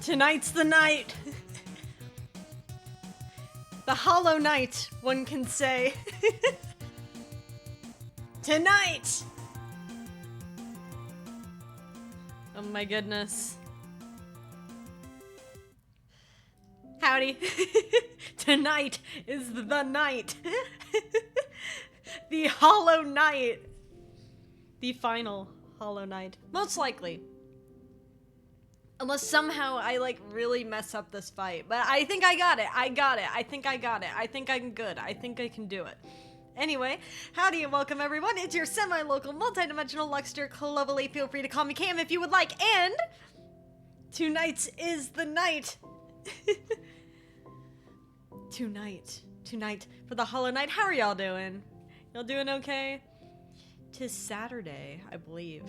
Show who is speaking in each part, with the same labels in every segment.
Speaker 1: Tonight's the night. The Hollow Night, one can say. Tonight! Oh my goodness. Howdy. Tonight is the night. The Hollow Night. The final Hollow Night. Most likely. Unless somehow I, like, really mess up this fight. But I think I got it. I got it. I think I got it. I think I'm good. I think I can do it. Anyway, howdy and welcome everyone. It's your semi-local, multi-dimensional Luxter Clovely. Feel free to call me Cam if you would like. And tonight's is the night. Tonight for the Hollow Night. How are y'all doing? Y'all doing okay? 'Tis Saturday, I believe.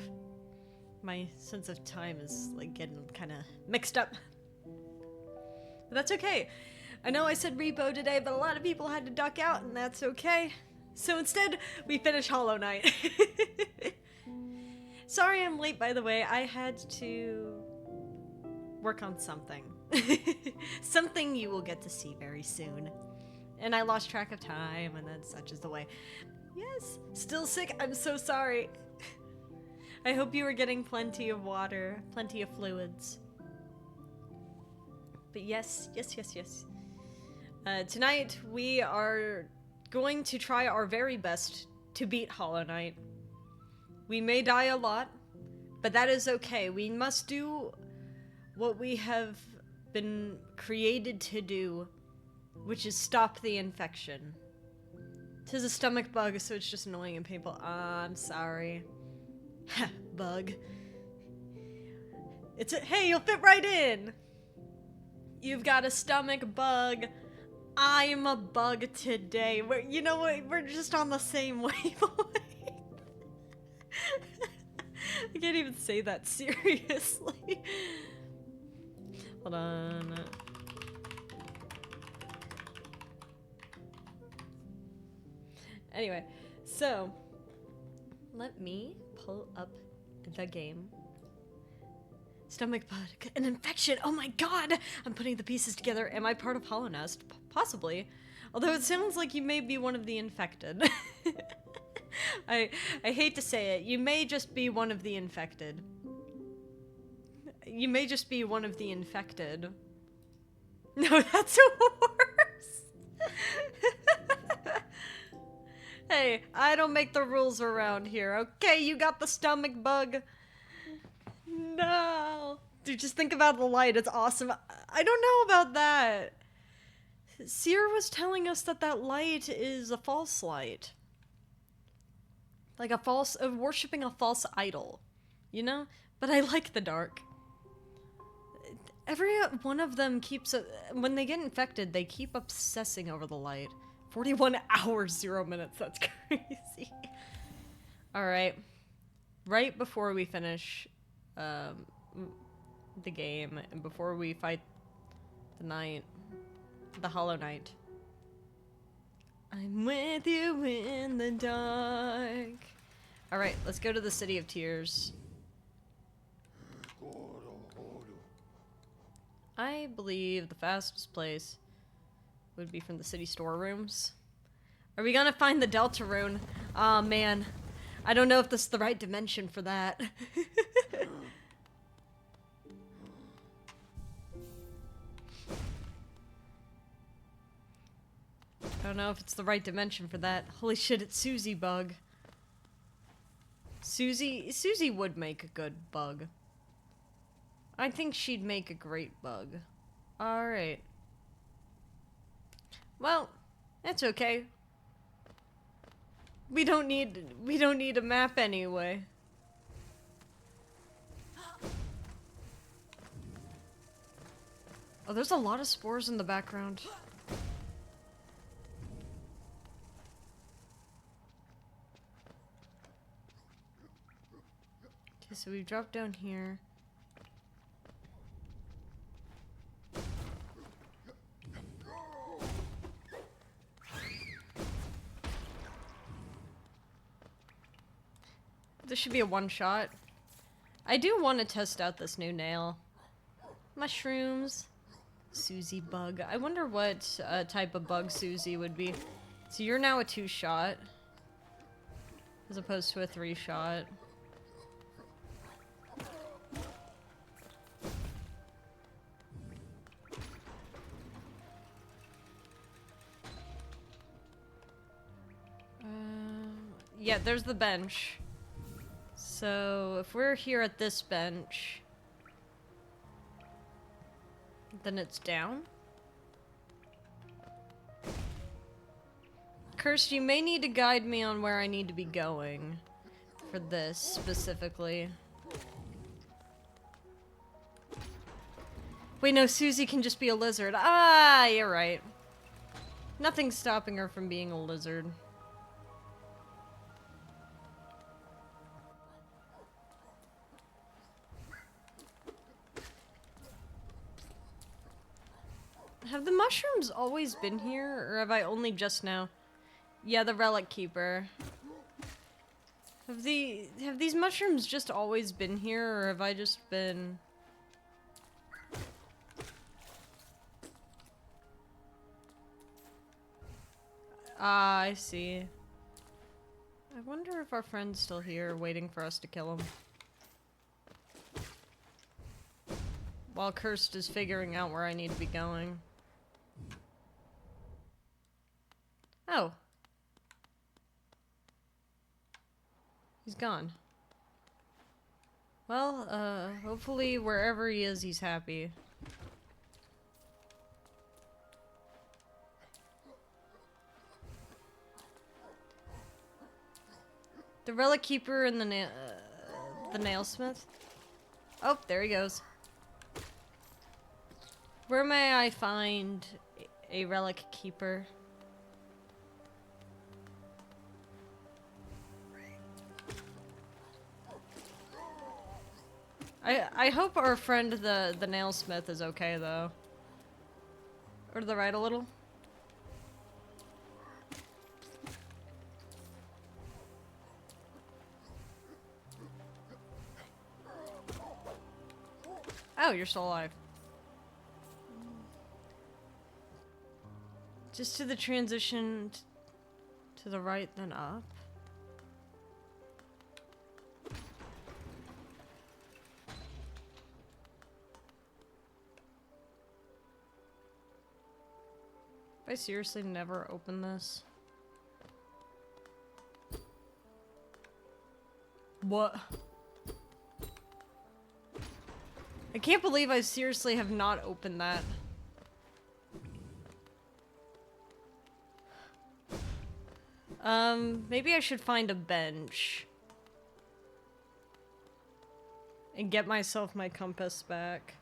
Speaker 1: My sense of time is like getting kind of mixed up. But that's okay. I know I said repo today, but a lot of people had to duck out, and that's okay. So instead, we finish Hollow Knight. Sorry I'm late, by the way. I had to work on something. Something you will get to see very soon. And I lost track of time, and then such is the way. Yes, still sick. I'm so sorry. I hope you are getting plenty of water, plenty of fluids. But yes. Tonight, we are going to try our very best to beat Hollow Knight. We may die a lot, but that is okay. We must do what we have been created to do, which is stop the infection. 'Tis a stomach bug, so it's just annoying and painful. I'm sorry. Bug. Hey, you'll fit right in! You've got a stomach bug. I'm a bug today. You know what? We're just on the same wavelength. I can't even say that seriously. Hold on. Anyway, so let me pull up the game. Stomach bug, an infection. Oh my god! I'm putting the pieces together. Am I part of Hallownest? Possibly. Although it sounds like you may be one of the infected. I hate to say it. You may just be one of the infected. You may just be one of the infected. No, that's worse. Hey, I don't make the rules around here, okay? You got the stomach bug. No. Dude, just think about the light. It's awesome. I don't know about that. Seer was telling us that that light is a false light. Like worshipping a false idol. You know? But I like the dark. Every one of them keeps... when they get infected, they keep obsessing over the light. 41 hours, 0 minutes. That's crazy. Alright. Right before we finish the game, and before we fight the Hollow Knight. I'm with you in the dark. Alright, let's go to the City of Tears. I believe the fastest place would be from the city storerooms. Are we gonna find the Delta Rune? Aw, man. I don't know if this is the right dimension for that. I don't know if it's the right dimension for that. Holy shit, it's Susie bug. Susie would make a good bug. I think she'd make a great bug. Alright. Well, that's okay. We don't need a map anyway. Oh, there's a lot of spores in the background. Okay, so we've dropped down here. This should be a one-shot. I do want to test out this new nail. Mushrooms. Susie bug. I wonder what type of bug Susie would be. So you're now a 2-shot. As opposed to a 3-shot. Yeah, there's the bench. So if we're here at this bench, then it's down. Cursed, you may need to guide me on where I need to be going for this specifically. Wait, no, Susie can just be a lizard. Ah, you're right. Nothing's stopping her from being a lizard. Have the mushrooms always been here, or have I only just now? Yeah, the relic keeper. Have these mushrooms just always been here, or have I just been... Ah, I see. I wonder if our friend's still here, waiting for us to kill him. While Cursed is figuring out where I need to be going. Oh. He's gone. Well, hopefully wherever he is, he's happy. The relic keeper and the nailsmith. Oh, there he goes. Where may I find a relic keeper? I hope our friend the nailsmith is okay though. Or to the right a little. Oh, you're still alive. Just to the transition to the right, then up. I seriously never opened this. What? I can't believe I seriously have not opened that. Maybe I should find a bench. And get myself my compass back.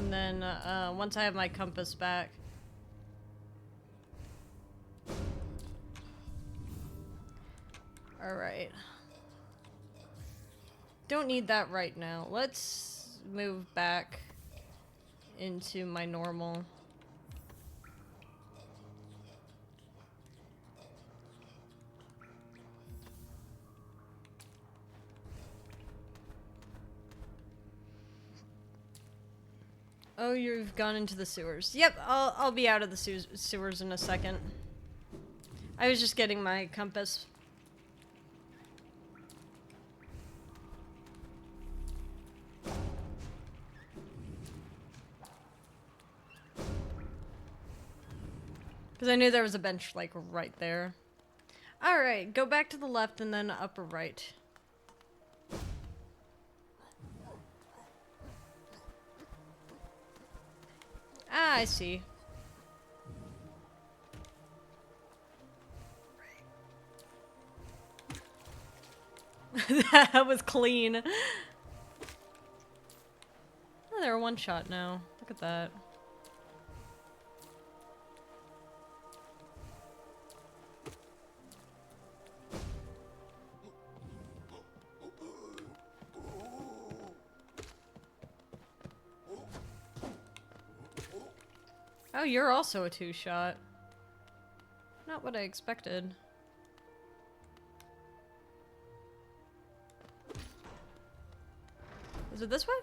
Speaker 1: And then, once I have my compass back... Alright. Don't need that right now. Let's move back into my normal. Oh, you've gone into the sewers. Yep, I'll be out of the sewers in a second. I was just getting my compass. Because I knew there was a bench, like, right there. Alright, go back to the left and then upper right. Ah, I see. That was clean. Oh, they're one shot now. Look at that. Oh, you're also a two-shot. Not what I expected. Is it this way?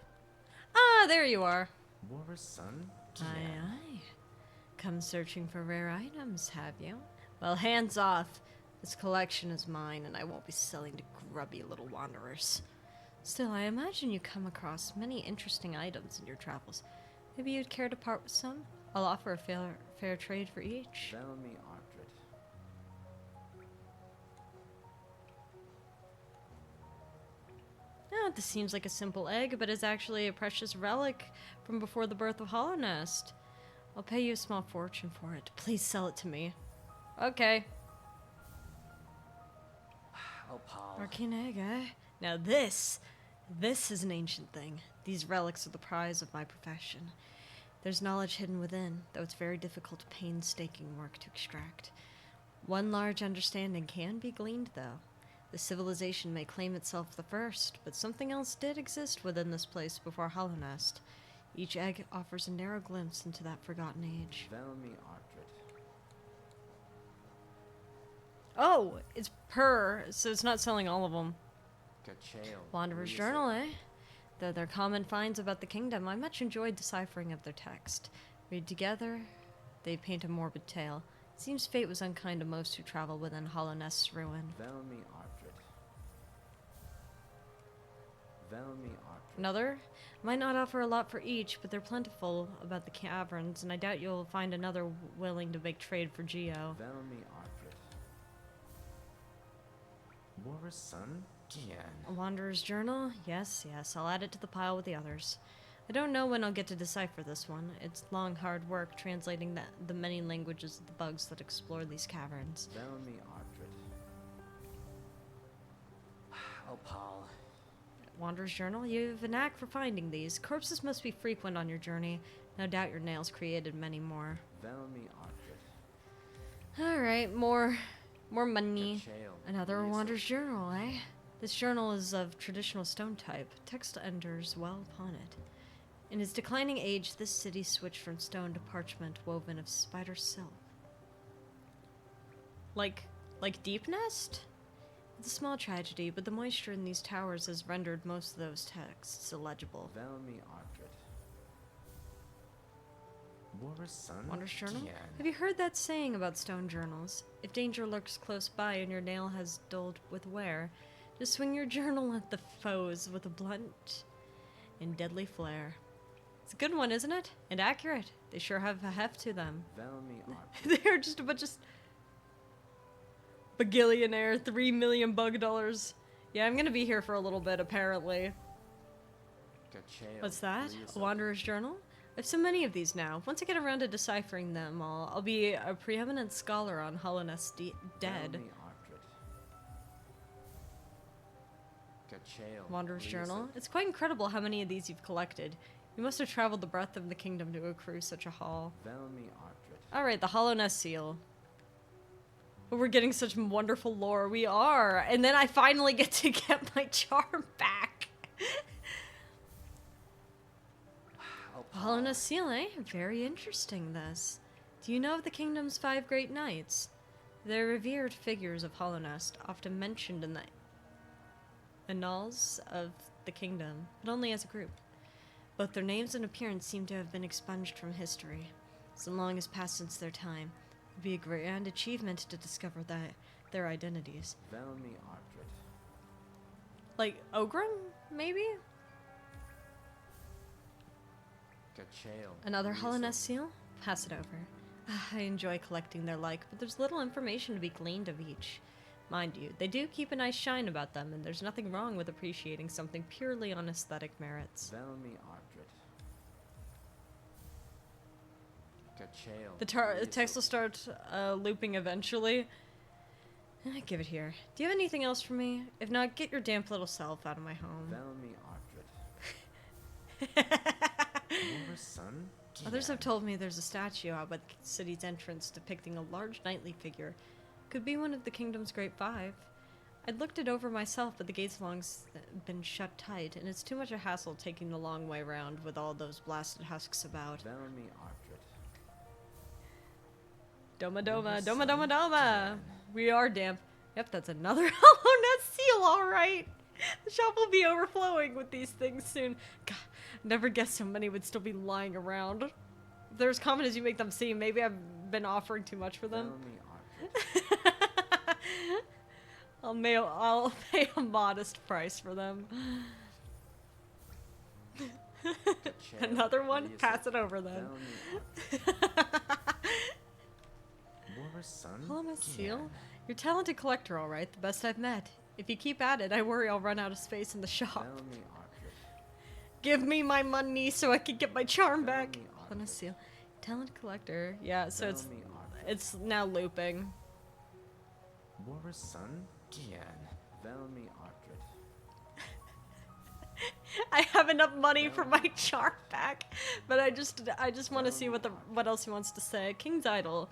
Speaker 1: Ah, there you are.
Speaker 2: War's son?
Speaker 1: Aye, aye. Come searching for rare items, have you? Well, hands off. This collection is mine, and I won't be selling to grubby little wanderers. Still, I imagine you come across many interesting items in your travels. Maybe you'd care to part with some? I'll offer a fair trade for each.
Speaker 2: Tell me, Ardred.
Speaker 1: Oh, this seems like a simple egg, but is actually a precious relic from before the birth of Hallownest. I'll pay you a small fortune for it. Please sell it to me. Okay.
Speaker 2: Oh, Paul.
Speaker 1: Arcane egg, eh? Now this is an ancient thing. These relics are the prize of my profession. There's knowledge hidden within, though it's very difficult, painstaking work to extract. One large understanding can be gleaned, though. The civilization may claim itself the first, but something else did exist within this place before Hallownest. Each egg offers a narrow glimpse into that forgotten age.
Speaker 2: Tell me, Ardred.
Speaker 1: Oh, it's per, so it's not selling all of them.
Speaker 2: Gachael.
Speaker 1: Wanderer's Journal, eh? Though they're common finds about the kingdom, I much enjoyed deciphering of their text. Read together, they paint a morbid tale. It seems fate was unkind to most who travel within Hallownest's ruin.
Speaker 2: Tell me, Ardred. Tell me, Ardred.
Speaker 1: Another? Might not offer a lot for each, but they're plentiful about the caverns, and I doubt you'll find another willing to make trade for Geo.
Speaker 2: Tell me, Ardred. War's son?
Speaker 1: A Wanderer's Journal? Yes, yes, I'll add it to the pile with the others. I don't know when I'll get to decipher this one. It's long, hard work translating the many languages of the bugs that explore these caverns.
Speaker 2: Tell me, Ardred. Oh, Paul.
Speaker 1: Wanderer's Journal? You have a knack for finding these. Corpses must be frequent on your journey. No doubt your nails created many more.
Speaker 2: Tell me, Ardred.
Speaker 1: Alright, more money.
Speaker 2: Gachael.
Speaker 1: Another Wanderer's Journal, eh? This journal is of traditional stone type. Text enters well upon it. In its declining age, this city switched from stone to parchment woven of spider silk. Like Deep Nest? It's a small tragedy, but the moisture in these towers has rendered most of those texts illegible.
Speaker 2: Tell me, Ardred. War's son?
Speaker 1: Wanderer's Journal? Have you heard that saying about stone journals? If danger lurks close by and your nail has dulled with wear, just swing your journal at the foes with a blunt and deadly flare. It's a good one, isn't it? And accurate. They sure have a heft to them.
Speaker 2: Tell me, Ardred.
Speaker 1: They're just a bunch of bagillionaire, 3 million bug dollars. Yeah, I'm gonna be here for a little bit, apparently.
Speaker 2: Gachael.
Speaker 1: What's that? A Wanderer's Journal? I have so many of these now. Once I get around to deciphering them all, I'll be a preeminent scholar on Hallownest dead.
Speaker 2: Tell me, Ardred. Gachael.
Speaker 1: Wanderer's Journal? It's quite incredible how many of these you've collected. You must have traveled the breadth of the kingdom to accrue such a haul.
Speaker 2: Tell me, Ardred.
Speaker 1: Alright, the Hallownest seal. Oh, we're getting such wonderful lore. We are. And then I finally get to get my charm back.
Speaker 2: Oh,
Speaker 1: Hallownest seal, eh? Very interesting, this. Do you know of the kingdom's 5 great knights? They're revered figures of Hallownest, often mentioned in the annals of the kingdom, but only as a group. Both their names and appearance seem to have been expunged from history. So long has passed since their time. It would be a grand achievement to discover their identities.
Speaker 2: Tell me, Ardred.
Speaker 1: Like Ogren, maybe?
Speaker 2: Gachael.
Speaker 1: Another Hallownest seal? Pass it over. I enjoy collecting their like, but there's little information to be gleaned of each. Mind you, they do keep a nice shine about them, and there's nothing wrong with appreciating something purely on aesthetic merits.
Speaker 2: Tell me, Ardred. Gachael.
Speaker 1: The text will start looping eventually. Give it here. Do you have anything else for me? If not, get your damp little self out of my home.
Speaker 2: Tell me, Ardred. War's son?
Speaker 1: Others have told me there's a statue out by the city's entrance depicting a large knightly figure. Could be one of the kingdom's great 5. I'd looked it over myself, but the gate's long been shut tight, and it's too much a hassle taking the long way round with all those blasted husks about.
Speaker 2: Tell me, Ardred.
Speaker 1: Doma Doma,
Speaker 2: River
Speaker 1: Doma
Speaker 2: Sun
Speaker 1: Doma Doma.
Speaker 2: Can.
Speaker 1: We are damp. Yep, that's another Hallownest seal, alright. The shop will be overflowing with these things soon. God, never guessed so many would still be lying around. If they're as common as you make them seem, maybe I've been offering too much for them. I'll pay a modest price for them. Another one? Pass it over then. Hallownest seal? You're a talented collector, alright. The best I've met. If you keep at it, I worry I'll run out of space in the shop. Give me my money so I can get my charm back. Hallownest seal. Talent collector. Yeah, so it's now looping. I have enough money for my charm back, but I just want to see what else he wants to say. King's Idol.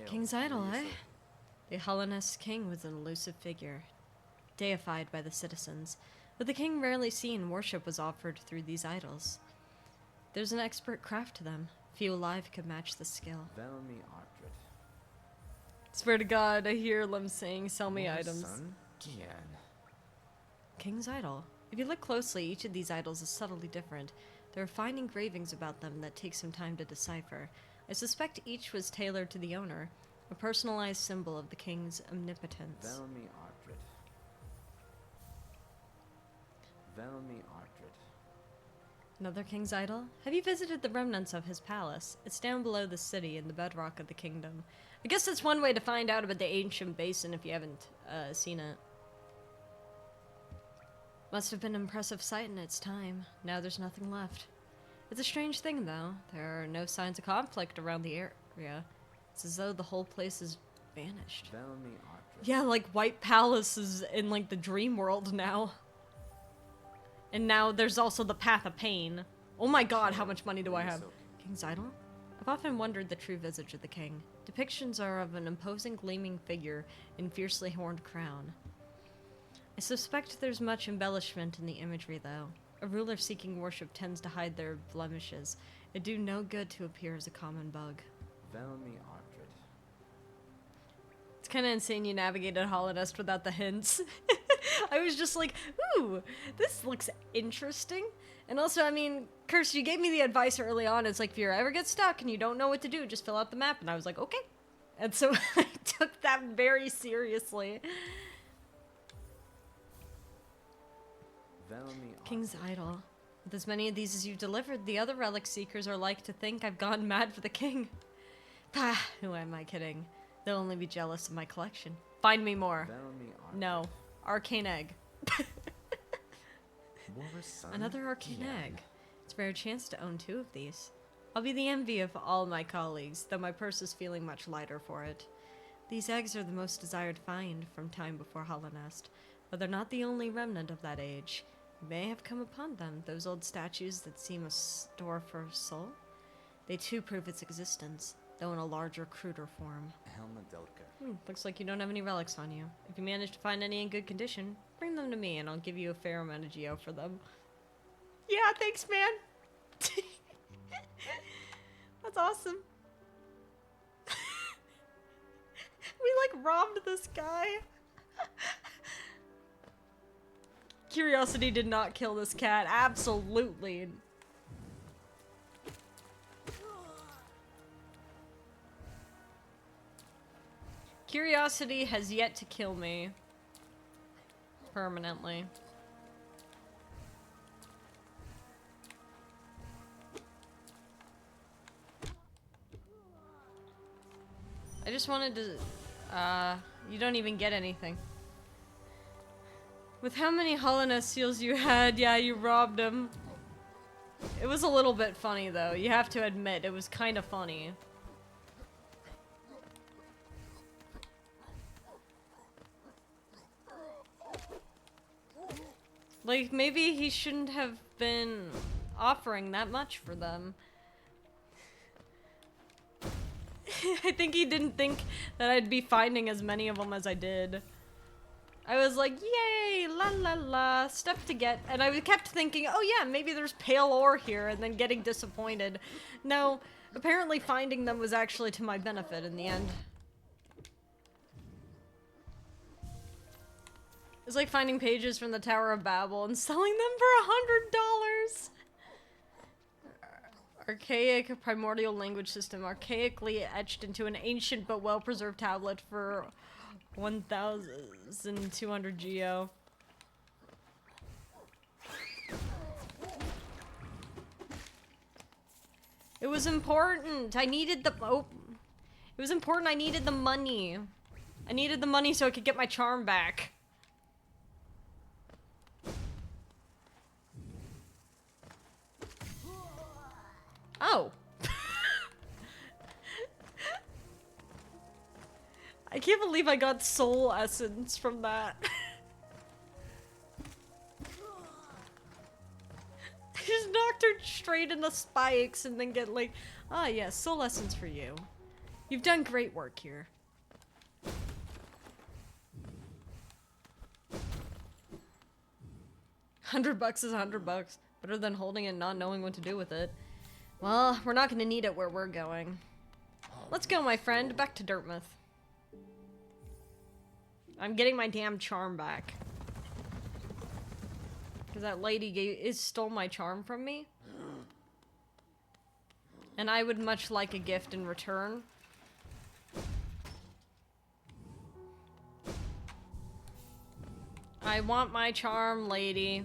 Speaker 1: King's Idol, eh? The Hallownest king was an elusive figure, deified by the citizens, but the king rarely seen worship was offered through these idols. There's an expert craft to them. Few alive could match the skill. Swear to God, I hear them saying, "Sell me items." King's Idol. If you look closely, each of these idols is subtly different. There are fine engravings about them that take some time to decipher. I suspect each was tailored to the owner, a personalized symbol of the king's omnipotence. Another king's idol? Have you visited the remnants of his palace? It's down below the city in the bedrock of the kingdom. I guess that's one way to find out about the ancient basin if you haven't seen it. Must have been an impressive sight in its time. Now there's nothing left. It's a strange thing, though. There are no signs of conflict around the area. It's as though the whole place has vanished. Yeah, like White Palace is in, like, the dream world now. And now there's also the Path of Pain. Oh my god, how much money do I have? King's Idol? I've often wondered the true visage of the king. Depictions are of an imposing gleaming figure in fiercely horned crown. I suspect there's much embellishment in the imagery, though. A ruler seeking worship tends to hide their blemishes. It'd do no good to appear as a common bug. It's kind of insane you navigated Hallownest without the hints. I was just like, ooh, this looks interesting. And also, I mean, Kirst, you gave me the advice early on. It's like, if you ever get stuck and you don't know what to do, just fill out the map. And I was like, okay. And so I took that very seriously. King's Idol. With as many of these as you've delivered, the other relic seekers are like to think I've gone mad for the king. Pah, who am I kidding? They'll only be jealous of my collection. Find me more. No. Arcane egg. Another arcane egg. It's a rare chance to own 2 of these. I'll be the envy of all my colleagues, though my purse is feeling much lighter for it. These eggs are the most desired find from time before Hallownest, but they're not the only remnant of that age. You may have come upon them, those old statues that seem a store for a soul. They too prove its existence, though in a larger, cruder form. Looks like you don't have any relics on you. If you manage to find any in good condition, bring them to me and I'll give you a fair amount of geo for them. Yeah, thanks, man. That's awesome. We, like, robbed this guy. Curiosity did not kill this cat. Absolutely. Curiosity has yet to kill me. Permanently. I just wanted to... you don't even get anything. With how many Hallownest seals you had, yeah, you robbed him. It was a little bit funny, though. You have to admit, it was kind of funny. Like, maybe he shouldn't have been offering that much for them. I think he didn't think that I'd be finding as many of them as I did. I was like, yay, la la la, stuff to get, and I kept thinking, oh yeah, maybe there's pale ore here, and then getting disappointed. No, apparently finding them was actually to my benefit in the end. It's like finding pages from the Tower of Babel and selling them for $100! Archaic primordial language system, archaically etched into an ancient but well-preserved tablet for 1,200 geo. It was important. I needed the it was important. I needed the money. I needed the money so I could get my charm back. Oh. I can't believe I got soul essence from that. I just knocked her straight in the spikes and then get like, ah yes, soul essence for you. You've done great work here. $100 is $100. Better than holding it and not knowing what to do with it. Well, we're not gonna need it where we're going. Let's go, my friend, back to Dartmouth. I'm getting my damn charm back. Because that lady stole my charm from me. And I would much like a gift in return. I want my charm, lady.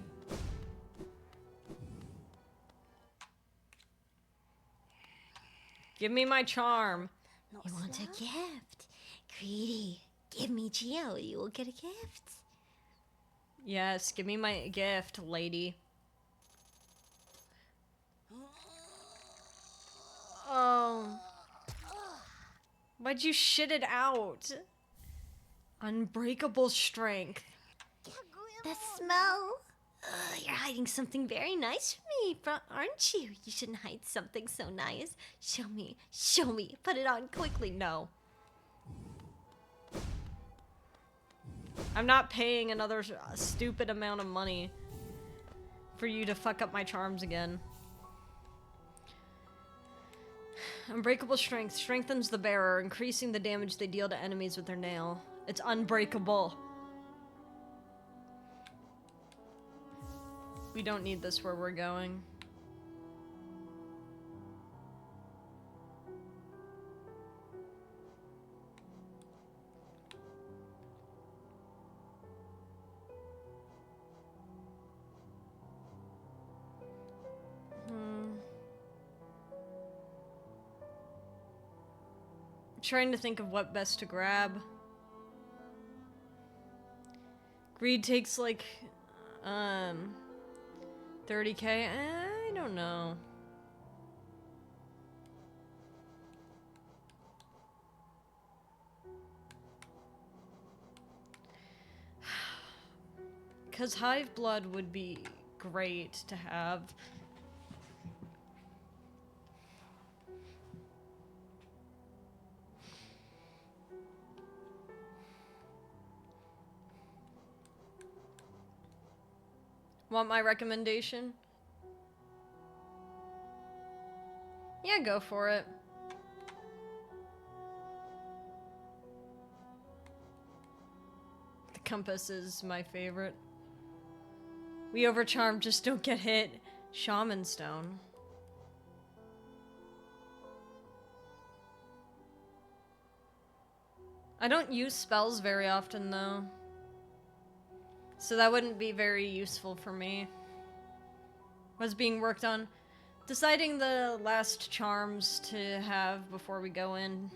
Speaker 1: Give me my charm.
Speaker 3: You want a gift? Greedy. Give me Geo, you will get a gift.
Speaker 1: Yes, give me my gift, lady. Oh. Why'd you shit it out? Unbreakable strength.
Speaker 3: The smell. You're hiding something very nice from me, aren't you? You shouldn't hide something so nice. Show me. Show me. Put it on quickly.
Speaker 1: No. I'm not paying another stupid amount of money for you to fuck up my charms again. Unbreakable strength strengthens the bearer, increasing the damage they deal to enemies with their nail. It's unbreakable. We don't need this where we're going. Trying to think of what best to grab. Greed takes like 30k. I don't know. Cause hive blood would be great to have. Want my recommendation? Yeah, go for it. The compass is my favorite. We overcharm, just don't get hit. Shaman stone. I don't use spells very often though. So that wouldn't be very useful for me. What's being worked on? Deciding the last charms to have before we go in.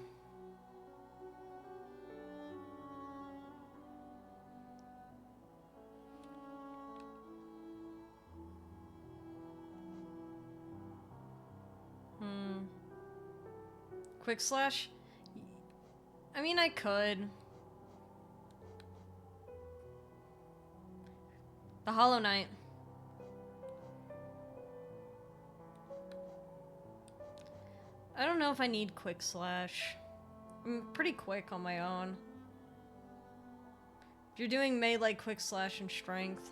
Speaker 1: Quick slash? I mean, I could. The Hollow Knight. I don't know if I need quick slash. I'm pretty quick on my own. If you're doing melee, quick slash, and strength,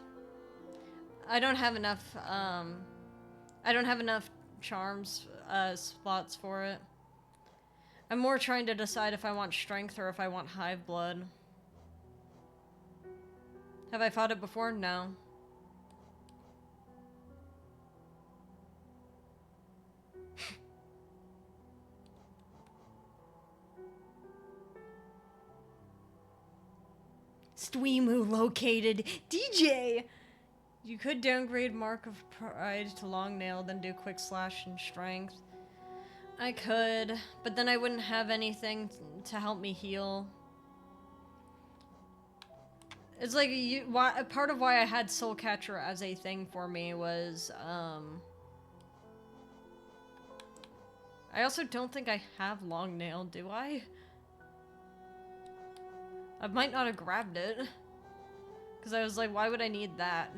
Speaker 1: I don't have enough. I don't have enough charms slots for it. I'm more trying to decide if I want strength or if I want hive blood. Have I fought it before? No. Stweemu located. DJ! You could downgrade Mark of Pride to Long Nail, then do quick slash and strength. I could, but then I wouldn't have anything to help me heal. It's like, part of why I had Soul Catcher as a thing for me was, I also don't think I have Long Nail, do I? I might not have grabbed it. Because I was like, why would I need that?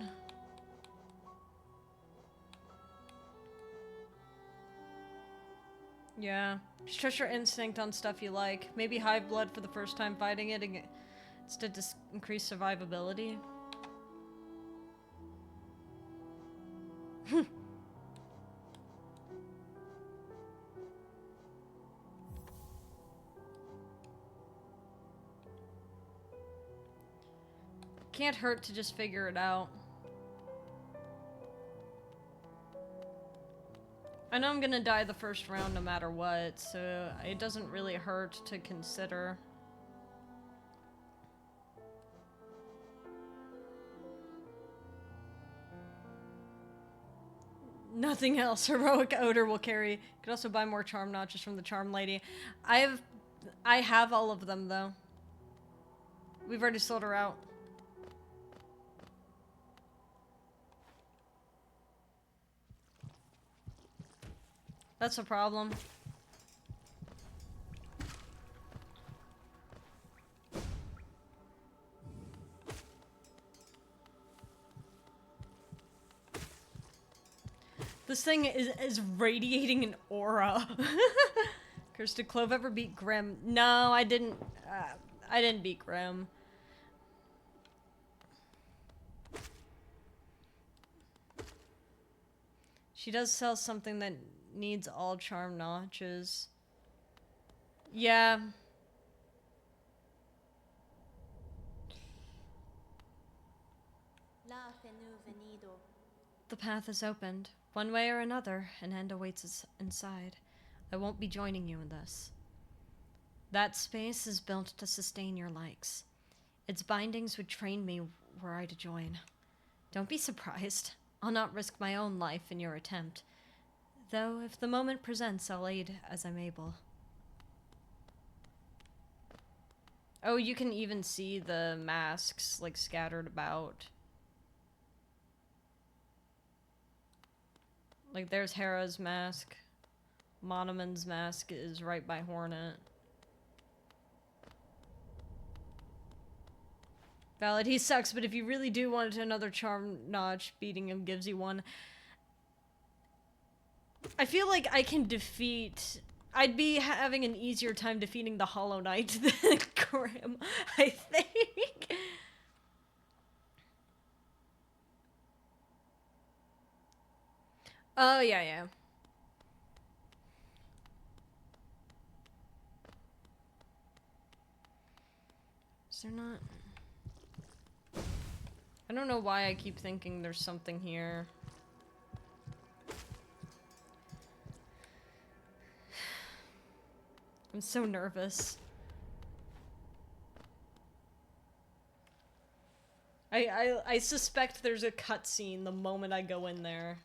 Speaker 1: Yeah. Just trust your instinct on stuff you like. Maybe hive blood for the first time fighting it instead to increase survivability. Can't hurt to just figure it out. I know I'm gonna die the first round no matter what, so it doesn't really hurt to consider. Nothing else. Heroic Odor will carry. You could also buy more charm notches from the Charm Lady. I have all of them though. We've already sold her out. That's a problem. This thing is radiating an aura. Curse, did Clove ever beat Grim? No, I didn't. I didn't beat Grim. She does sell something that needs all charm notches. Yeah. The path is opened. One way or another, an end awaits us inside. I won't be joining you in this. That space is built to sustain your likes. Its bindings would train me were I to join. Don't be surprised. I'll not risk my own life in your attempt. Though, if the moment presents, I'll aid as I'm able. Oh, you can even see the masks, like, scattered about. Like, there's Hera's mask. Monoman's mask is right by Hornet. Valid, he sucks, but if you really do want another charm notch, beating him gives you one. I feel like I can defeat... I'd be having an easier time defeating the Hollow Knight than Grim, I think. Oh, yeah. Is there not... I don't know why I keep thinking there's something here. I'm so nervous. I suspect there's a cutscene the moment I go in there.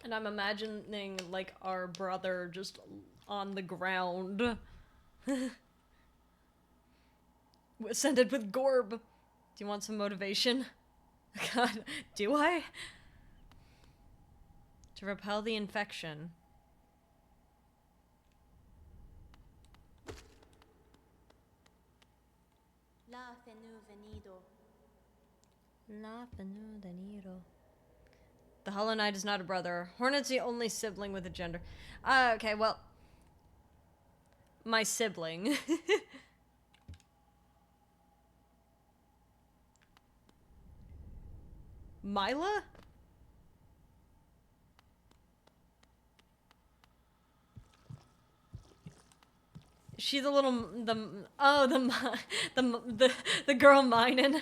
Speaker 1: And I'm imagining, like, our brother just on the ground. Ascended with Gorb. Do you want some motivation? God, do I? To repel the infection.
Speaker 3: La venido.
Speaker 1: The Hollow Knight is not a brother. Hornet's the only sibling with a gender. Okay, well. My sibling. Mila? Is she the little the girl mining?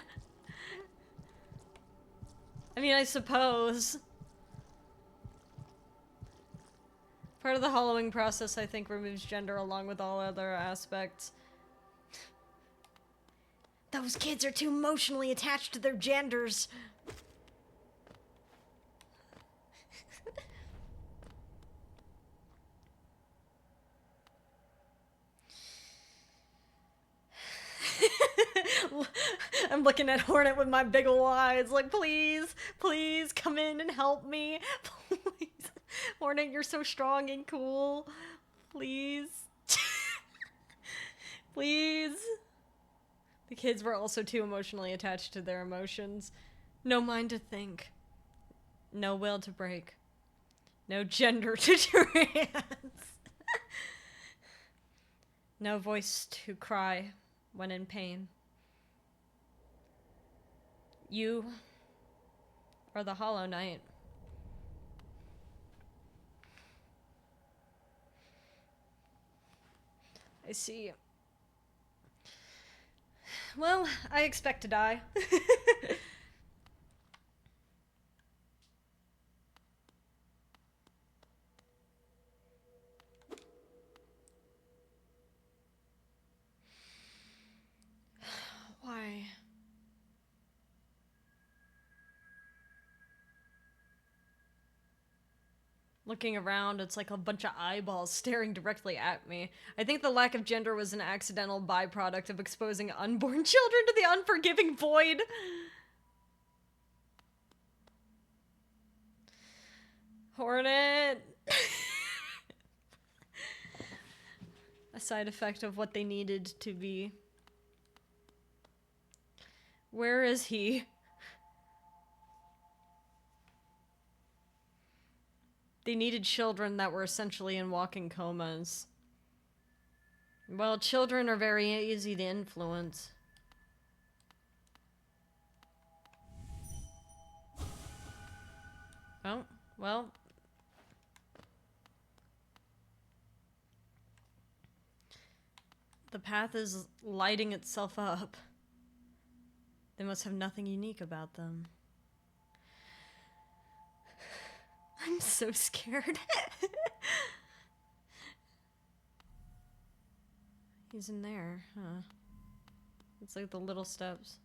Speaker 1: I mean, I suppose. Part of the hollowing process, I think, removes gender along with all other aspects.
Speaker 3: Those kids are too emotionally attached to their genders.
Speaker 1: I'm looking at Hornet with my big ol' eyes, like, please, please come in and help me. Please. Hornet, you're so strong and cool. Please. Please. The kids were also too emotionally attached to their emotions. No mind to think. No will to break. No gender to trans. No voice to cry when in pain. You are the Hollow Knight. I see. Well, I expect to die. Why? Looking around, it's like a bunch of eyeballs staring directly at me. I think the lack of gender was an accidental byproduct of exposing unborn children to the unforgiving void. Hornet. A side effect of what they needed to be. Where is he? They needed children that were essentially in walking comas. Well, children are very easy to influence. Oh, well. The path is lighting itself up. They must have nothing unique about them. I'm so scared. He's in there, huh? It's like the little steps.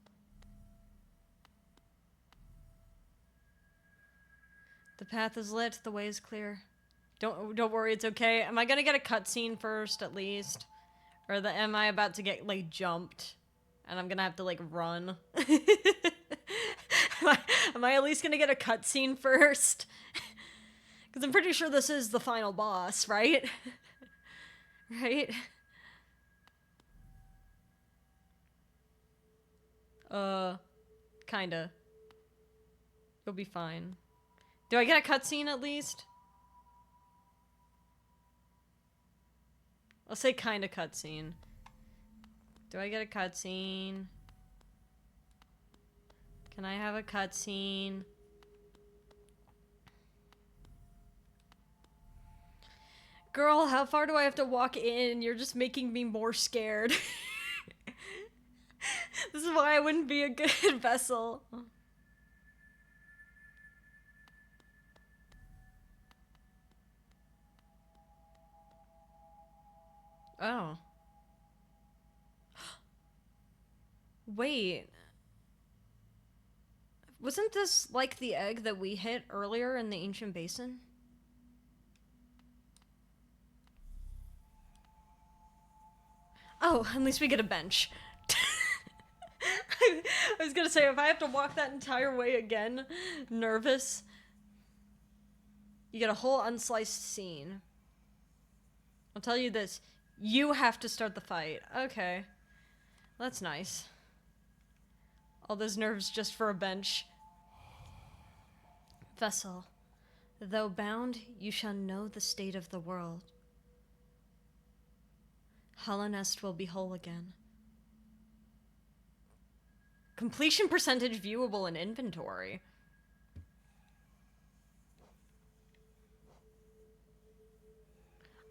Speaker 1: The path is lit, the way is clear. Don't worry, it's okay. Am I gonna get a cutscene first, at least? Or am I about to get, like, jumped? And I'm gonna have to, like, run? am I at least gonna get a cutscene first? Because I'm pretty sure this is the final boss, right? Right? Kinda. You'll be fine. Do I get a cutscene at least? I'll say kinda cutscene. Do I get a cutscene? Can I have a cutscene? Girl, how far do I have to walk in? You're just making me more scared. This is why I wouldn't be a good vessel. Oh. Wait. Wasn't this like the egg that we hit earlier in the ancient basin? Oh, at least we get a bench. I was gonna say, if I have to walk that entire way again, nervous. You get a whole unsliced scene. I'll tell you this. You have to start the fight. Okay. That's nice. All those nerves just for a bench. Vessel, though bound, you shall know the state of the world. Hallownest will be whole again. Completion percentage viewable in inventory.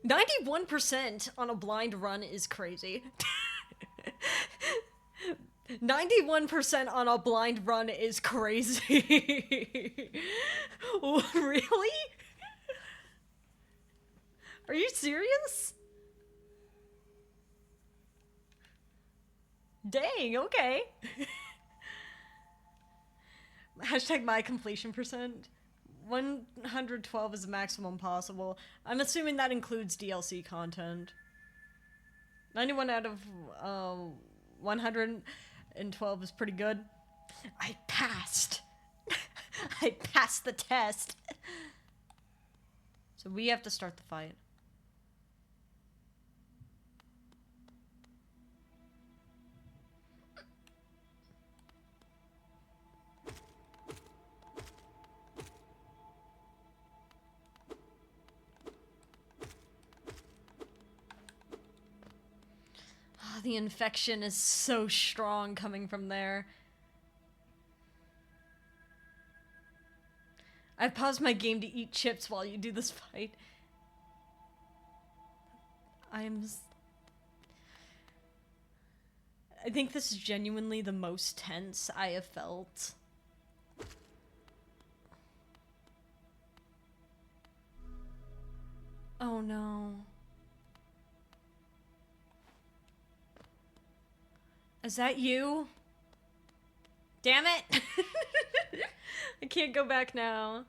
Speaker 1: "91% on a blind run is crazy." 91% on a blind run is crazy. Really? Are you serious? Dang, okay. Hashtag my completion percent. 112 is the maximum possible. I'm assuming that includes DLC content. 91 out of 112 is pretty good. I passed. I passed the test. So we have to start the fight. The infection is so strong coming from there. I've paused my game to eat chips while you do this fight. I think this is genuinely the most tense I have felt. Oh no. Is that you? Damn it! I can't go back now.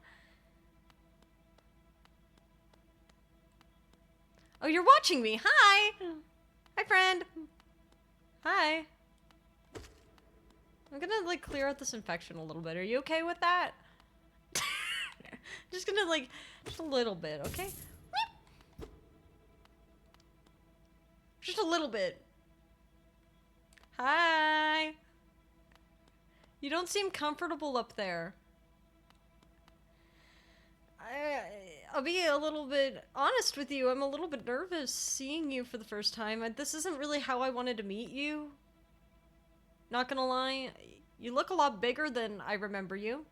Speaker 1: Oh, you're watching me. Hi! Hi, friend. Hi. I'm gonna, like, clear out this infection a little bit. Are you okay with that? Just gonna, like, just a little bit, okay? Just a little bit. Hi! You don't seem comfortable up there. I'll be a little bit honest with you. I'm a little bit nervous seeing you for the first time. This isn't really how I wanted to meet you. Not gonna lie. You look a lot bigger than I remember you.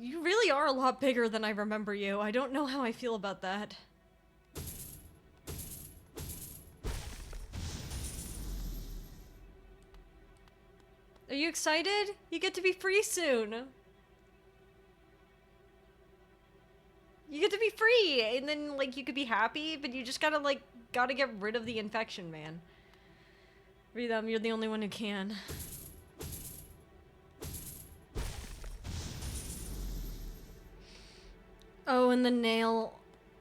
Speaker 1: You really are a lot bigger than I remember you. I don't know how I feel about that. Are you excited? You get to be free soon. You get to be free, and then, like, you could be happy, but you just gotta get rid of the infection, man. Rhythm, you're the only one who can. Oh, and the nail.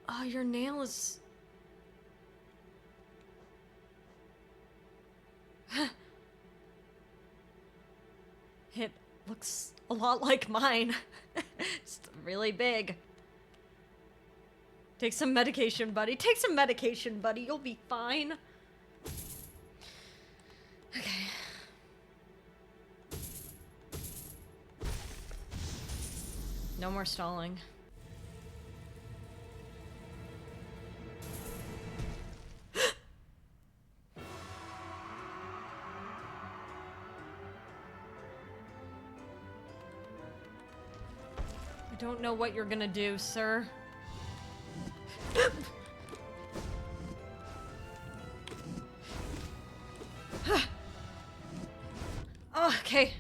Speaker 1: Oh, your nail is... It looks a lot like mine. It's really big. Take some medication, buddy. Take some medication, buddy. You'll be fine. Okay. No more stalling. I don't know what you're gonna do, sir. Oh, okay.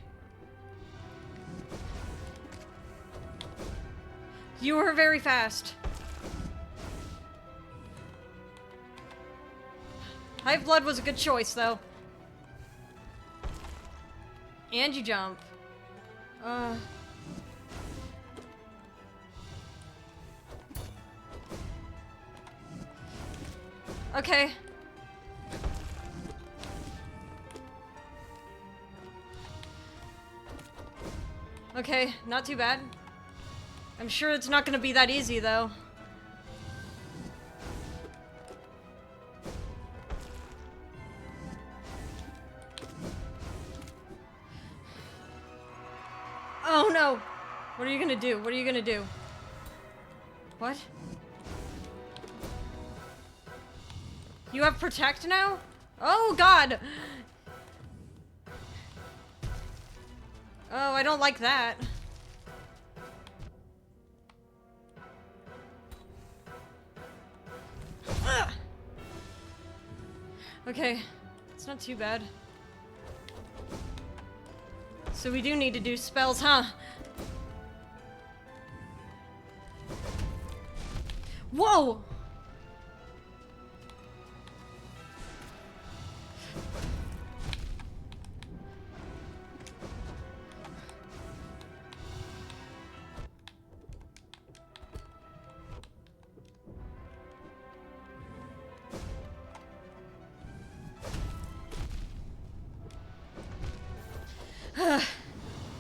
Speaker 1: You were very fast. High blood was a good choice, though. And you jump. Okay. Okay, not too bad. I'm sure it's not gonna be that easy, though. Oh no! What are you gonna do? What are you gonna do? What? You have protect now? Oh god! Oh, I don't like that. Ugh. Okay, it's not too bad. So we do need to do spells, huh? Whoa!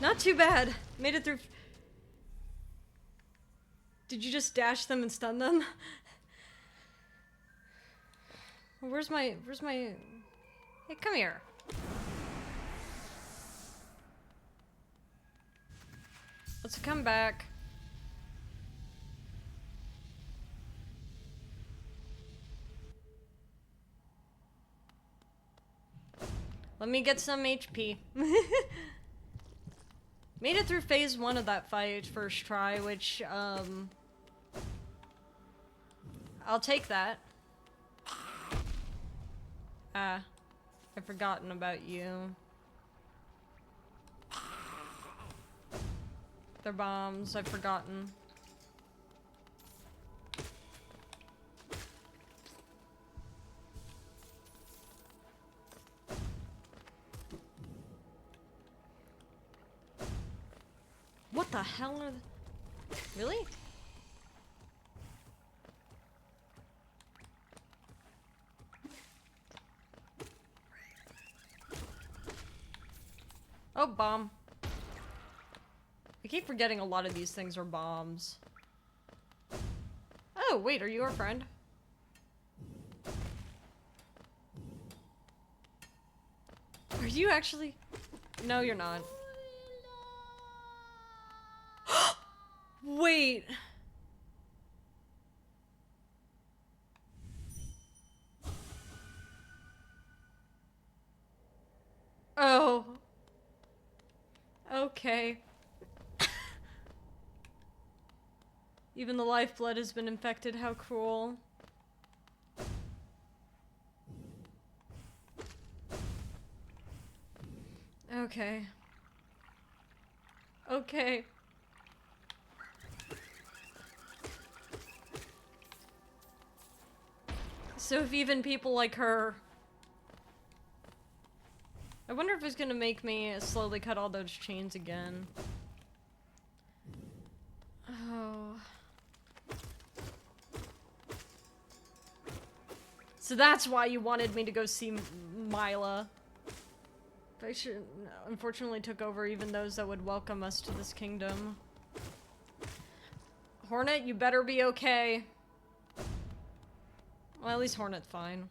Speaker 1: Not too bad. Made it through. Did you just dash them and stun them? Where's my... Hey, come here. Let's come back. Let me get some HP. Made it through phase 1 of that fight first try, which, I'll take that. Ah, I've forgotten about you. They're bombs, I've forgotten. What the hell are Really? Oh, bomb. I keep forgetting a lot of these things are bombs. Oh, wait, are you our friend? Are you actually? No, you're not. Wait. Oh. Okay. Even the lifeblood has been infected, how cruel. Okay. Okay. So if even people like her... I wonder if it's gonna make me slowly cut all those chains again. Oh. So that's why you wanted me to go see Mila. I should, unfortunately took over even those that would welcome us to this kingdom. Hornet, you better be okay. Well, at least Hornet's fine.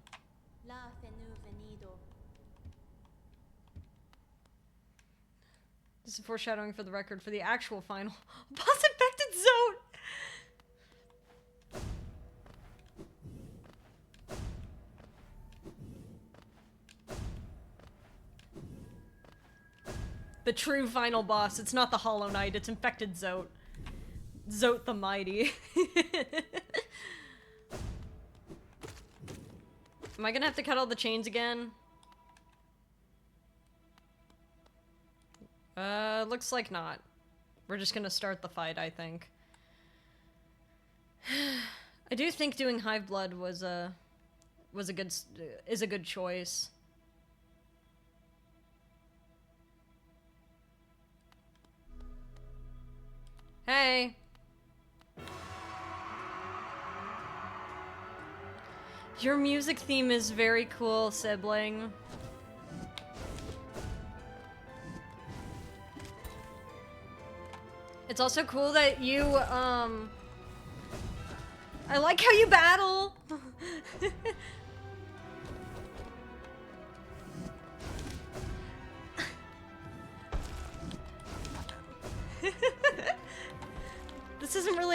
Speaker 1: This is foreshadowing for the record for the actual final boss infected zone. The true final boss. It's not the Hollow Knight, it's infected Zote. Zote the Mighty. Am I gonna have to cut all the chains again? Looks like not. We're just gonna start the fight, I think. I do think doing Hive Blood is a good choice. Hey. Your music theme is very cool, sibling. It's also cool that you, I like how you battle!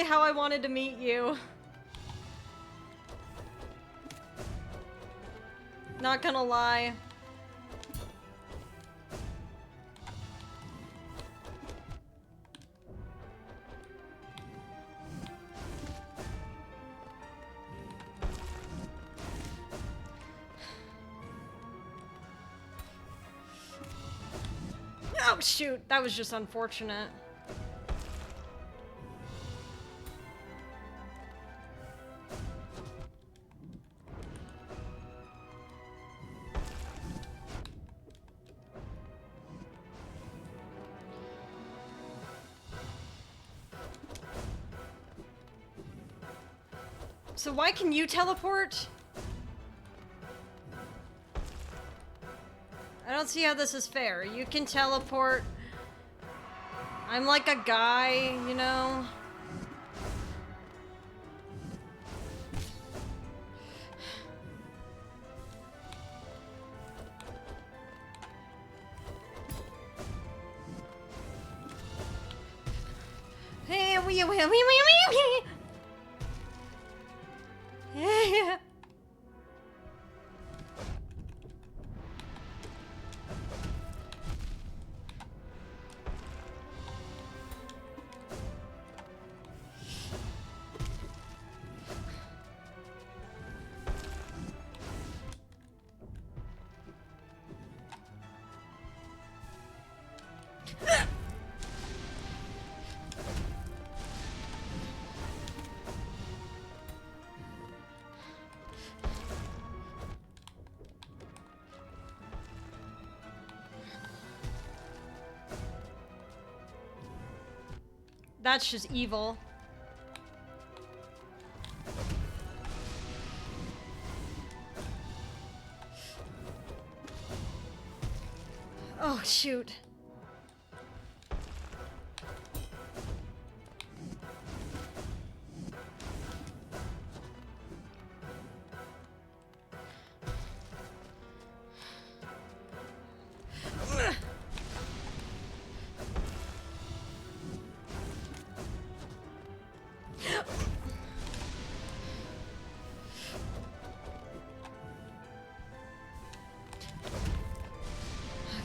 Speaker 1: exactly how I wanted to meet you. Not gonna lie. Oh shoot, that was just unfortunate. So why can you teleport? I don't see how this is fair. You can teleport. I'm like a guy, you know? Hey, yeah. That's just evil. Oh, shoot.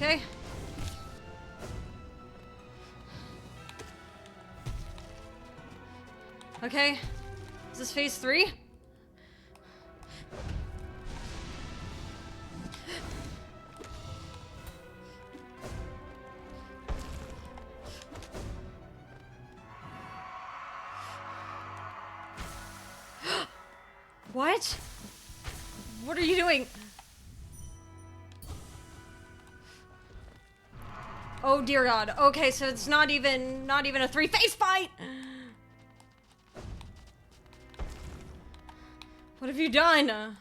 Speaker 1: Okay. Okay. Is this phase 3? What? What are you doing? Oh dear God. Okay, so it's not even a 3-phase fight. What have you done?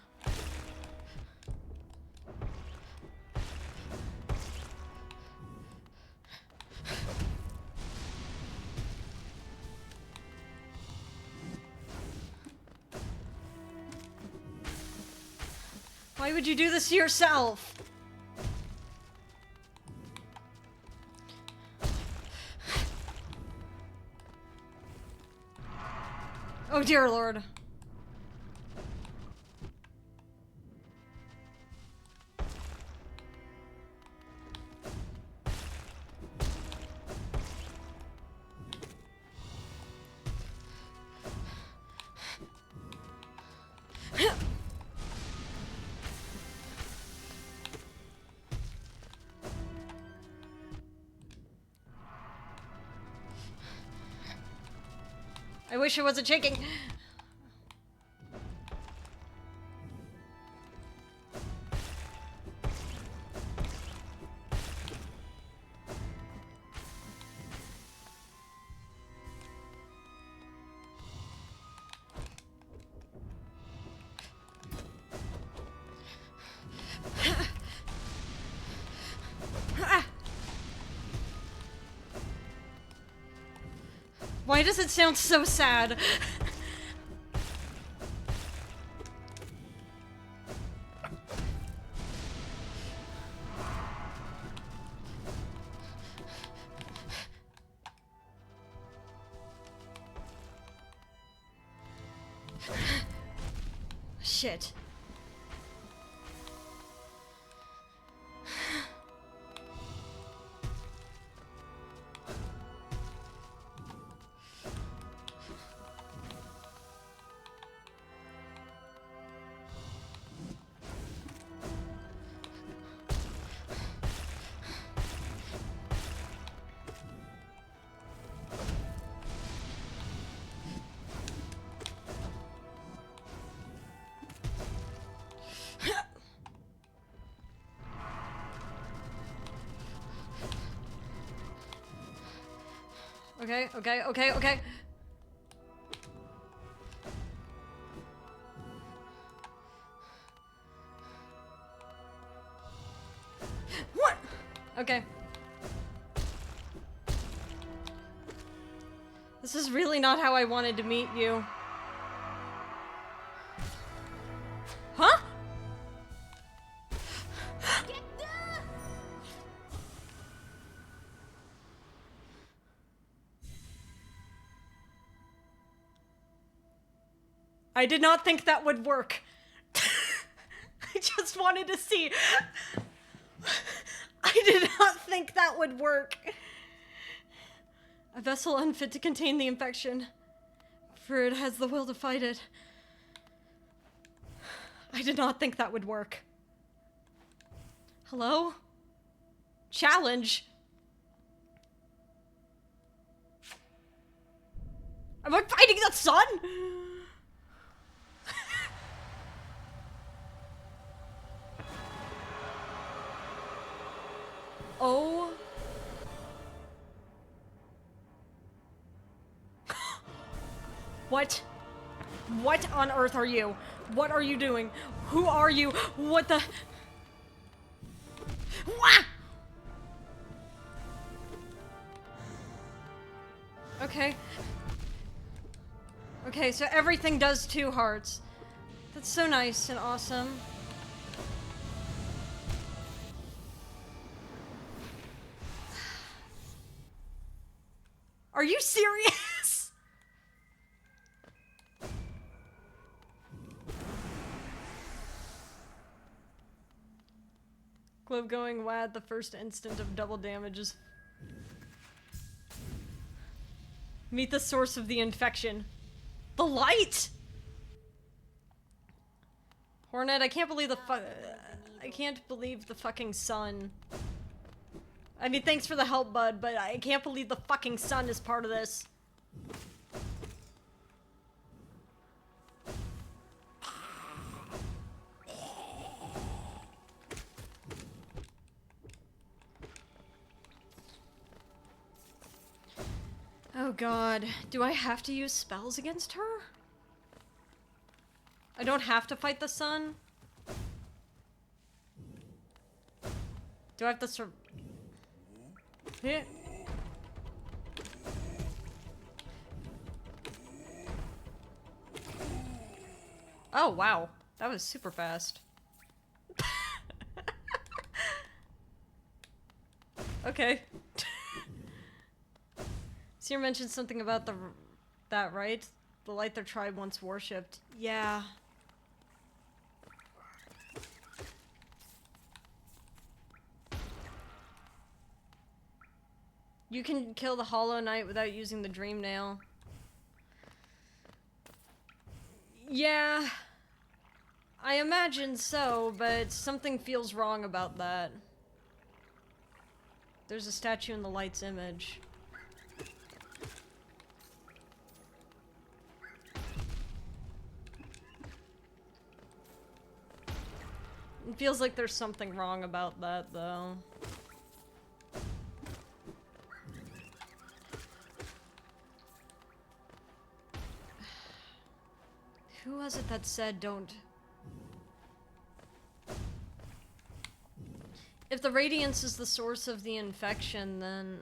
Speaker 1: Why would you do this to yourself? Oh dear Lord. I wish I wasn't shaking. Why does it sound so sad? Shit. Okay. What? Okay. This is really not how I wanted to meet you. Huh? I did not think that would work. I just wanted to see. I did not think that would work. A vessel unfit to contain the infection, for it has the will to fight it. I did not think that would work. Hello? Challenge? Am I fighting the sun? Oh. What? What on earth are you? What are you doing? Who are you? What the? Wah! Okay. Okay, so everything does 2 hearts. That's so nice and awesome. Are you serious? Globe going wad, the first instant of double damages. Meet the source of the infection. The light! Hornet, I can't believe I can't believe the fucking sun. I mean, thanks for the help, bud, but I can't believe the fucking sun is part of this. Oh god, do I have to use spells against her? I don't have to fight the sun? Do I have to yeah. Oh, wow. That was super fast. Okay. Seer mentioned something about that, right? The light their tribe once worshipped. Yeah. You can kill the Hollow Knight without using the Dream Nail. Yeah. I imagine so, but something feels wrong about that. There's a statue in the light's image. It feels like there's something wrong about that, though. Who was it that said don't... If the radiance is the source of the infection, then...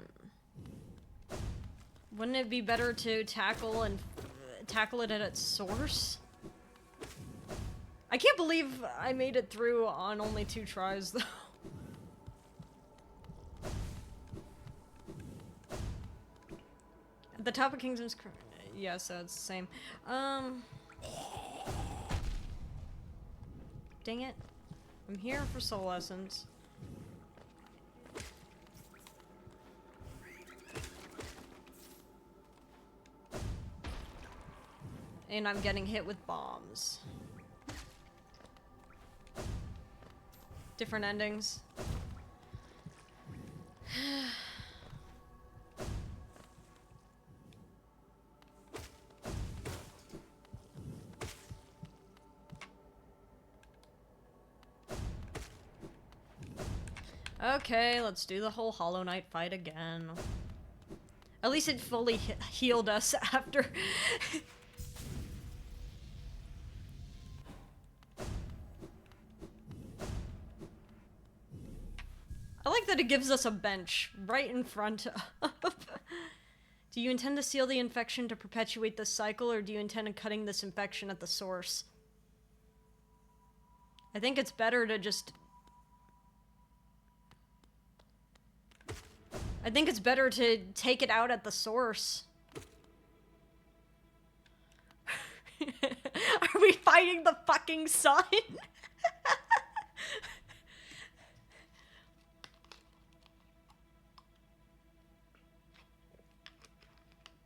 Speaker 1: Wouldn't it be better to tackle it at its source? I can't believe I made it through on only 2 tries, though. At the top of Kingdom's... Yeah, so it's the same. Dang it. I'm here for soul essence. And I'm getting hit with bombs. Different endings. Okay, let's do the whole Hollow Knight fight again. At least it fully healed us after. I like that it gives us a bench right in front of... Do you intend to seal the infection to perpetuate this cycle, or do you intend on cutting this infection at the source? I think it's better to just... I think it's better to take it out at the source. Are we fighting the fucking sun?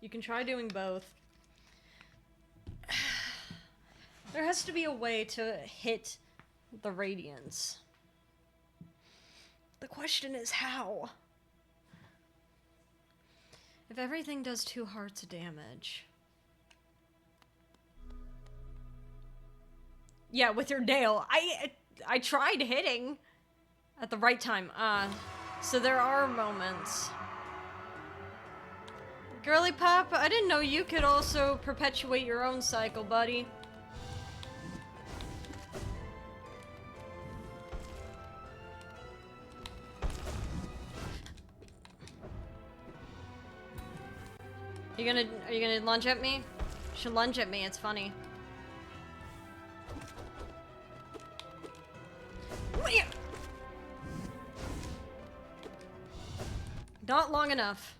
Speaker 1: You can try doing both. There has to be a way to hit the radiance. The question is how? If everything does 2 hearts of damage. Yeah, with your nail. I tried hitting at the right time. So there are moments. Girly Pop, I didn't know you could also perpetuate your own cycle, buddy. Are you gonna lunge at me? You should lunge at me, it's funny. Not long enough.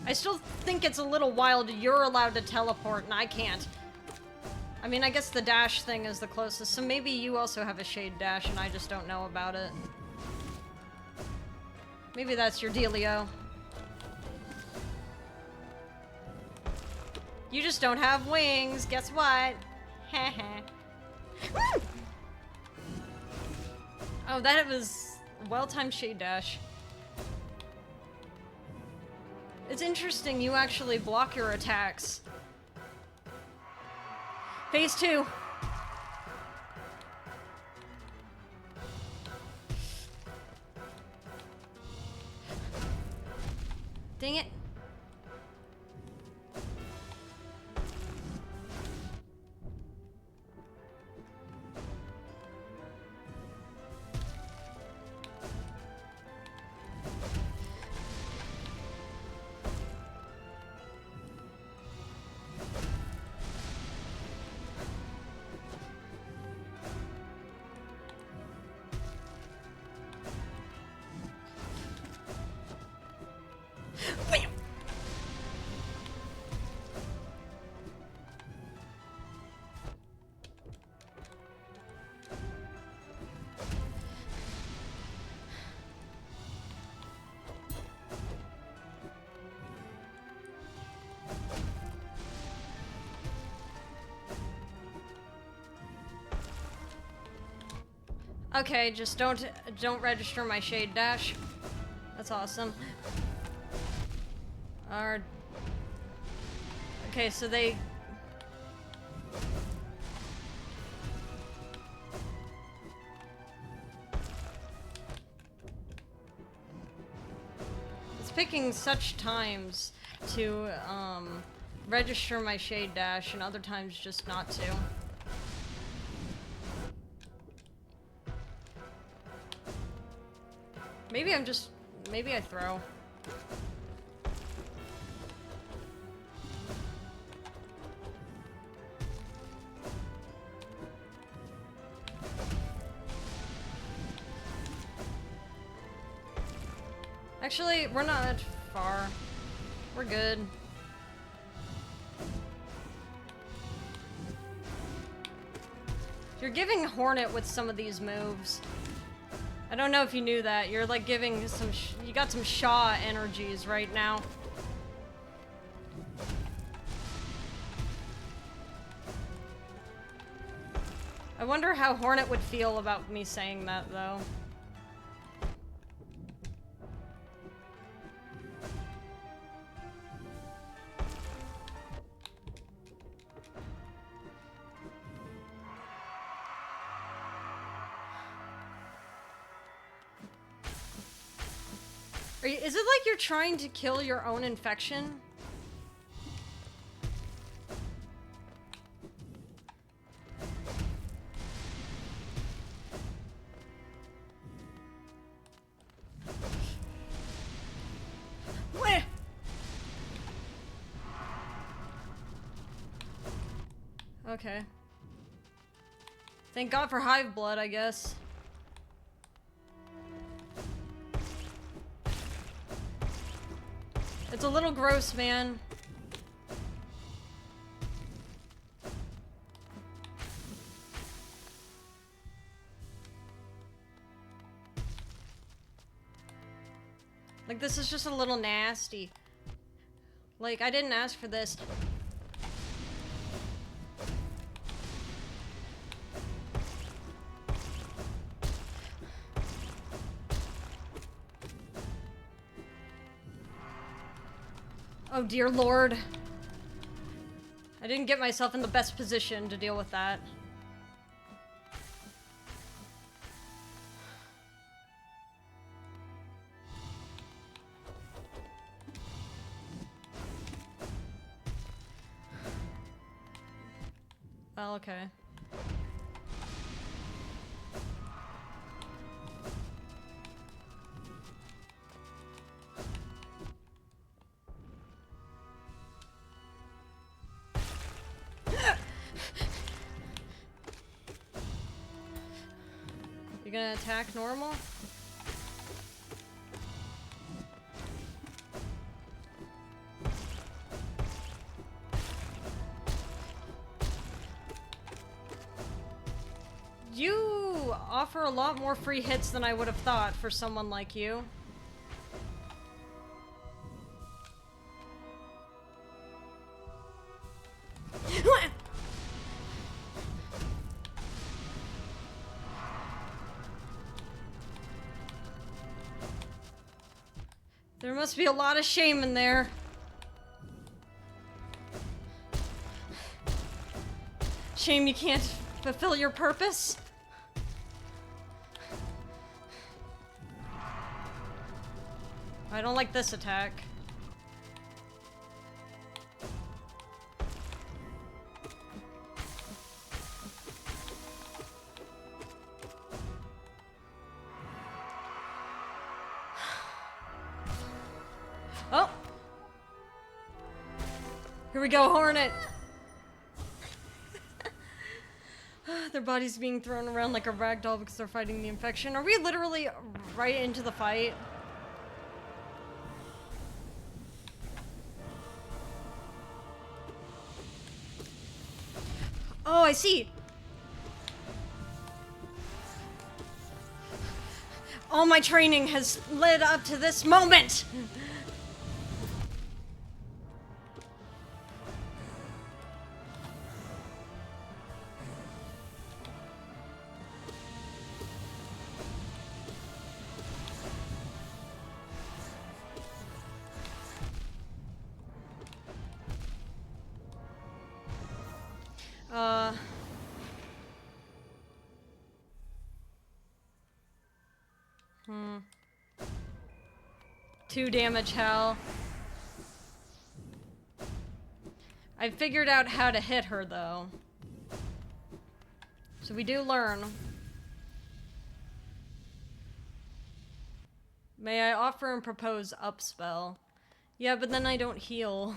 Speaker 1: I still think it's a little wild you're allowed to teleport and I can't. I mean, I guess the dash thing is the closest, so maybe you also have a shade dash and I just don't know about it. Maybe that's your dealio. You just don't have wings, guess what? Heh. Oh, that was a well-timed shade dash. It's interesting you actually block your attacks. Phase 2. Dang it. Okay, just don't register my shade dash. That's awesome. Okay, so they... It's picking such times to register my shade dash and other times just not to. Maybe I throw. Actually, we're not far. We're good. You're giving Hornet with some of these moves. I don't know if you knew that. You're like giving some, you got some Shaw energies right now. I wonder how Hornet would feel about me saying that, though. Is it like you're trying to kill your own infection? Where? Okay. Thank God for hive blood, I guess. It's a little gross, man. Like, this is just a little nasty. Like, I didn't ask for this. Oh dear Lord. I didn't get myself in the best position to deal with that. Well, okay. You gonna attack normal? You offer a lot more free hits than I would have thought for someone like you. There must be a lot of shame in there. Shame you can't fulfill your purpose. I don't like this attack. Oh! Here we go, Hornet! Their bodies being thrown around like a rag doll because they're fighting the infection. Are we literally right into the fight? Oh, I see! All my training has led up to this moment! Two damage, Hal. I figured out how to hit her, though. So we do learn. May I offer and propose up spell? Yeah, but then I don't heal.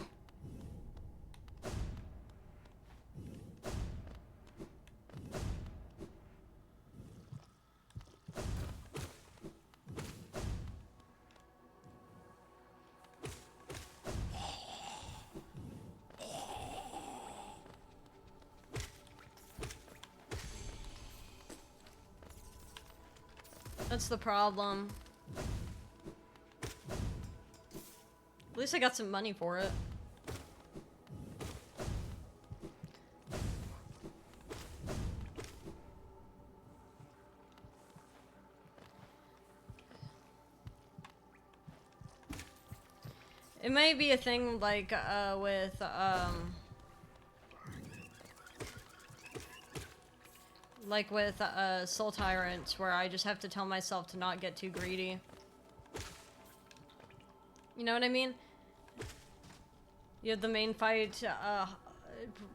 Speaker 1: That's the problem. At least I got some money for it. It may be a thing like with Soul Tyrants, where I just have to tell myself to not get too greedy. You know what I mean? You have the main fight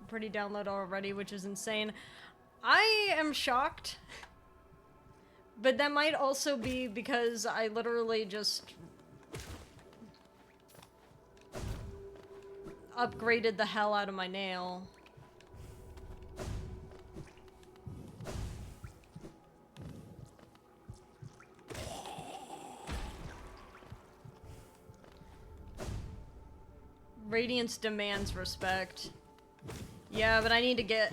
Speaker 1: pretty download already, which is insane. I am shocked. But that might also be because I literally just upgraded the hell out of my nail. Radiance demands respect. Yeah, but I need to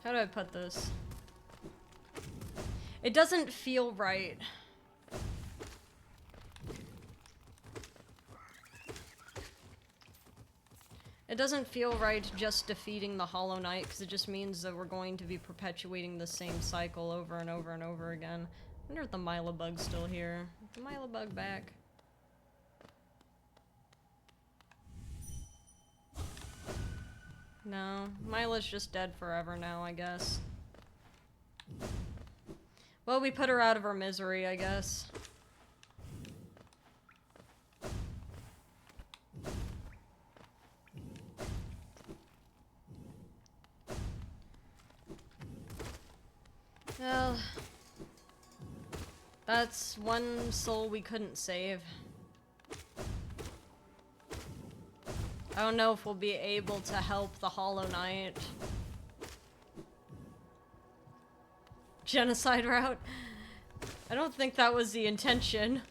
Speaker 1: how do I put this? It doesn't feel right. It doesn't feel right just defeating the Hollow Knight, because it just means that we're going to be perpetuating the same cycle over and over and over again. I wonder if the Mila Bug's still here. Is the Mila Bug back? No, Mila's just dead forever now, I guess. Well, we put her out of her misery, I guess. Well, that's one soul we couldn't save. I don't know if we'll be able to help the Hollow Knight. Genocide route? I don't think that was the intention.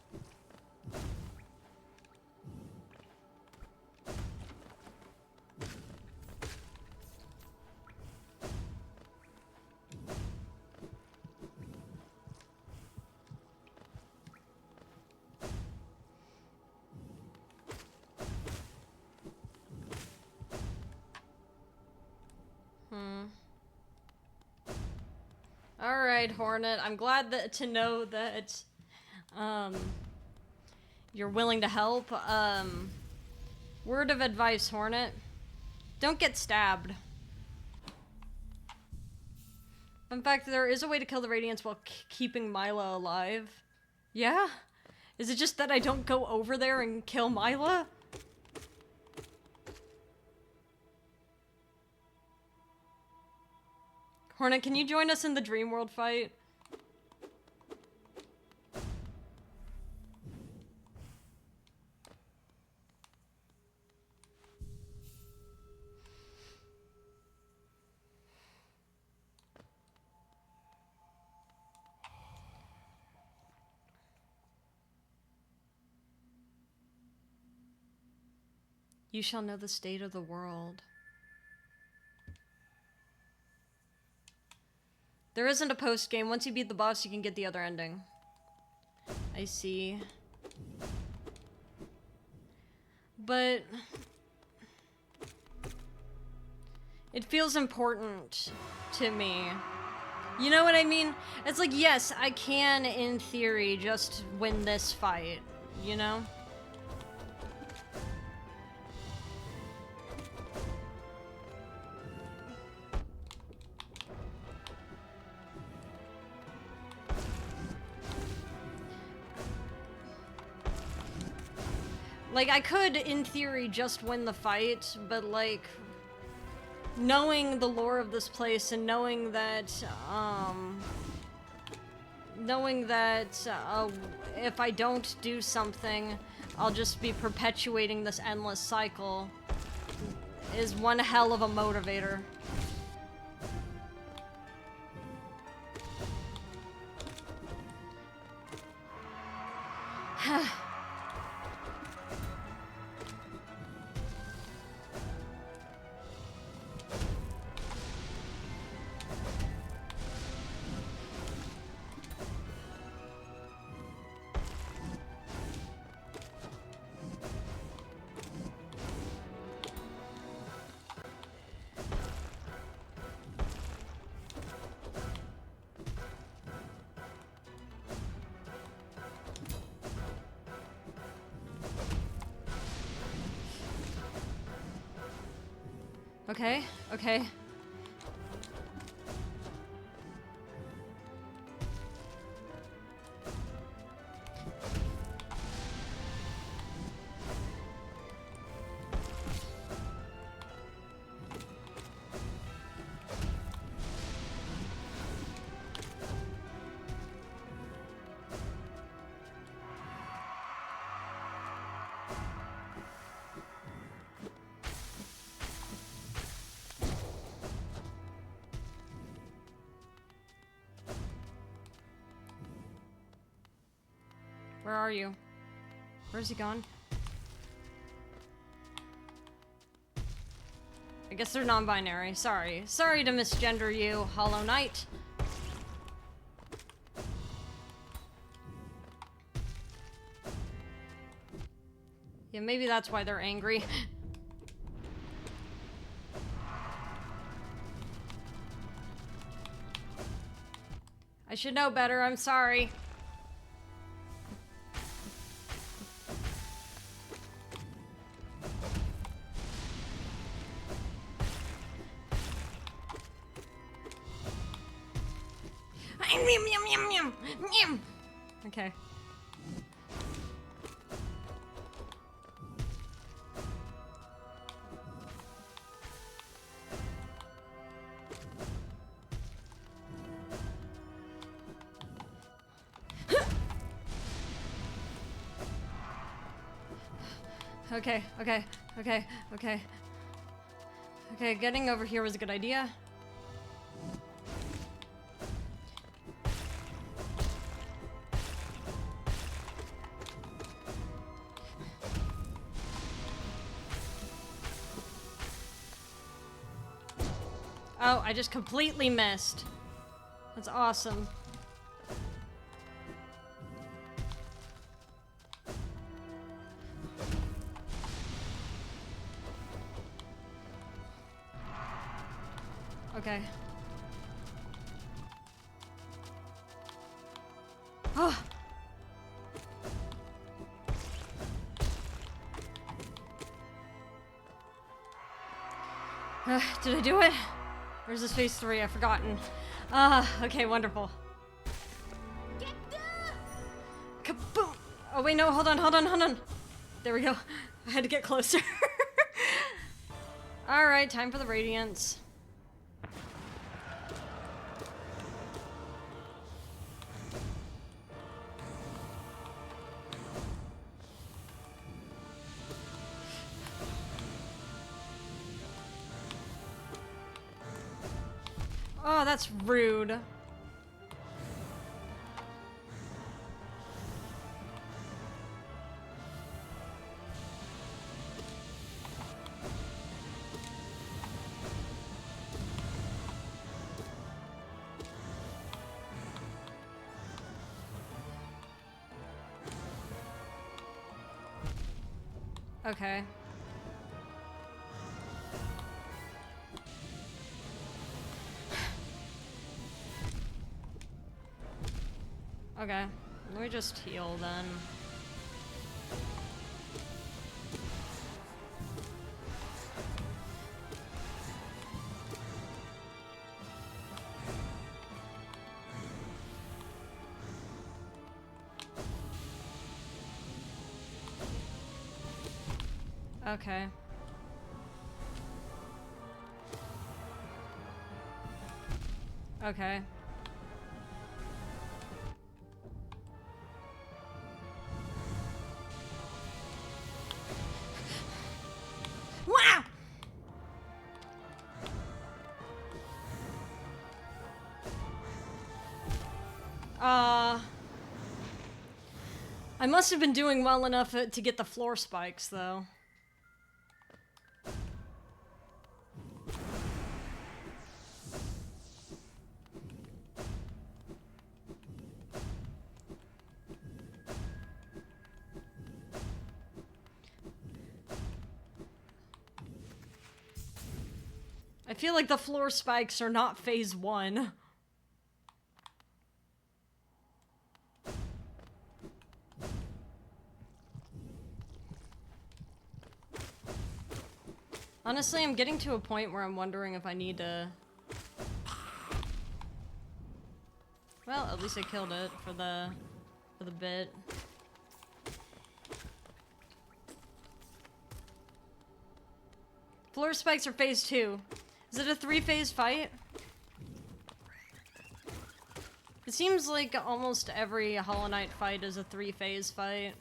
Speaker 1: Alright, Hornet. I'm glad to know that you're willing to help. Word of advice, Hornet. Don't get stabbed. In fact, there is a way to kill the Radiants while keeping Mila alive. Yeah? Is it just that I don't go over there and kill Mila? Hornet, can you join us in the Dream World fight? You shall know the state of the world. There isn't a post-game. Once you beat the boss, you can get the other ending. I see. But it feels important to me. You know what I mean? It's like, yes, I can, in theory, just win this fight, you know? Like, I could, in theory, just win the fight, but, like, knowing the lore of this place and knowing that, if I don't do something, I'll just be perpetuating this endless cycle is one hell of a motivator. Okay, okay. Where are you? Where's he gone? I guess they're non-binary. Sorry. Sorry to misgender you, Hollow Knight. Yeah, maybe that's why they're angry. I should know better, I'm sorry. Okay. Okay, okay, okay, okay. Okay, getting over here was a good idea. Oh, I just completely missed. That's awesome. Okay. Oh. Did I do it? Where's this phase 3? I've forgotten. Okay, wonderful. Kaboom! Oh wait, no, hold on. There we go. I had to get closer. Alright, time for the Radiance. Oh, that's rude. Okay. Okay, let me just heal then. Okay. Okay. Wow! I must have been doing well enough to get the floor spikes, though. I feel like the floor spikes are not phase 1. Honestly, I'm getting to a point where I'm wondering if I need to... Well, at least I killed it for the bit. Floor spikes are phase 2. Is it a 3-phase fight? It seems like almost every Hollow Knight fight is a 3-phase fight.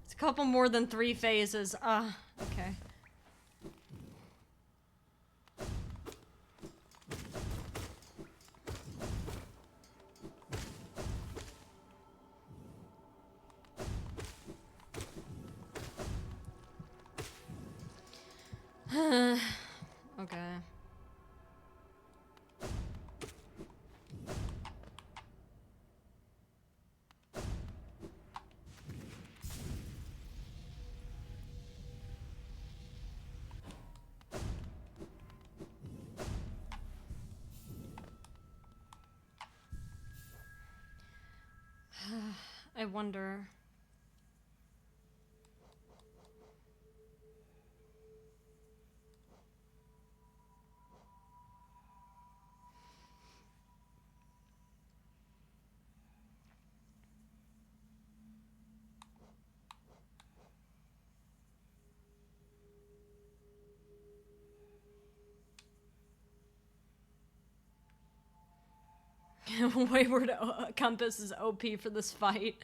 Speaker 1: It's a couple more than 3 phases. Okay. Okay. I wonder. Wayward Compass is OP for this fight.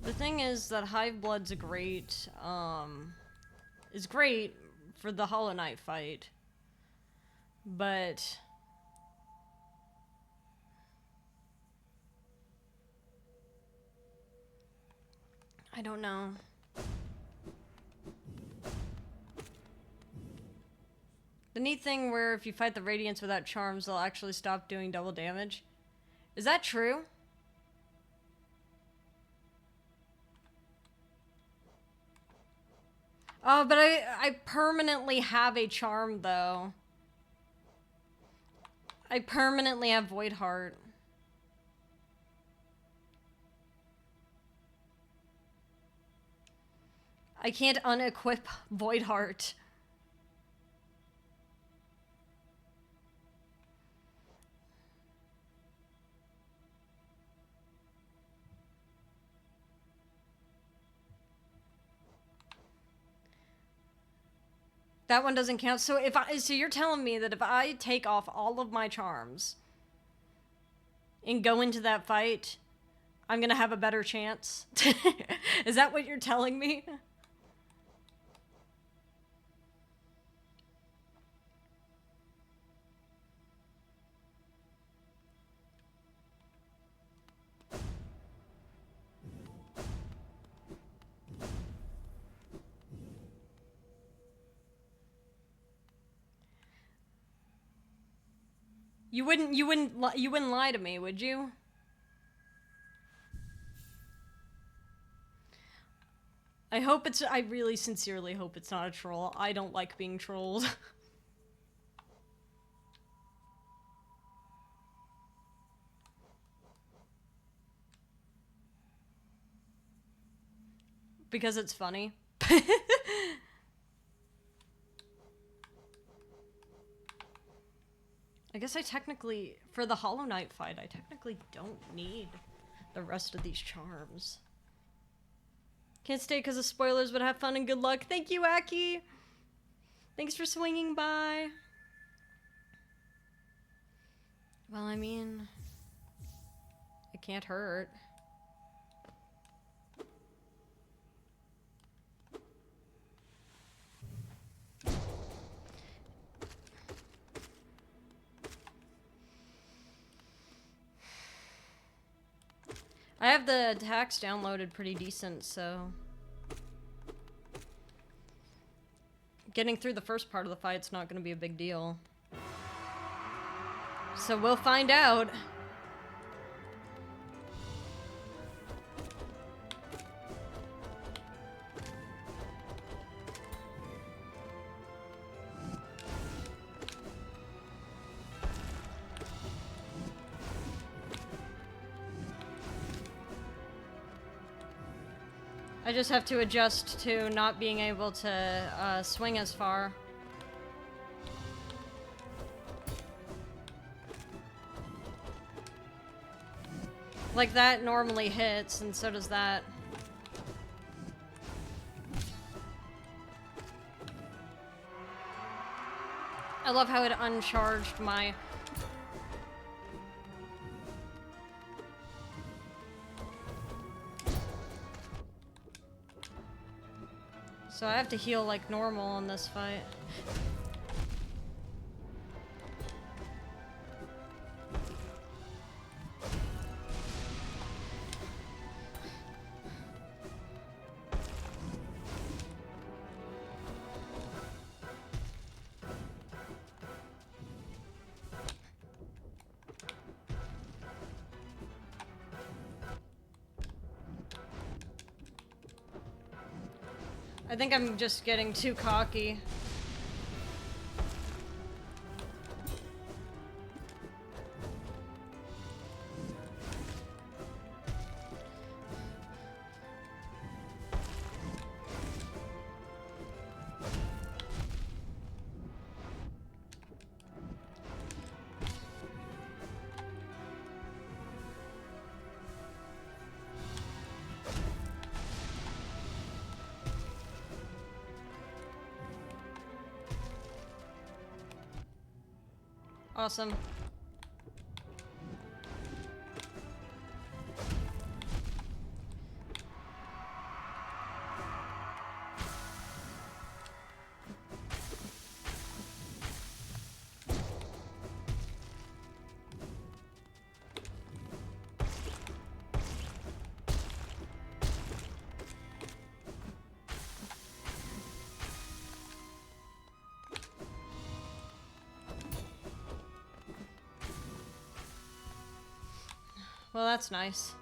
Speaker 1: The thing is that Hive Blood's is great for the Hollow Knight fight. But I don't know. The neat thing where if you fight the Radiants without charms, they'll actually stop doing double damage. Is that true? Oh, but I permanently have a charm, though. I permanently have Void Heart. I can't unequip Void Heart. That one doesn't count. So so you're telling me that if I take off all of my charms and go into that fight, I'm gonna have a better chance? Is that what you're telling me? You wouldn't lie to me, would you? I really sincerely hope it's not a troll. I don't like being trolled. Because it's funny. I guess I technically, for the Hollow Knight fight, I technically don't need the rest of these charms. Can't stay because of spoilers, but have fun and good luck. Thank you, Aki! Thanks for swinging by. Well, I mean, it can't hurt. I have the attacks downloaded pretty decent, so getting through the first part of the fight's not going to be a big deal. So we'll find out. I just have to adjust to not being able to swing as far. Like that normally hits, and so does that. I love how it uncharged my... So I have to heal like normal in this fight. I think I'm just getting too cocky. Awesome. Well, that's nice.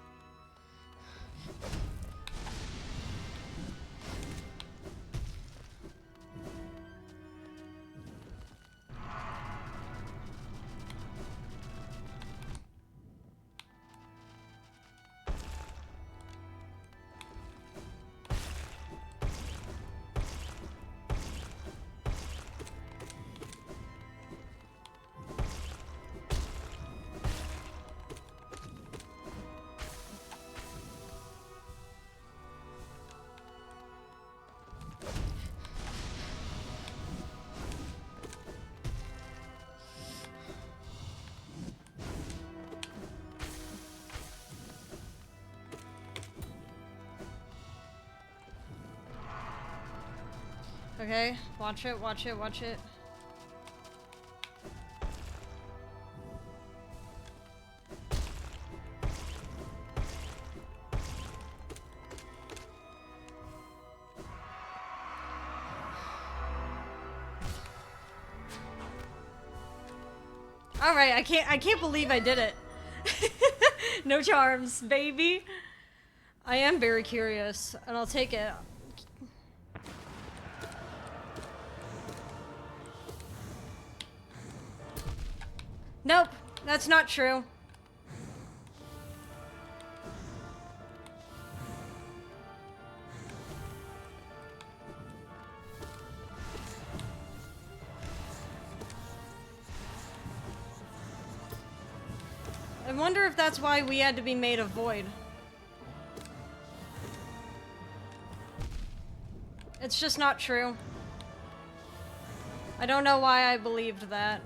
Speaker 1: Okay, watch it, watch it, watch it. All right, I can't believe I did it. No charms, baby. I am very curious, and I'll take it. Nope, that's not true. I wonder if that's why we had to be made of void. It's just not true. I don't know why I believed that.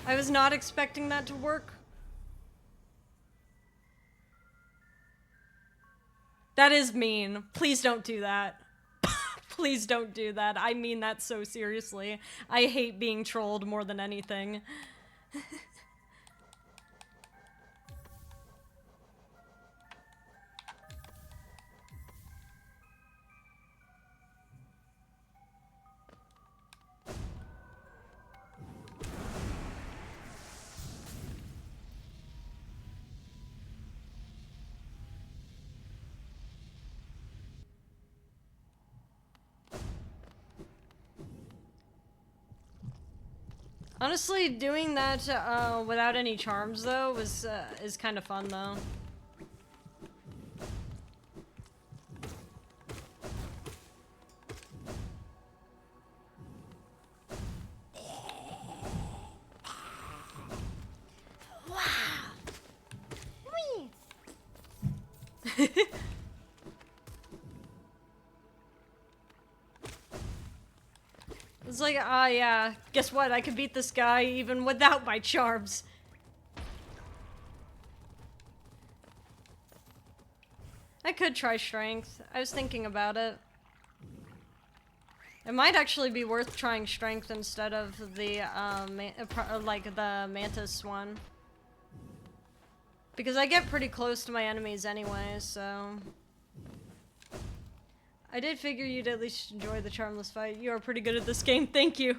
Speaker 1: I was not expecting that to work. That is mean. Please don't do that. Please don't do that. I mean that so seriously. I hate being trolled more than anything. Honestly, doing that without any charms though is kind of fun though.
Speaker 3: Wow. Whee.
Speaker 1: It's like, ah, yeah, guess what? I could beat this guy even without my charms. I could try strength. I was thinking about it. It might actually be worth trying strength instead of the, like the mantis one. Because I get pretty close to my enemies anyway, so... I did figure you'd at least enjoy the charmless fight. You are pretty good at this game, thank you.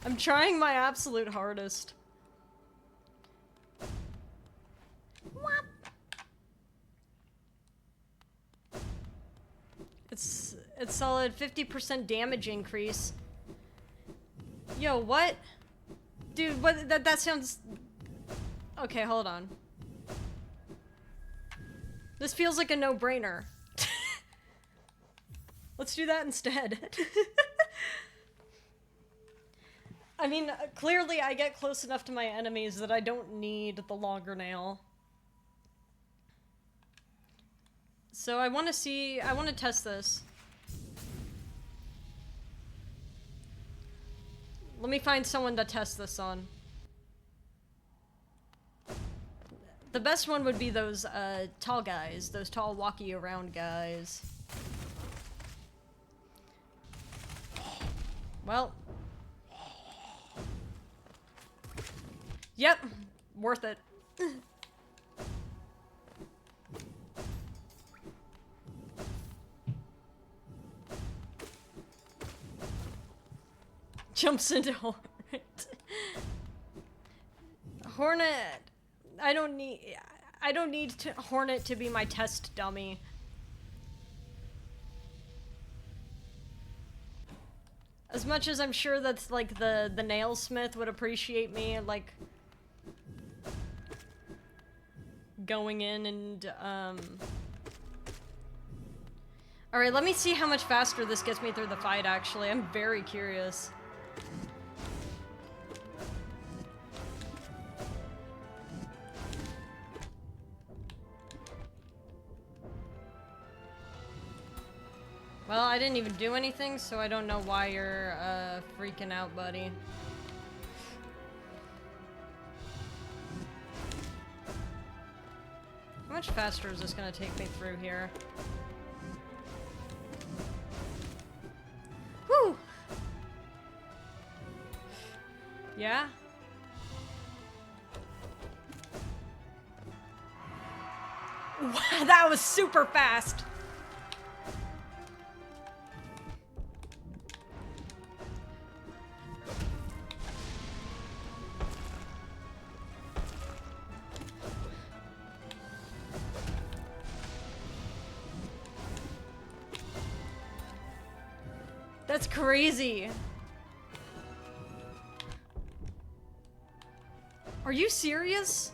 Speaker 1: I'm trying my absolute hardest.
Speaker 3: Whop.
Speaker 1: It's solid 50% damage increase. Yo, what? Dude, what? That sounds... Okay, hold on. This feels like a no-brainer. Let's do that instead. I mean, clearly I get close enough to my enemies that I don't need the longer nail. So I want to test this. Let me find someone to test this on. The best one would be those tall guys, those tall walkie around guys. Well. Yep, worth it. Jumps into Hornet. Hornet. I don't need Hornet to be my test dummy. As much as I'm sure that's like the nailsmith would appreciate me like going in and Alright, let me see how much faster this gets me through the fight actually. I'm very curious. Well, I didn't even do anything, so I don't know why you're freaking out, buddy. How much faster is this gonna take me through here? Whew! Yeah? Wow, that was super fast! That's crazy. Are you serious?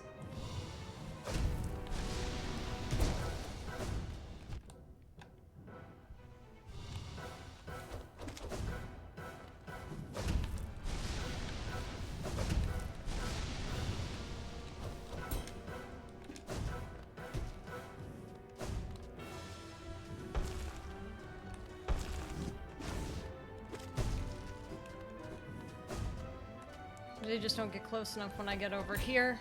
Speaker 1: They just don't get close enough when I get over here.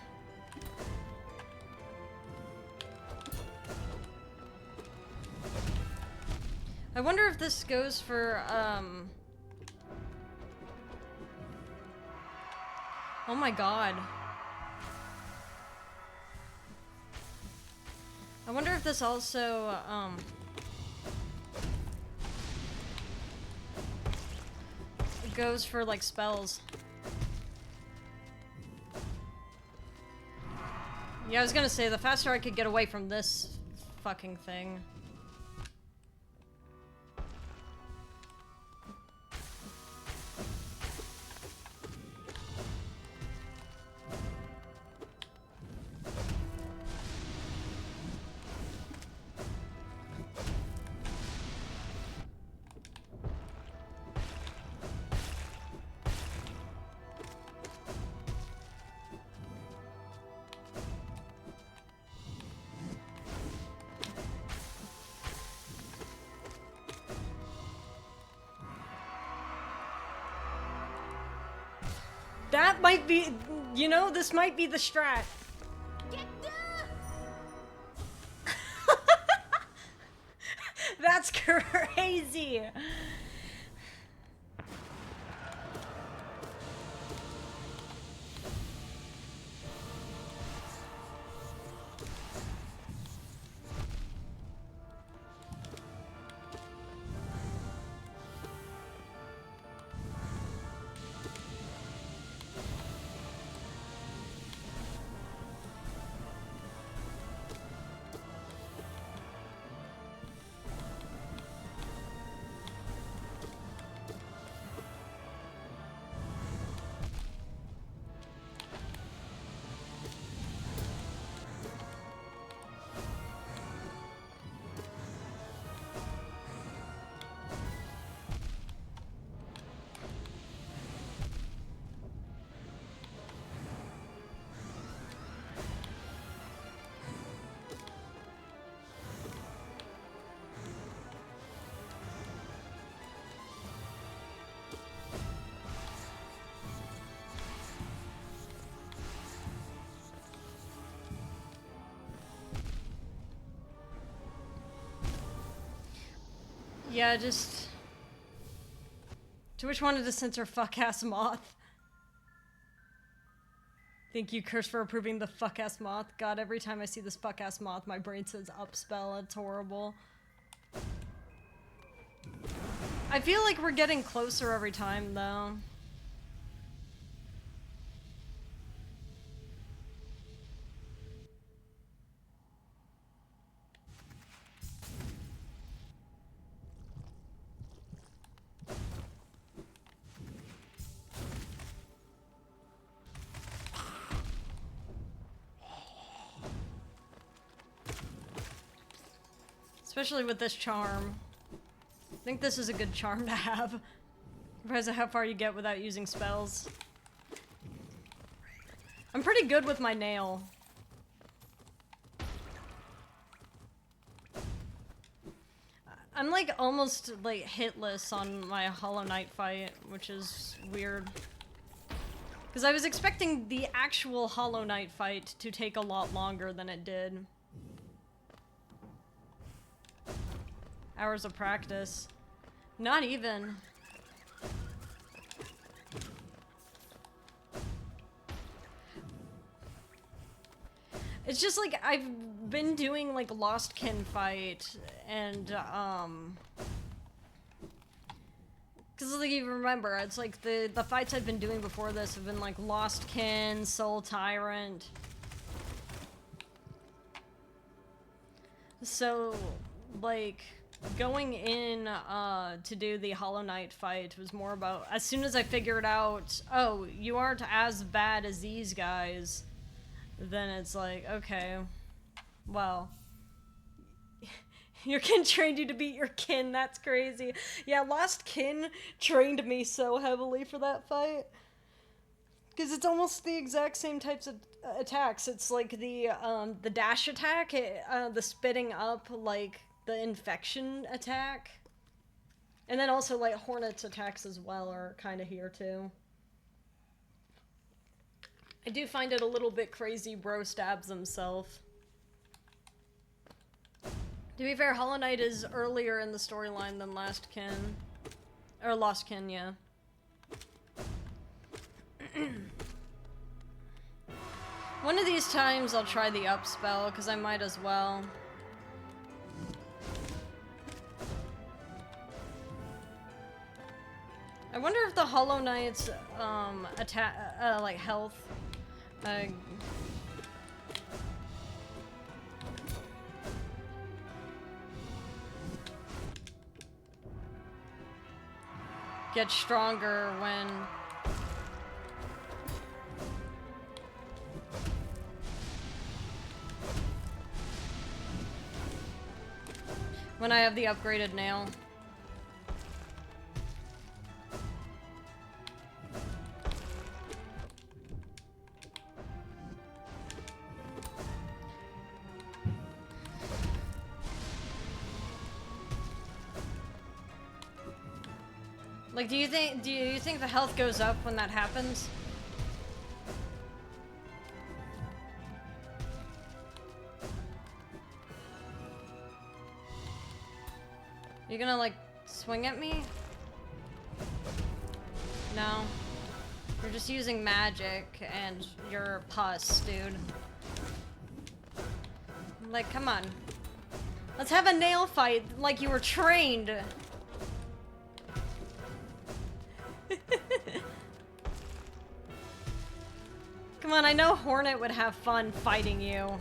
Speaker 1: I wonder if this goes for, oh my god. I wonder if this also, goes for, like, spells. Yeah, I was gonna say, the faster I could get away from this fucking thing. That might be, you know, this might be the strat. That's crazy. Yeah, just... Twitch wanted to censor fuck-ass moth. Thank you, Curse, for approving the fuck-ass moth. God, every time I see this fuck-ass moth, my brain says upspell. It's horrible. I feel like we're getting closer every time, though. Especially with this charm. I think this is a good charm to have. Depends on how far you get without using spells. I'm pretty good with my nail. I'm like almost like hitless on my Hollow Knight fight, which is weird. Because I was expecting the actual Hollow Knight fight to take a lot longer than it did. Hours of practice. Not even. It's just like I've been doing like Lost Kin fight and because like you remember, it's like the fights I've been doing before this have been like Lost Kin, Soul Tyrant. So like going in to do the Hollow Knight fight was more about, as soon as I figured out, oh, you aren't as bad as these guys, then it's like, okay, well, your kin trained you to beat your kin, that's crazy. Yeah, Lost Kin trained me so heavily for that fight. Because it's almost the exact same types of attacks. It's like the dash attack, the spitting up, like, the infection attack. And then also, like, Hornet's attacks as well are kind of here, too. I do find it a little bit crazy bro stabs himself. To be fair, Hollow Knight is earlier in the storyline than Last Kin. Or Lost Kin, yeah. One of these times I'll try the up spell, because I might as well. I wonder if the Hollow Knight's, attack, like, health, gets stronger when I have the upgraded nail. Like, do you think the health goes up when that happens? You gonna, like, swing at me? No. You're just using magic, and you're pus, dude. Like, come on. Let's have a nail fight like you were trained. Come on, I know Hornet would have fun fighting you.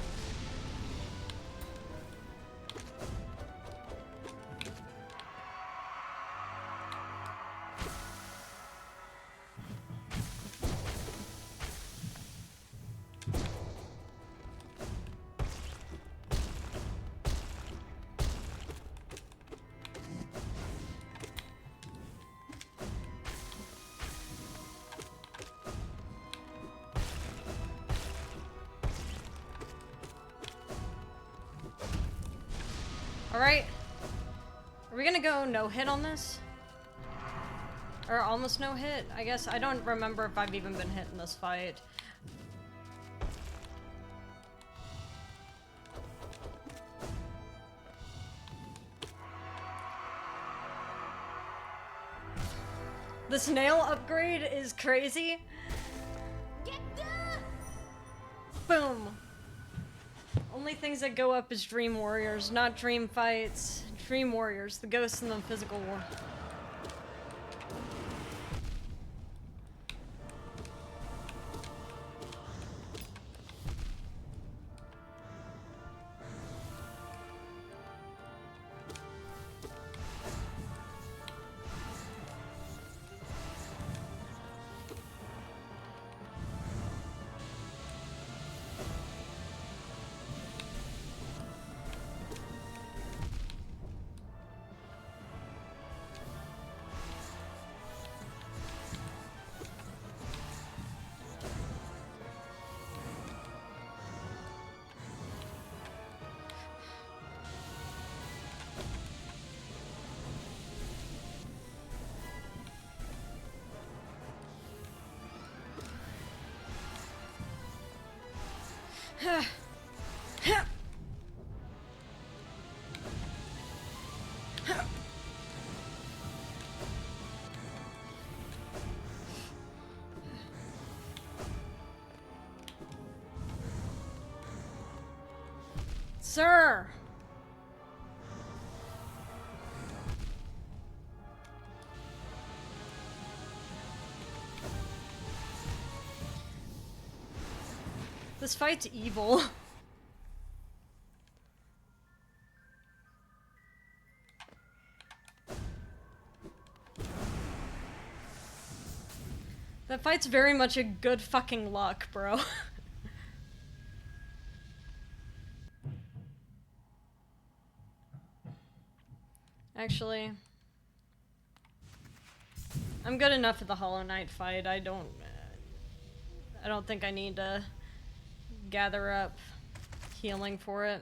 Speaker 1: Alright. Are we gonna go no hit on this? Or almost no hit? I guess I don't remember if I've even been hit in this fight. This nail upgrade is crazy. Boom. Only things that go up is Dream Warriors, not Dream Fights. Dream Warriors, the ghosts in the physical war. Sir! This fight's evil. That fight's very much a good fucking luck, bro. Actually, I'm good enough at the Hollow Knight fight. I don't think I need to gather up healing for it.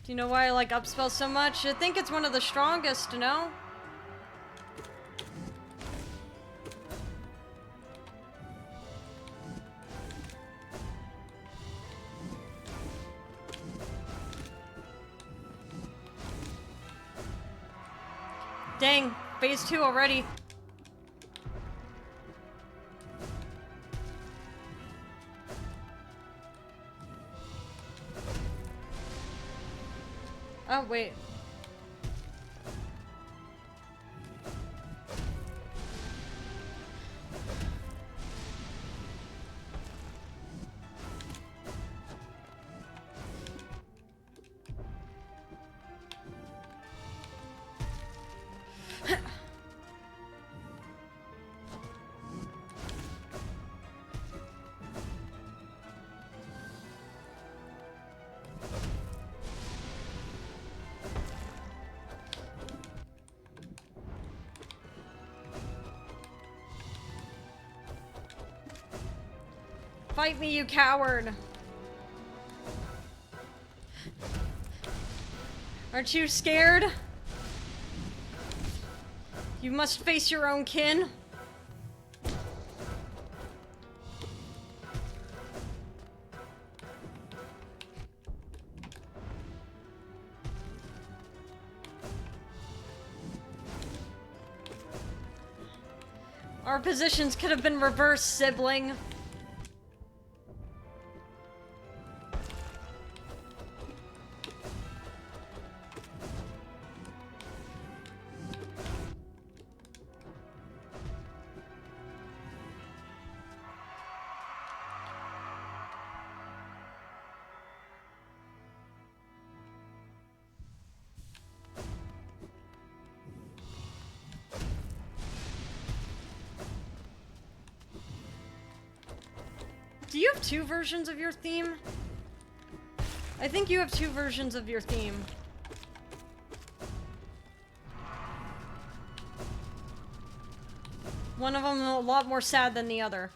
Speaker 1: Do you know why I like Upspell so much? I think it's one of the strongest, no? Dang, phase 2 already. Oh, wait. Fight me, you coward! Aren't you scared? You must face your own kin. Our positions could have been reversed, sibling. Do you have two versions of your theme? I think you have two versions of your theme. One of them a lot more sad than the other.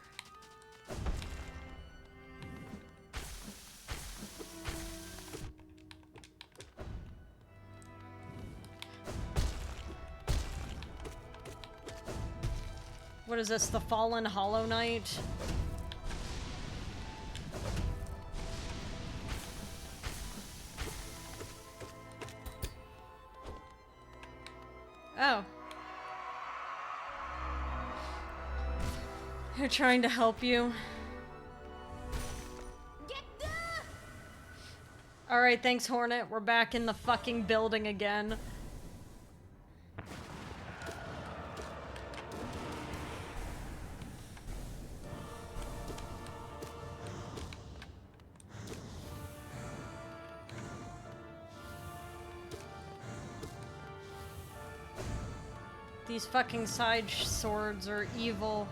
Speaker 1: What is this, the Fallen Hollow Knight? Oh. They're trying to help you. Alright, thanks, Hornet. We're back in the fucking building again. These fucking side swords are evil.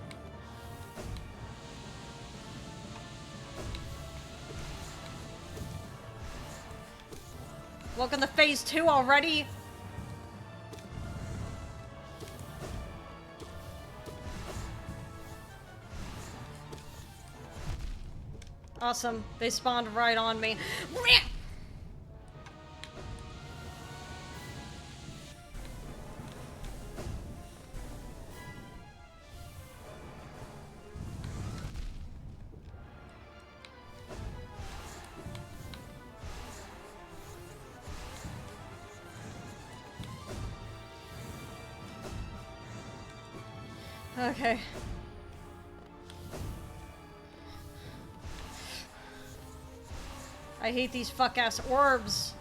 Speaker 1: Welcome to phase 2 already. Awesome. They spawned right on me. Okay. I hate these fuck-ass orbs.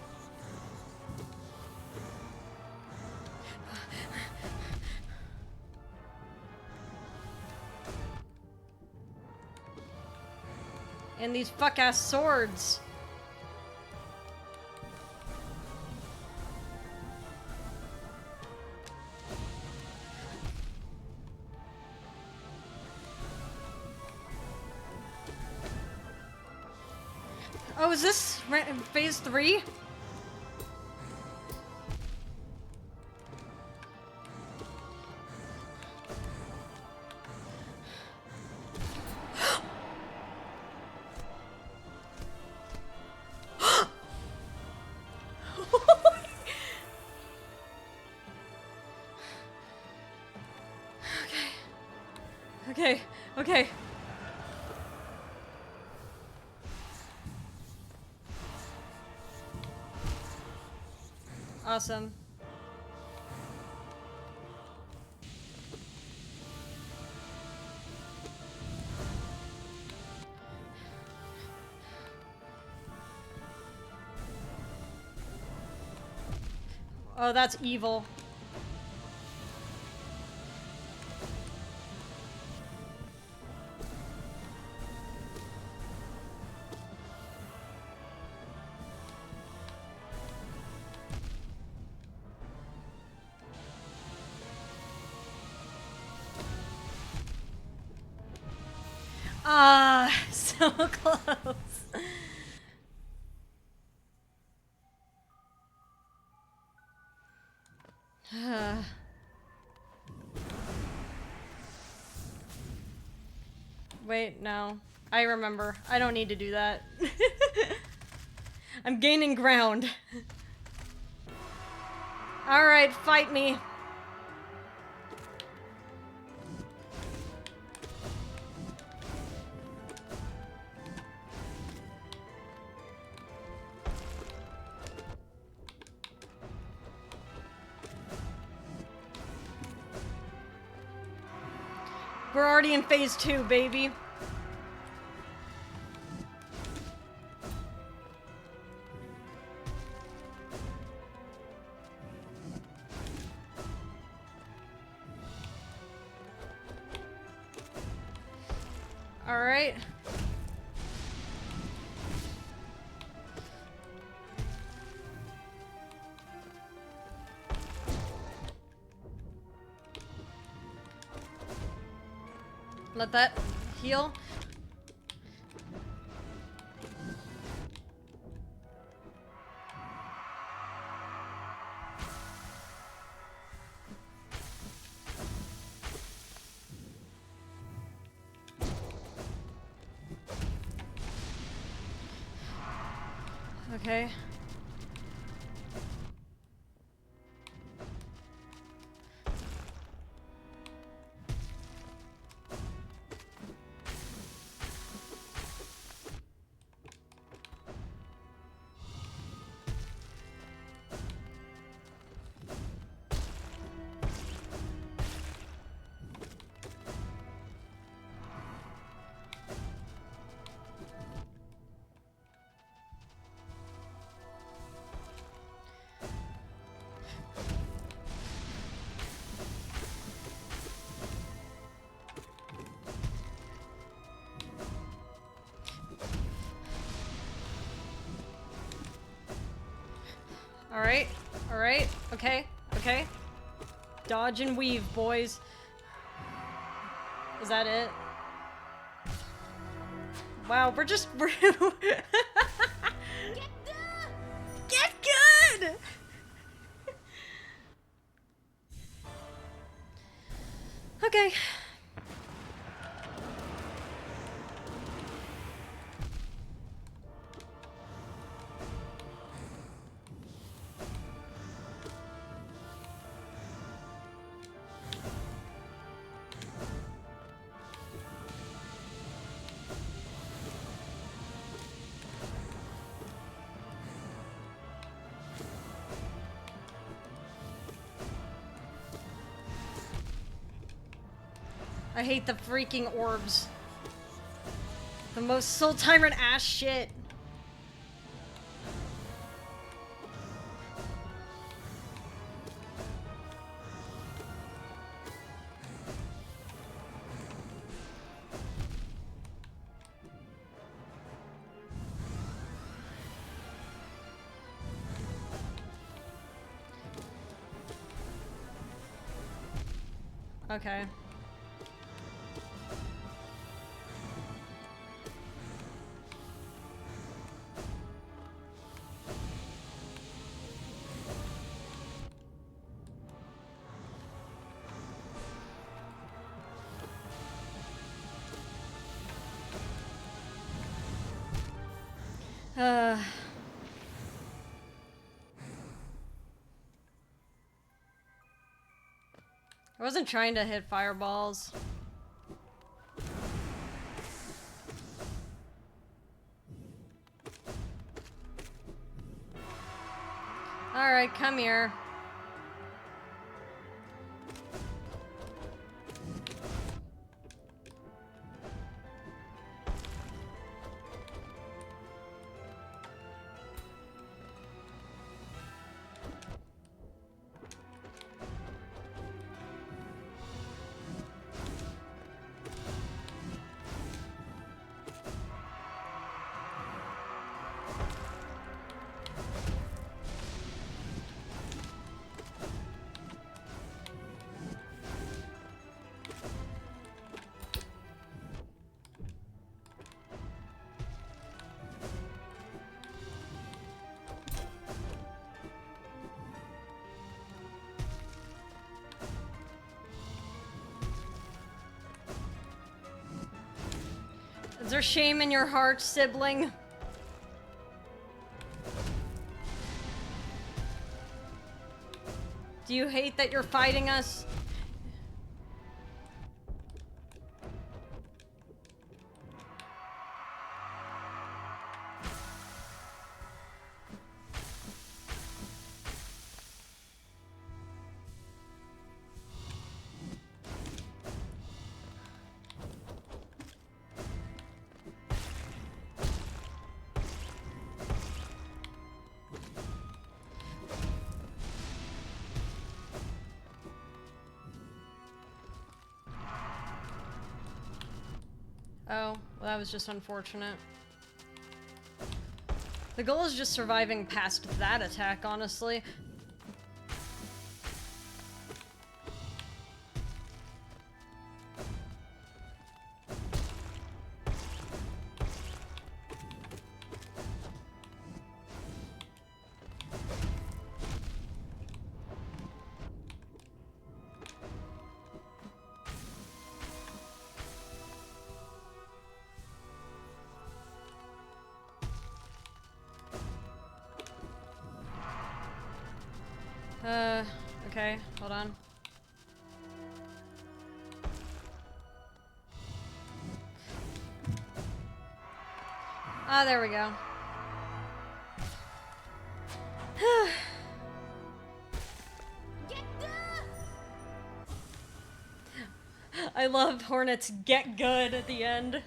Speaker 1: And these fuck-ass swords. Oh, is this phase 3? Okay. Okay. Awesome. Oh, that's evil. Ah, so close. Wait, no. I remember. I don't need to do that. I'm gaining ground. Alright, fight me. We're already in phase 2, baby. All right. Let that heal. Okay. Alright, alright, okay, okay. Dodge and weave, boys. Is that it? Wow, we're just... Get good! Okay. I hate the freaking orbs. The most soul tyrant ass shit. Okay. I wasn't trying to hit fireballs. Alright, come here. Is there shame in your heart, sibling? Do you hate that you're fighting us? Oh, well, that was just unfortunate. The goal is just surviving past that attack, honestly. Okay, hold on. Ah, there we go. I love Hornet's get good at the end.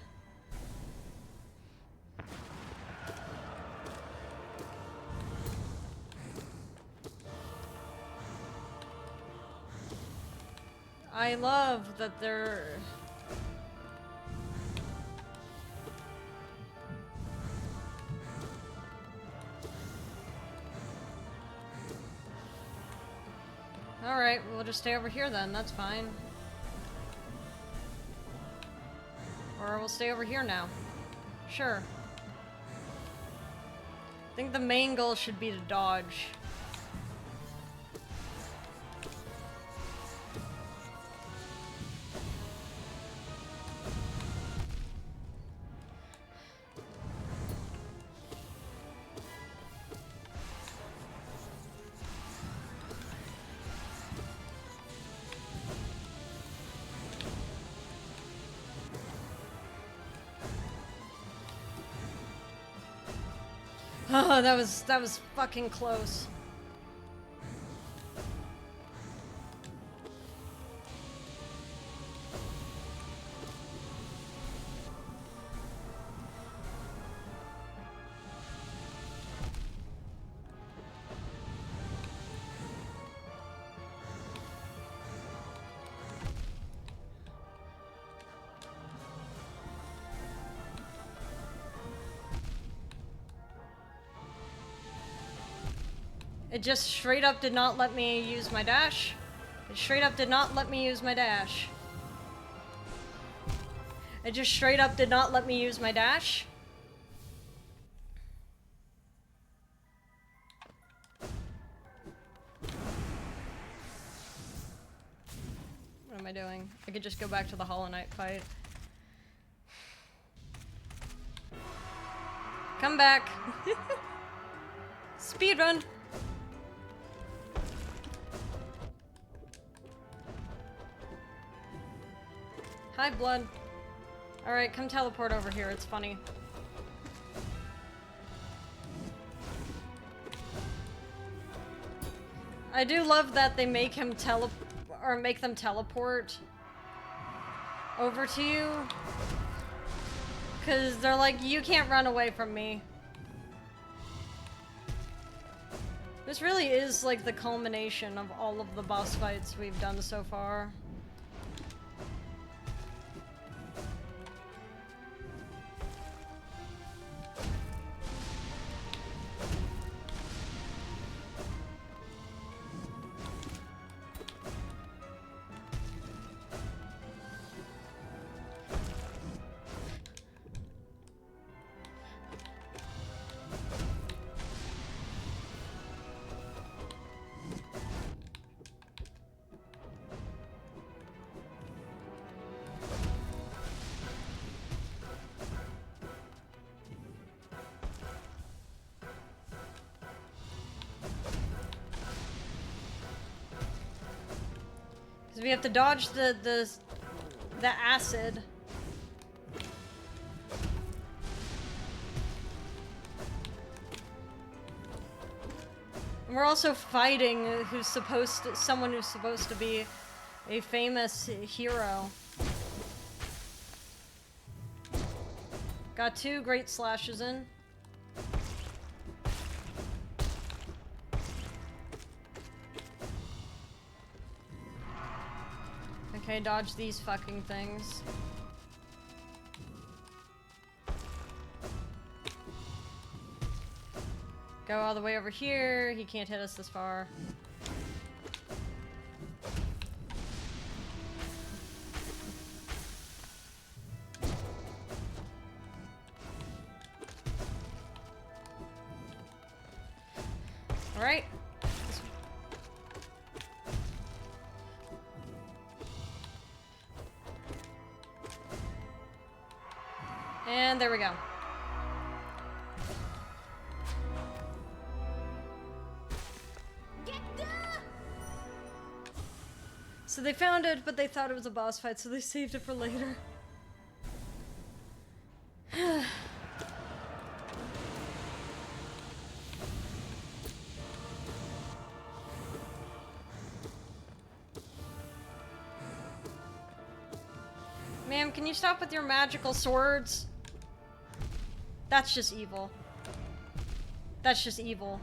Speaker 1: I love that they're... Alright, we'll just stay over here then, that's fine. Or we'll stay over here now. Sure. I think the main goal should be to dodge. Oh, that was fucking close. It just straight up did not let me use my dash. It straight up did not let me use my dash. It just straight up did not let me use my dash. What am I doing? I could just go back to the Hollow Knight fight. Come back. Speedrun. Hi, Blood. Alright, come teleport over here, it's funny. I do love that they make him make them teleport over to you. 'Cause they're like, you can't run away from me. This really is like the culmination of all of the boss fights we've done so far. we have to dodge the acid. And we're also fighting someone who's supposed to be a famous hero. Got 2 great slashes in. Okay, dodge these fucking things. Go all the way over here. He can't hit us this far. All right. And there we go. So they found it, but they thought it was a boss fight, so they saved it for later. Ma'am, can you stop with your magical swords? That's just evil. That's just evil.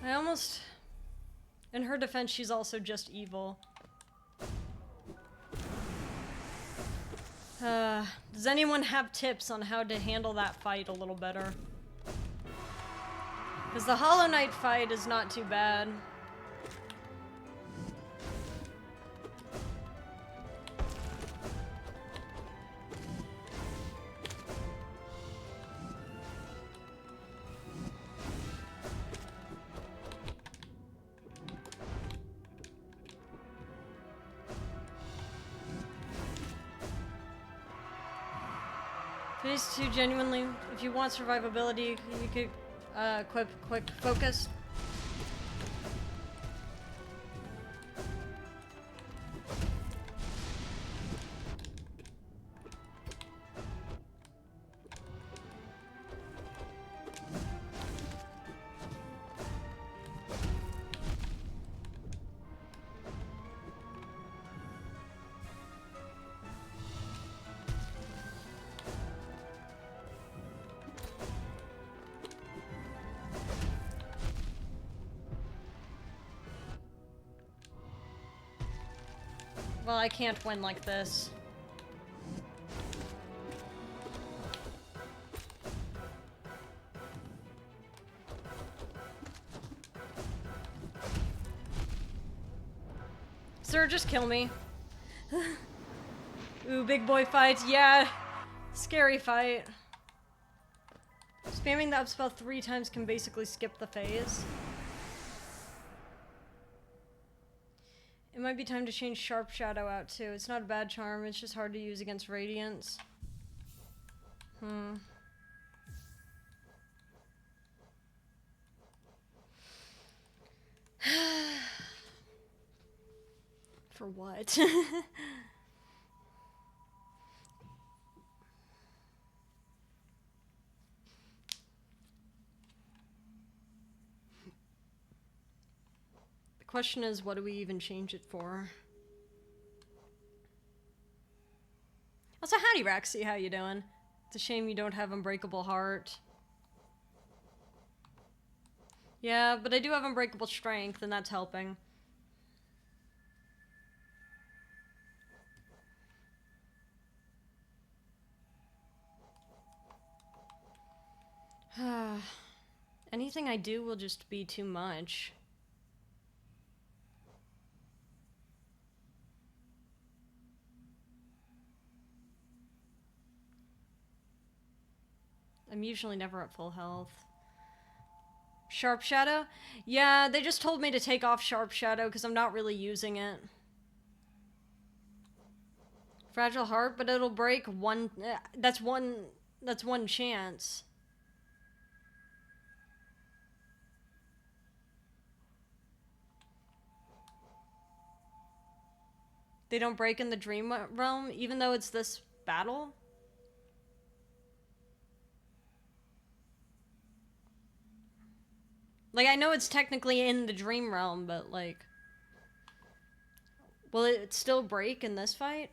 Speaker 1: I almost... In her defense, she's also just evil. Does anyone have tips on how to handle that fight a little better? Because the Hollow Knight fight is not too bad. Phase 2, genuinely, if you want survivability, you could equip quick focus. Well, I can't win like this. Sir, just kill me. Ooh, big boy fight. Yeah. Scary fight. Spamming the up spell 3 times can basically skip the phase. It might be time to change Sharp Shadow out too. It's not a bad charm, it's just hard to use against Radiance. For what? The question is, what do we even change it for? Also, howdy, Raxy, how you doing? It's a shame you don't have Unbreakable Heart. Yeah, but I do have Unbreakable Strength, and that's helping. Anything I do will just be too much. I'm usually never at full health. Sharp Shadow? Yeah, they just told me to take off Sharp Shadow because I'm not really using it. Fragile Heart, but it'll break one... that's one chance. They don't break in the Dream Realm, even though it's this battle? Like, I know it's technically in the Dream Realm, but, like... will it still break in this fight?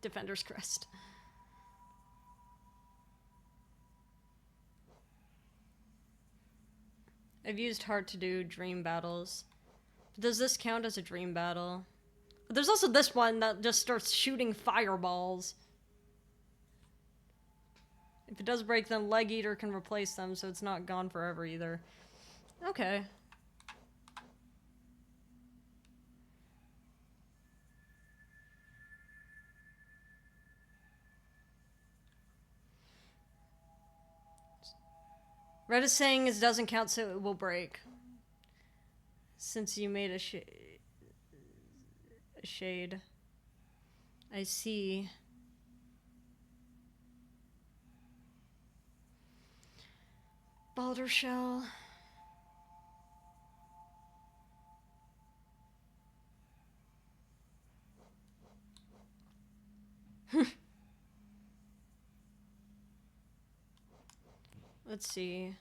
Speaker 1: Defender's Crest. I've used Heart to do dream battles. Does this count as a dream battle? But there's also this one that just starts shooting fireballs. If it does break them, Leg Eater can replace them, so it's not gone forever either. Okay. Red is saying it doesn't count, so it will break. Since you made a shade. I see. Balder Shell. Let's see.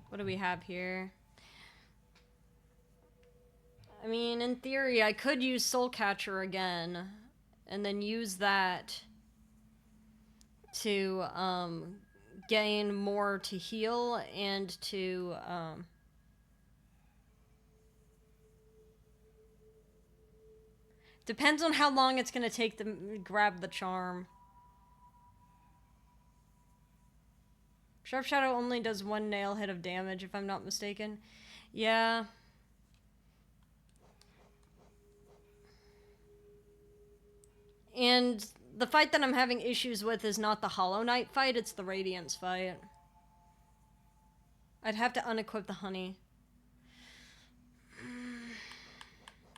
Speaker 1: What do we have here? I mean, in theory, I could use Soul Catcher again, and then use that to gain more to heal and to depends on how long it's gonna take to grab the charm. Sharp Shadow only does one nail hit of damage, if I'm not mistaken. Yeah. And the fight that I'm having issues with is not the Hollow Knight fight, it's the Radiance fight. I'd have to unequip the honey.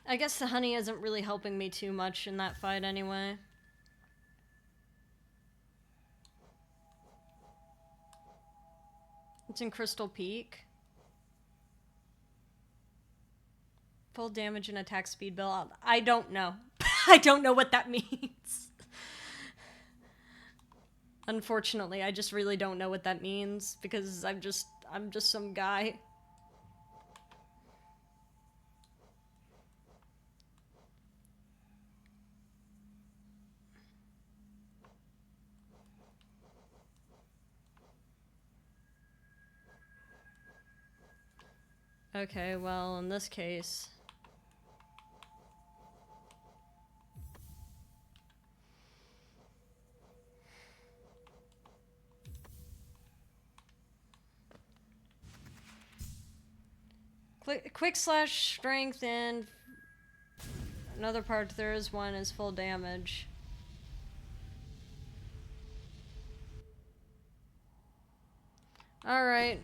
Speaker 1: I guess the honey isn't really helping me too much in that fight anyway. It's in Crystal Peak. Full damage and attack speed build. I don't know. I don't know what that means. Unfortunately, I just really don't know what that means because I'm just some guy. Okay, well, in this case... Quick slash strength and another part there is one is full damage. Alright.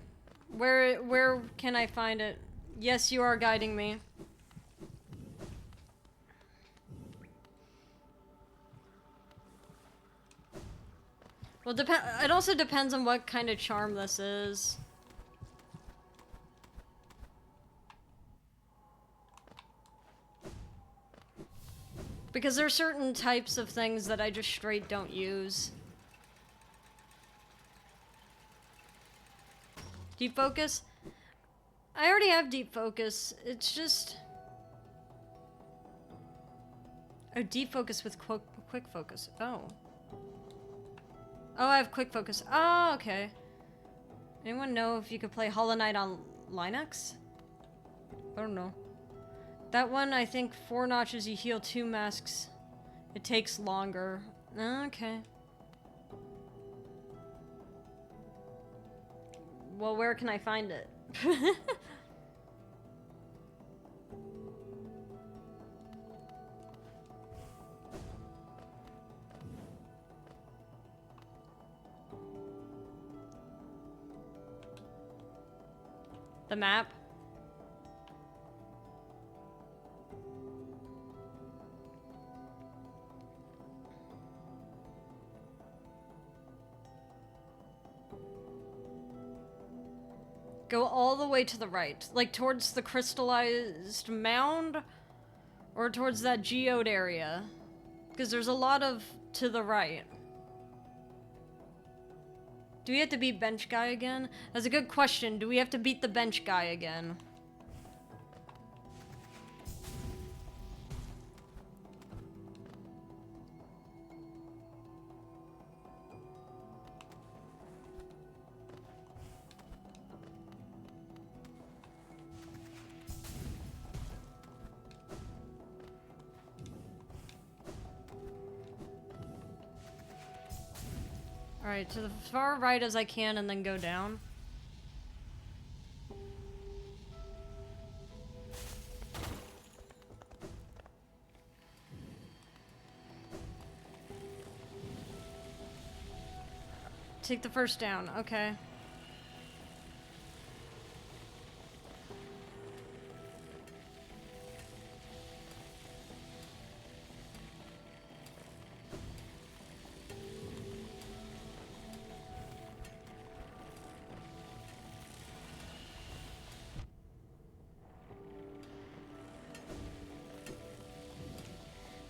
Speaker 1: Where can I find it? Yes, you are guiding me. Well, it also depends on what kind of charm this is. Because there are certain types of things that I just straight don't use. Deep focus? I already have deep focus. It's just... oh, deep focus with quick focus. Oh. Oh, I have quick focus. Oh, okay. Anyone know if you could play Hollow Knight on Linux? I don't know. That one, I think 4 notches, you heal 2 masks. It takes longer. Okay. Well, where can I find it? The map? Go all the way to the right. Like towards the crystallized mound? Or towards that geode area? Because there's a lot of to the right. Do we have to beat bench guy again? That's a good question. Do we have to beat the bench guy again? Alright, to the far right as I can and then go down. Take the first down, okay.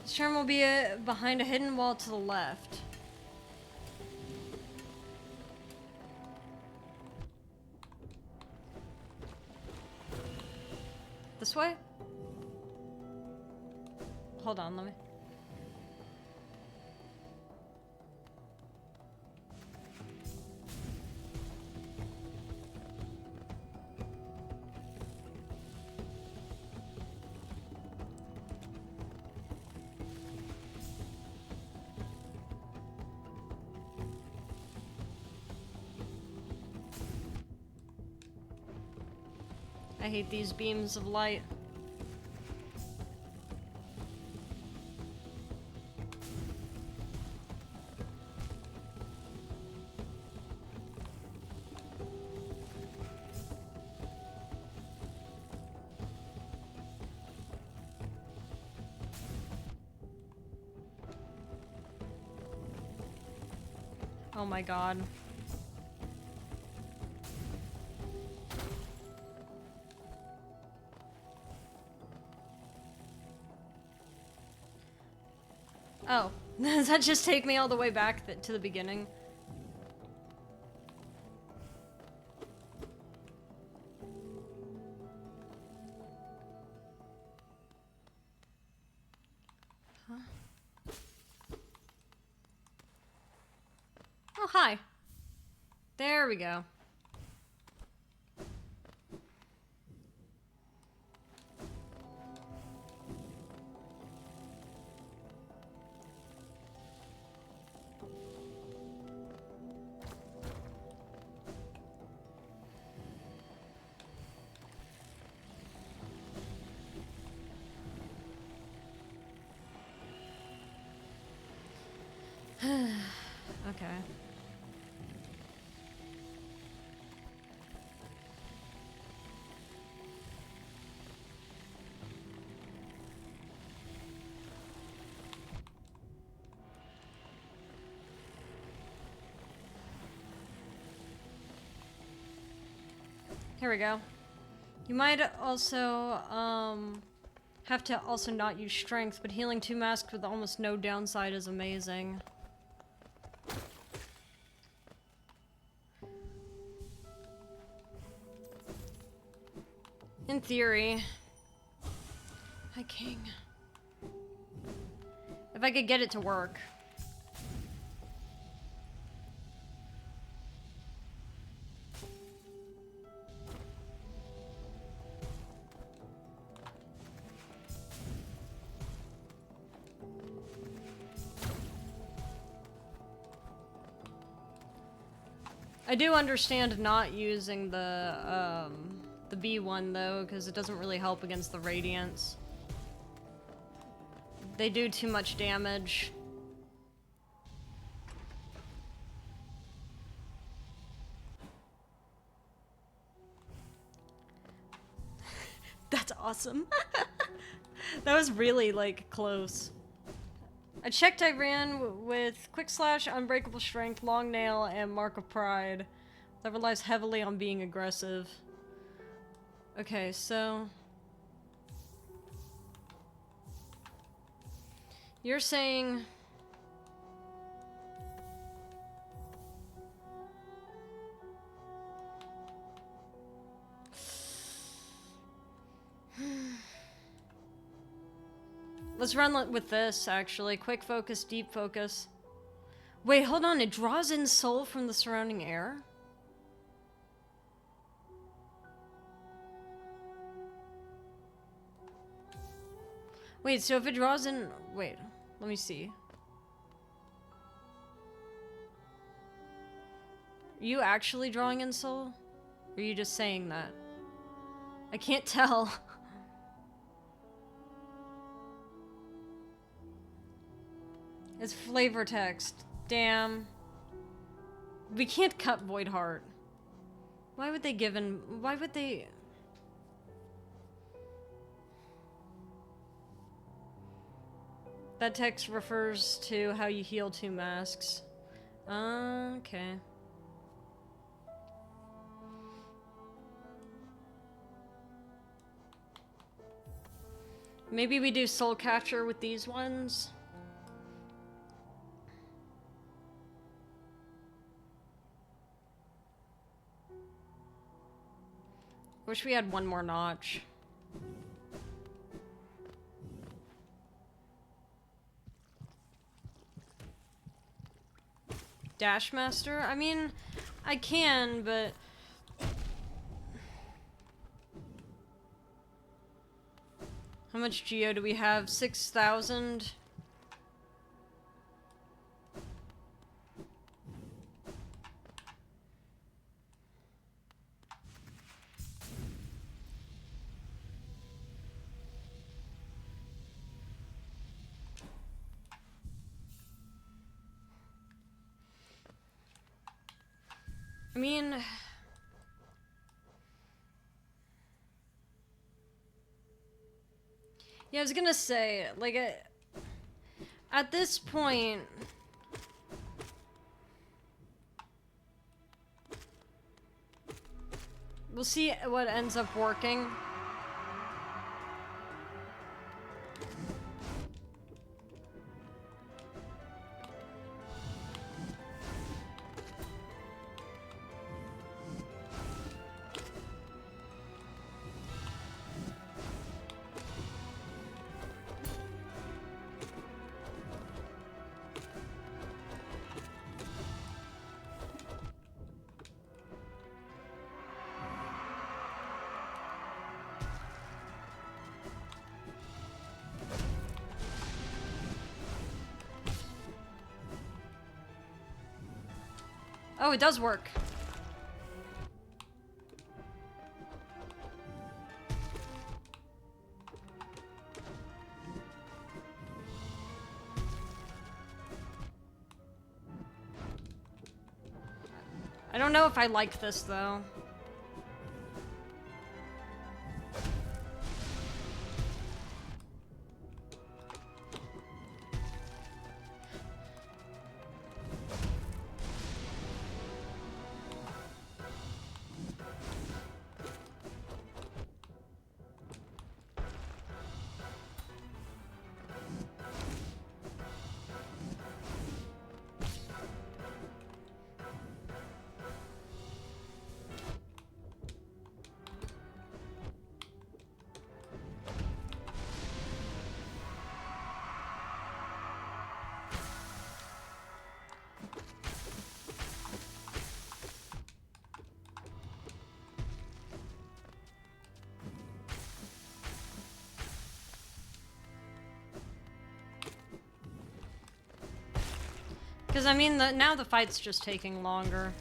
Speaker 1: This turn will be behind a hidden wall to the left. This way? Hold on, let me... I hate these beams of light. Oh my god. Oh, does that just take me all the way back to the beginning? Huh? Oh, hi. There we go. Okay. Here we go. You might also, have to also not use strength, but healing 2 masks with almost no downside is amazing. In theory. Hi, King. If I could get it to work. I do understand not using the B1 though, because it doesn't really help against the Radiants. They do too much damage. That's awesome. That was really, like, close. I checked I ran with Quick Slash, Unbreakable Strength, Long Nail, and Mark of Pride. That relies heavily on being aggressive. Okay, so... You're saying... Let's run with this, actually. Quick focus, deep focus. Wait, hold on. It draws in soul from the surrounding air? Wait, so if it draws in... Wait, let me see. Are you actually drawing in soul? Or are you just saying that? I can't tell. It's flavor text. Damn. We can't cut Void Heart. Why would they give in... Why would they... That text refers to how you heal 2 masks. Okay. Maybe we do Soul Catcher with these ones? Wish we had one more notch. Dash Master? I mean, I can, but... How much geo do we have? 6,000? I mean... Yeah, I was gonna say, like, at this point... We'll see what ends up working. Oh, it does work. I don't know if I like this, though. Because, I mean, now the fight's just taking longer.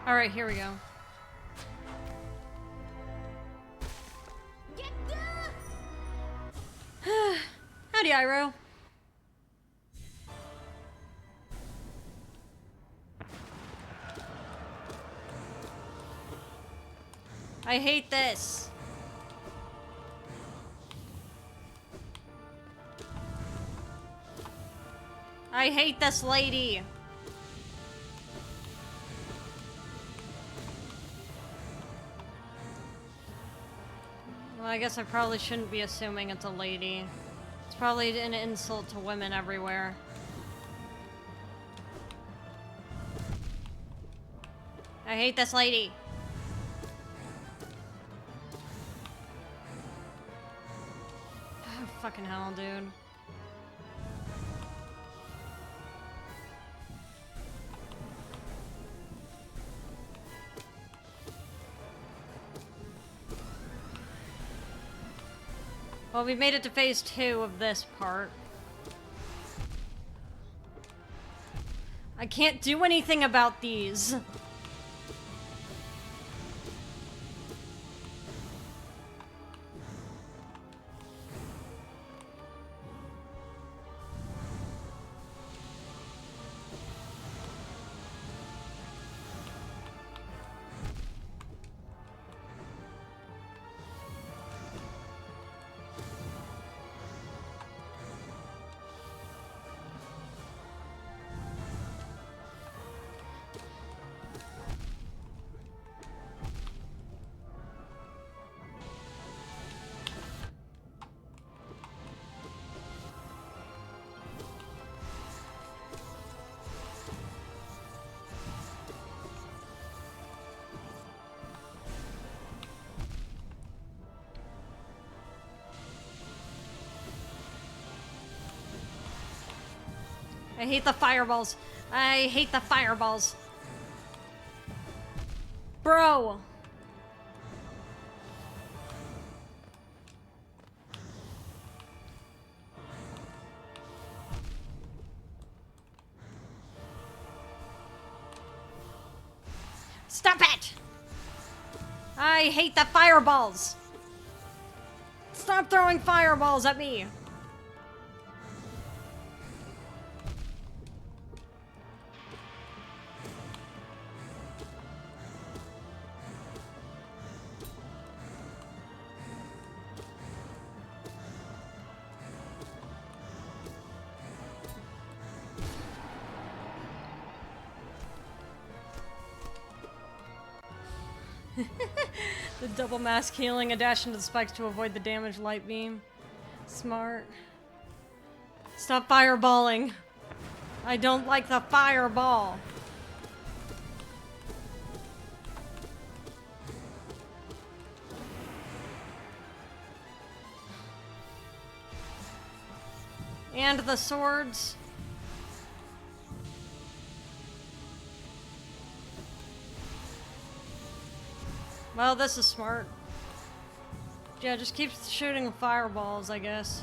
Speaker 1: Alright, here we go. Howdy, Iroh. I hate this. I hate this lady. Well, I guess I probably shouldn't be assuming it's a lady. It's probably an insult to women everywhere. I hate this lady. Oh, fucking hell, dude. Well, we made it to phase 2 of this part. I can't do anything about these. I hate the fireballs. I hate the fireballs. Bro. Stop it! I hate the fireballs. Stop throwing fireballs at me. The double mask healing, a dash into the spikes to avoid the damaged light beam. Smart. Stop fireballing. I don't like the fireball. And the swords. Well, this is smart. Yeah, just keep shooting fireballs, I guess.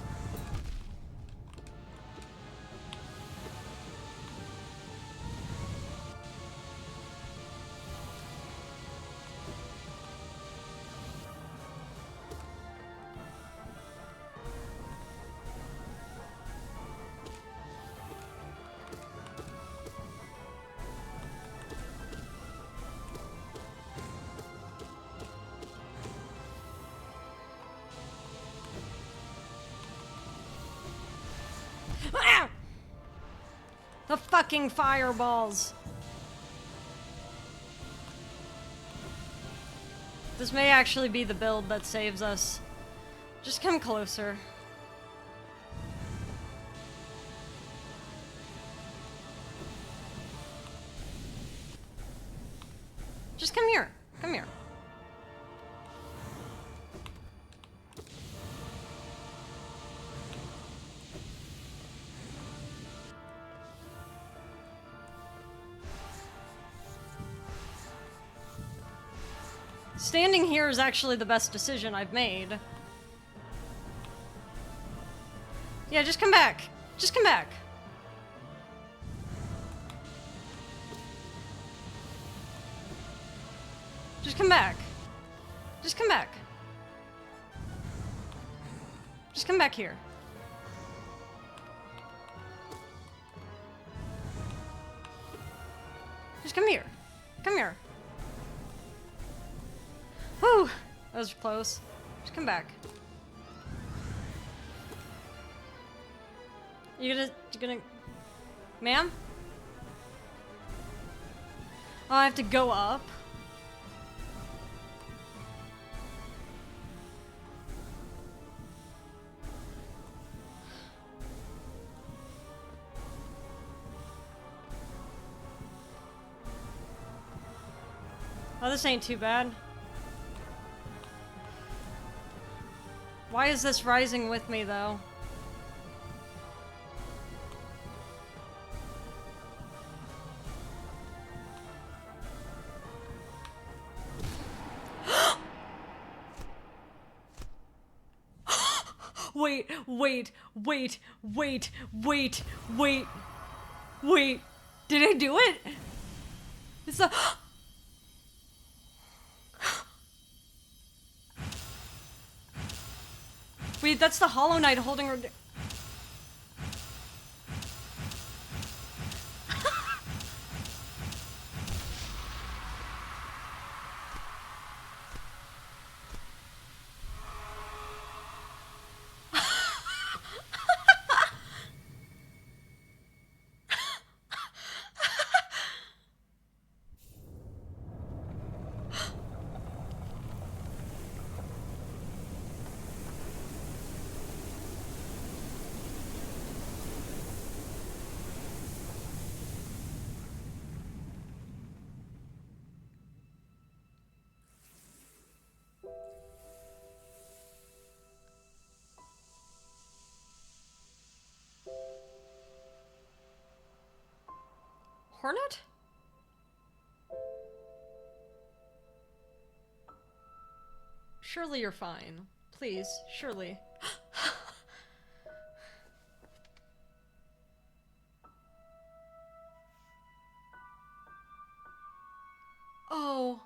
Speaker 1: Ah! The fucking fireballs. This may actually be the build that saves us. Just come closer. Just come here. Come here. Standing here is actually the best decision I've made. Yeah, just come back. Just come back. come back. Just come back. Just come back here. Just come here. Come here. Whew! That was close. Just come back. You gonna... Ma'am? Oh, I have to go up? Oh, this ain't too bad. Why is this rising with me, though? Wait. Did I do it? It's a... Wait, that's the Hollow Knight holding her... Hornet? Surely you're fine. Please, surely. Oh.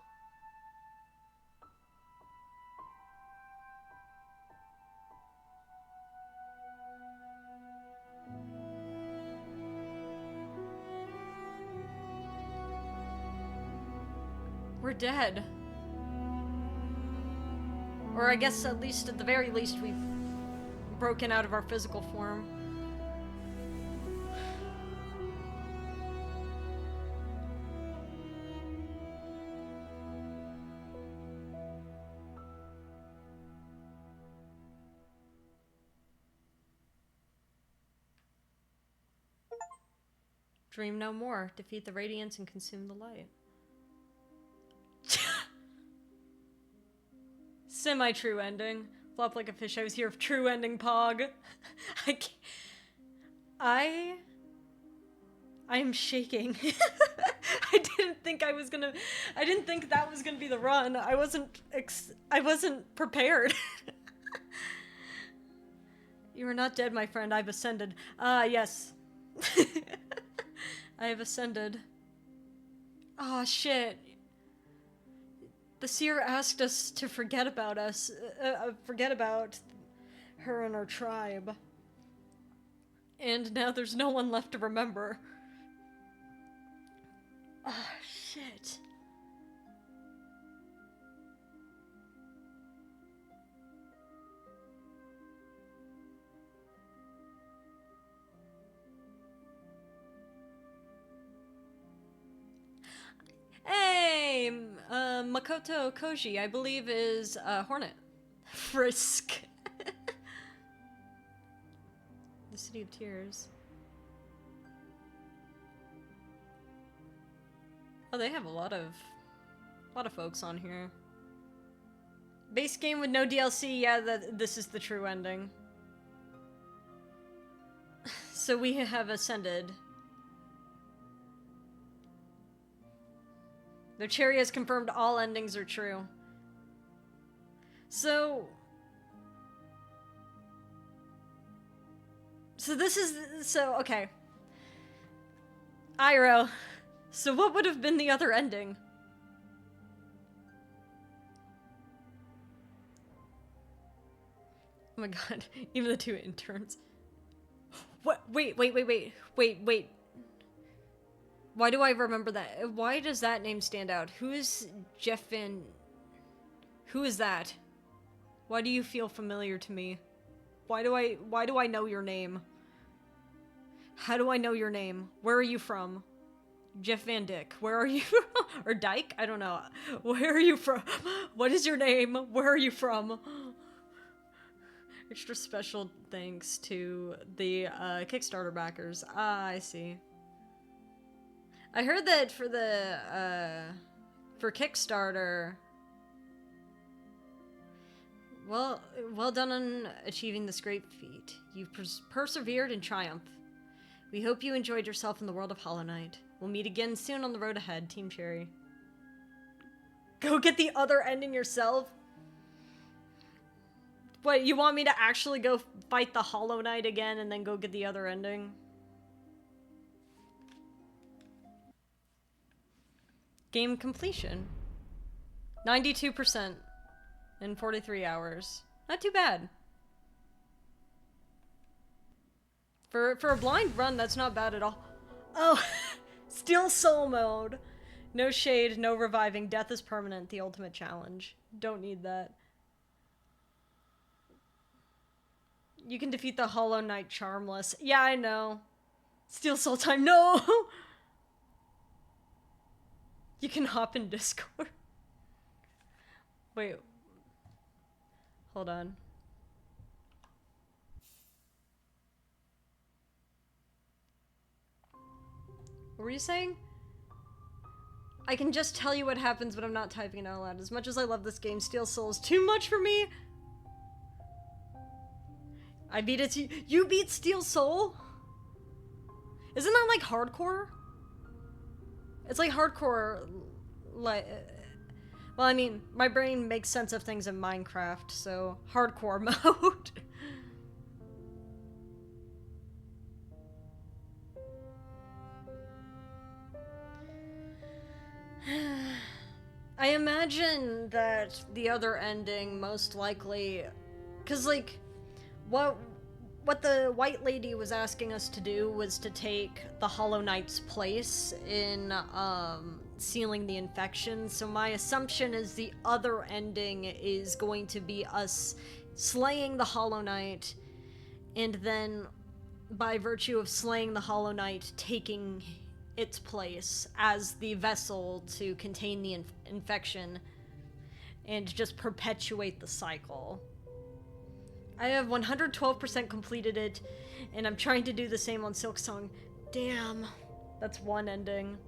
Speaker 1: We're dead. Or I guess at least, at the very least, we've broken out of our physical form. Dream no more. Defeat the radiance and consume the light. Semi-true ending. Flop like a fish. I was here. True ending, Pog. I am shaking. I didn't think that was gonna be the run. I wasn't prepared. You are not dead, my friend. I've ascended. Yes. I have ascended. Oh, shit. The seer asked us to forget about us. Forget about her and her tribe. And now there's no one left to remember. Oh, shit. Hey, Makoto Koji, I believe is Hornet. Frisk. The City of Tears. Oh, they have a lot of folks on here. Base game with no DLC. Yeah, this is the true ending. So we have ascended. Their cherry has confirmed all endings are true. So okay. Iroh. So what would have been the other ending? my god, even the two interns. What? Wait. Why do I remember that? Why does that name stand out? Who is Jeff Van... Who is that? Why do you feel familiar to me? Why do I know your name? How do I know your name? Where are you from? Jeff Van Dyck. Where are you from? Or Dyke? I don't know. Where are you from? What is your name? Where are you from? Extra special thanks to the Kickstarter backers. Ah, I see. I heard that for the for Kickstarter. Well done on achieving this great feat. You've persevered in triumph. We hope you enjoyed yourself in the world of Hollow Knight. We'll meet again soon on the road ahead, Team Cherry. Go get the other ending yourself? What, you want me to actually go fight the Hollow Knight again and then go get the other ending? Game completion. 92% in 43 hours. Not too bad. For a blind run, that's not bad at all. Oh, Steel Soul mode. No shade, no reviving. Death is permanent. The ultimate challenge. Don't need that. You can defeat the Hollow Knight charmless. Yeah, I know. Steel Soul time. No! You can hop in Discord. Wait. Hold on. What were you saying? I can just tell you what happens when I'm not typing it out loud. As much as I love this game, Steel Soul is too much for me. I beat it to you beat Steel Soul? Isn't that like hardcore? It's like hardcore, like... Well, I mean, my brain makes sense of things in Minecraft, so hardcore mode. I imagine that the other ending most likely... Because, like, what the White Lady was asking us to do was to take the Hollow Knight's place in, sealing the infection. So my assumption is the other ending is going to be us slaying the Hollow Knight, and then, by virtue of slaying the Hollow Knight, taking its place as the vessel to contain the infection and just perpetuate the cycle. I have 112% completed it, and I'm trying to do the same on Silksong. Damn, that's one ending.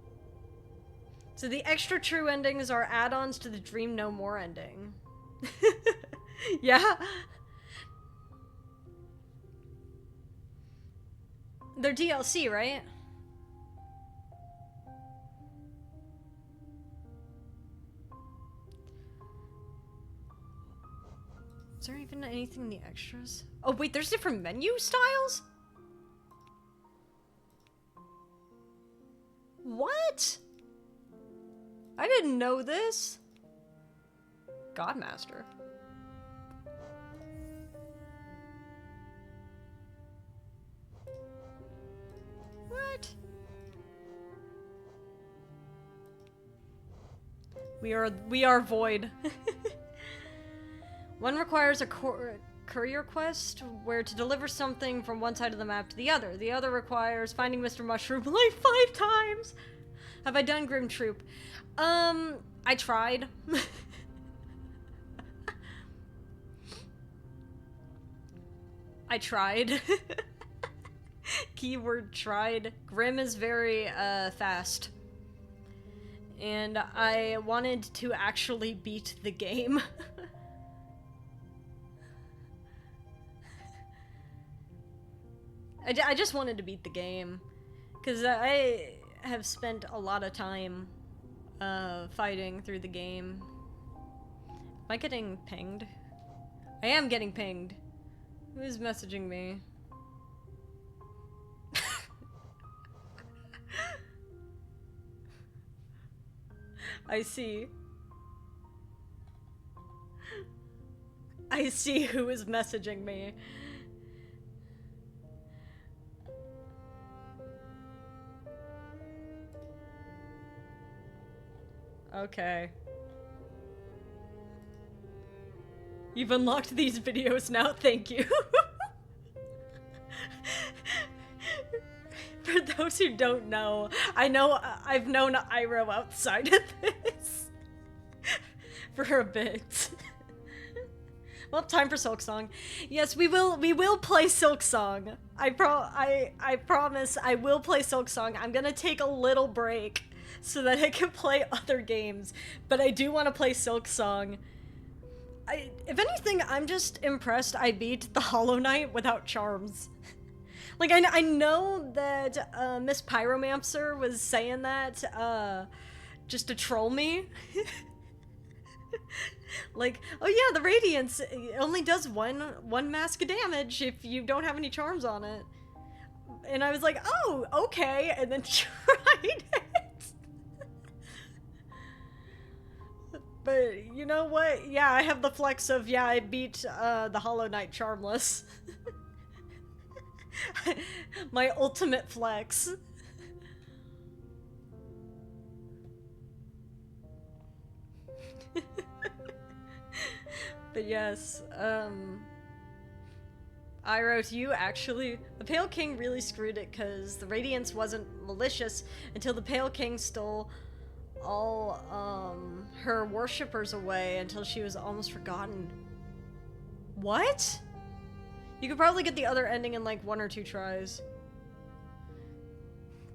Speaker 1: So the extra true endings are add-ons to the Dream No More ending. Yeah? They're DLC, right? Is there even anything in the extras? Oh wait, there's different menu styles? What? I didn't know this. Godmaster. What? We are void. One requires a courier quest where to deliver something from one side of the map to the other. The other requires finding Mr. Mushroom like 5 times. Have I done Grim Troop? I tried. I tried. Keyword tried. Grim is very, fast. And I wanted to actually beat the game. I just wanted to beat the game. Because I have spent a lot of time fighting through the game. Am I getting pinged? I am getting pinged. Who's messaging me? I see. I see who is messaging me. Okay. You've unlocked these videos now, thank you. For those who don't know, I've known Iroh outside of this for a bit. Well, time for Silk Song. Yes, we will play Silk Song. I promise I will play Silk Song. I'm gonna take a little break so that I can play other games, but I do want to play Silk Song. If anything, I'm just impressed I beat the Hollow Knight without charms. Like, I know that Miss Pyromancer was saying that just to troll me. Like, oh yeah, the Radiance only does one mask of damage if you don't have any charms on it. And I was like, oh, okay, and then tried it. But you know what? Yeah, I have the flex of, yeah, I beat the Hollow Knight charmless. My ultimate flex. But yes, Iroh, you actually, the Pale King really screwed it because the Radiance wasn't malicious until the Pale King stole all her worshippers away until she was almost forgotten. What? You could probably get the other ending in like 1 or 2 tries.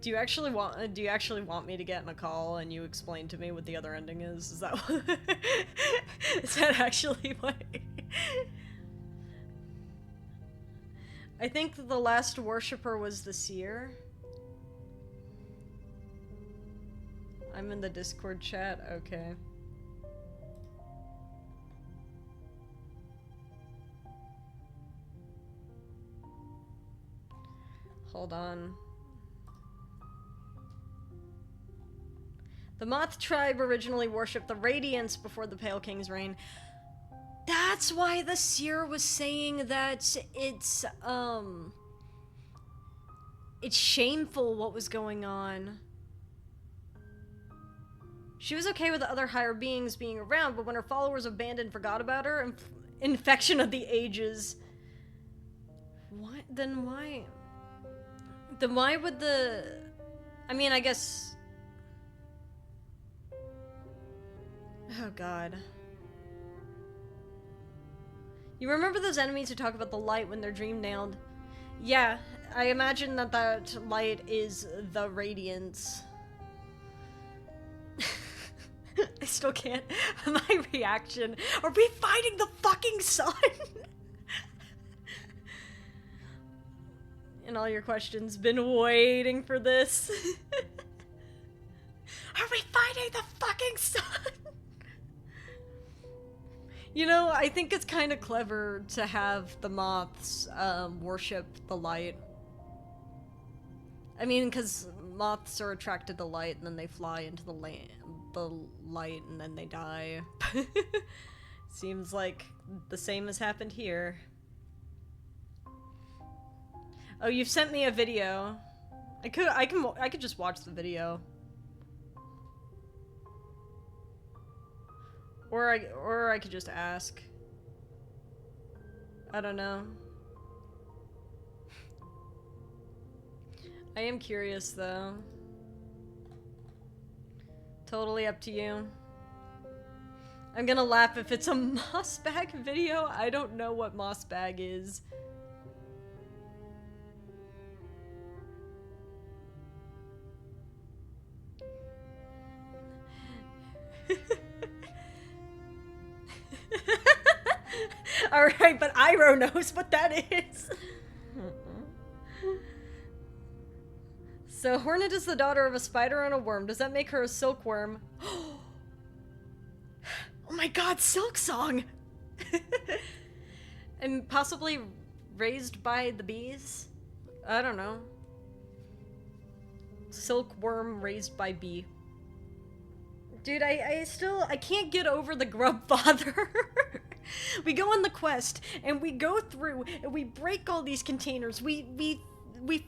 Speaker 1: Do you actually want me to get in a call and you explain to me what the other ending is? Is that what is that actually what? I think the last worshipper was the seer. I'm in the Discord chat. Okay. Hold on. The Moth tribe originally worshipped the Radiance before the Pale King's reign. That's why the seer was saying that it's shameful what was going on. She was okay with the other higher beings being around, but when her followers abandoned and forgot about her, infection of the ages. What? Then why? Then why would the... I mean, I guess... Oh god. You remember those enemies who talk about the light when they're dream nailed? Yeah, I imagine that that light is the Radiance. I still can't. My reaction. Are we fighting the fucking sun? And all your questions, been waiting for this. Are we fighting the fucking sun? You know, I think it's kind of clever to have the moths worship the light. I mean, because moths are attracted to light and then they fly into the light and then they die. Seems like the same has happened here. Oh, you've sent me a video. I could just watch the video. Or I could just ask. I don't know. I am curious though. Totally up to you. I'm gonna laugh if it's a Mossbag video. I don't know what Mossbag is. Alright, but Iroh knows what that is. So, Hornet is the daughter of a spider and a worm. Does that make her a silkworm? Oh my god, Silk Song! And possibly raised by the bees? I don't know. Silkworm raised by bee. Dude, I can't get over the grub father. We go on the quest, and we go through, and we break all these containers. We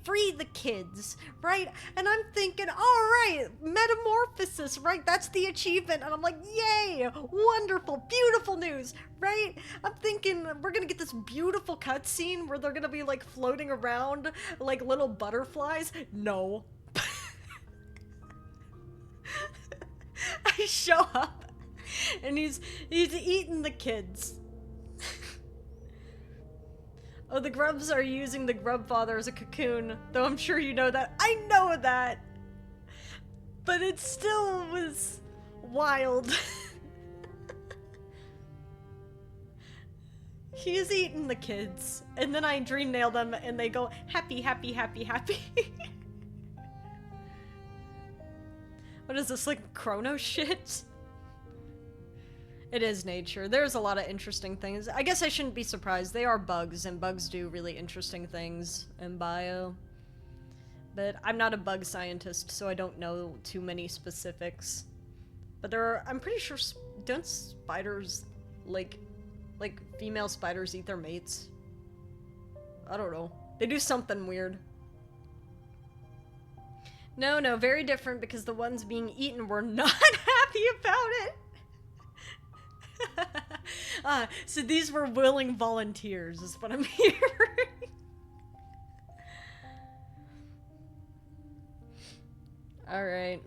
Speaker 1: free the kids, right? And I'm thinking, all right, metamorphosis, right? That's the achievement. And I'm like, yay, wonderful, beautiful news, right? I'm thinking we're gonna get this beautiful cutscene where they're gonna be like floating around like little butterflies. No. I show up, and he's eating the kids. Oh, the grubs are using the grub father as a cocoon, though I'm sure you know that. I know that! But it still was wild. He is eating the kids, and then I dream nail them, and they go happy, happy, happy, happy. What is this, like, chrono shit? It is nature. There's a lot of interesting things. I guess I shouldn't be surprised. They are bugs, and bugs do really interesting things in bio. But I'm not a bug scientist, so I don't know too many specifics. But there are, I'm pretty sure, don't spiders, like female spiders eat their mates? I don't know. They do something weird. No, very different, because the ones being eaten were not happy about it. So these were willing volunteers, is what I'm hearing. Alright.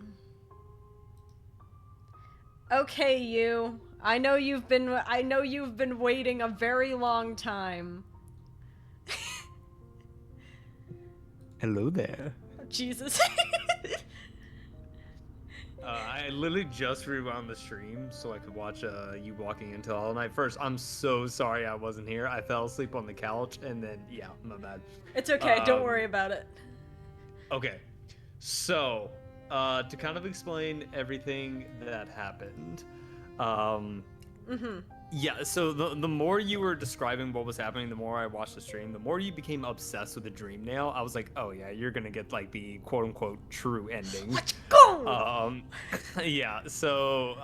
Speaker 1: Okay, you. I know you've been waiting a very long time.
Speaker 4: Hello there.
Speaker 1: Jesus.
Speaker 4: I literally just rewound the stream so I could watch you walking into Hollow Knight. First, I'm so sorry I wasn't here. I fell asleep on the couch, and then, yeah, my bad.
Speaker 1: It's okay, don't worry about it.
Speaker 4: Okay, so, to kind of explain everything that happened, yeah, so the more you were describing what was happening, the more I watched the stream, the more you became obsessed with the dream nail. I was like, oh yeah, you're gonna get like the quote-unquote true ending.
Speaker 1: Let's go!
Speaker 4: Yeah, so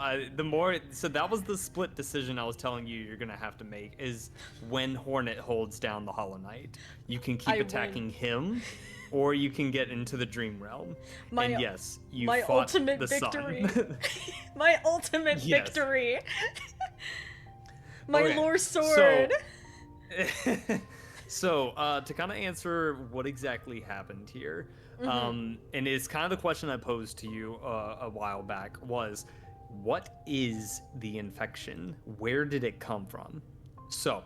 Speaker 4: so that was the split decision I was telling you you're gonna have to make, is when Hornet holds down the Hollow Knight. You can keep attacking him, or you can get into the dream realm. And yes, you
Speaker 1: my
Speaker 4: fought
Speaker 1: ultimate
Speaker 4: the
Speaker 1: victory.
Speaker 4: sun.
Speaker 1: My ultimate
Speaker 4: Yes.
Speaker 1: victory. My
Speaker 4: Okay,
Speaker 1: lore sword.
Speaker 4: So, to kind of answer what exactly happened here, and it's kind of the question I posed to you a while back, was, what is the infection? Where did it come from? So,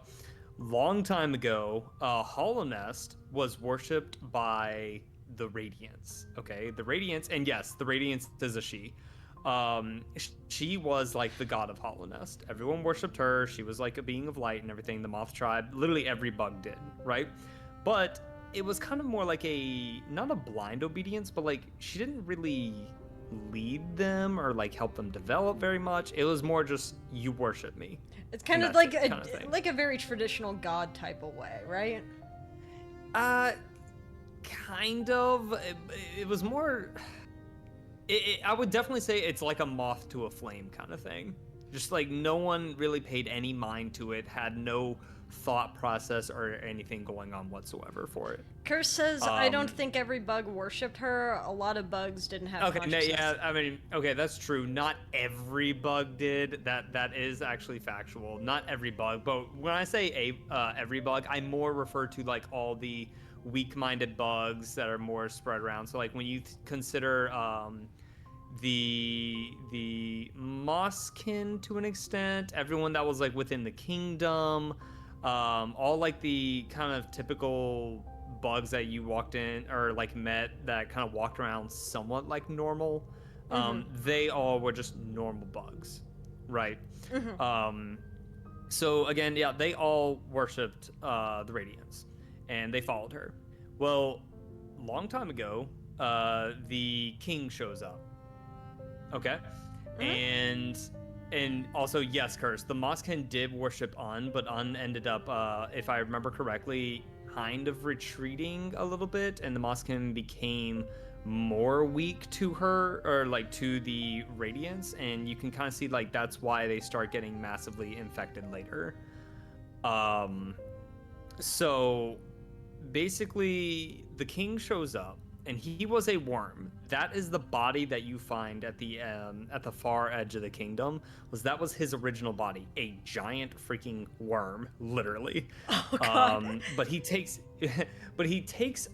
Speaker 4: long time ago, Hallownest was worshipped by the Radiance, okay? The Radiance, and yes, the Radiance is a she. She was like the god of Hallownest. Everyone worshipped her. She was like a being of light and everything. The Moth tribe, literally every bug did, right? But it was kind of more like not a blind obedience, but like she didn't really lead them or like help them develop very much. It was more just, you worship me.
Speaker 1: It's kind of like a very traditional god type of way, right?
Speaker 4: Kind of. It was more. I would definitely say it's like a moth to a flame kind of thing. Just like no one really paid any mind to it, had no thought process or anything going on whatsoever for it.
Speaker 1: Curse says, I don't think every bug worshipped her. A lot of bugs didn't have consciousness.
Speaker 4: Yeah, I mean, okay, that's true. Not every bug did. That is actually factual. Not every bug, but when I say every bug, I more refer to like all the weak-minded bugs that are more spread around. So like when you consider the Mosskin to an extent, everyone that was like within the kingdom, all like the kind of typical bugs that you walked in or like met that kind of walked around somewhat like normal, they all were just normal bugs, right? So again, yeah, they all worshipped the Radiance and they followed her. Well, long time ago, the king shows up. Okay, and also yes, Curse. The Mosskin did worship Un, but Un ended up, if I remember correctly, kind of retreating a little bit, and the Mosskin became more weak to her, or like to the radiance, and you can kind of see like that's why they start getting massively infected later. So basically the king shows up, and he was a worm. That is the body that you find at the far edge of the kingdom. That was his original body, a giant freaking worm, literally.
Speaker 1: Oh god.
Speaker 4: But he takes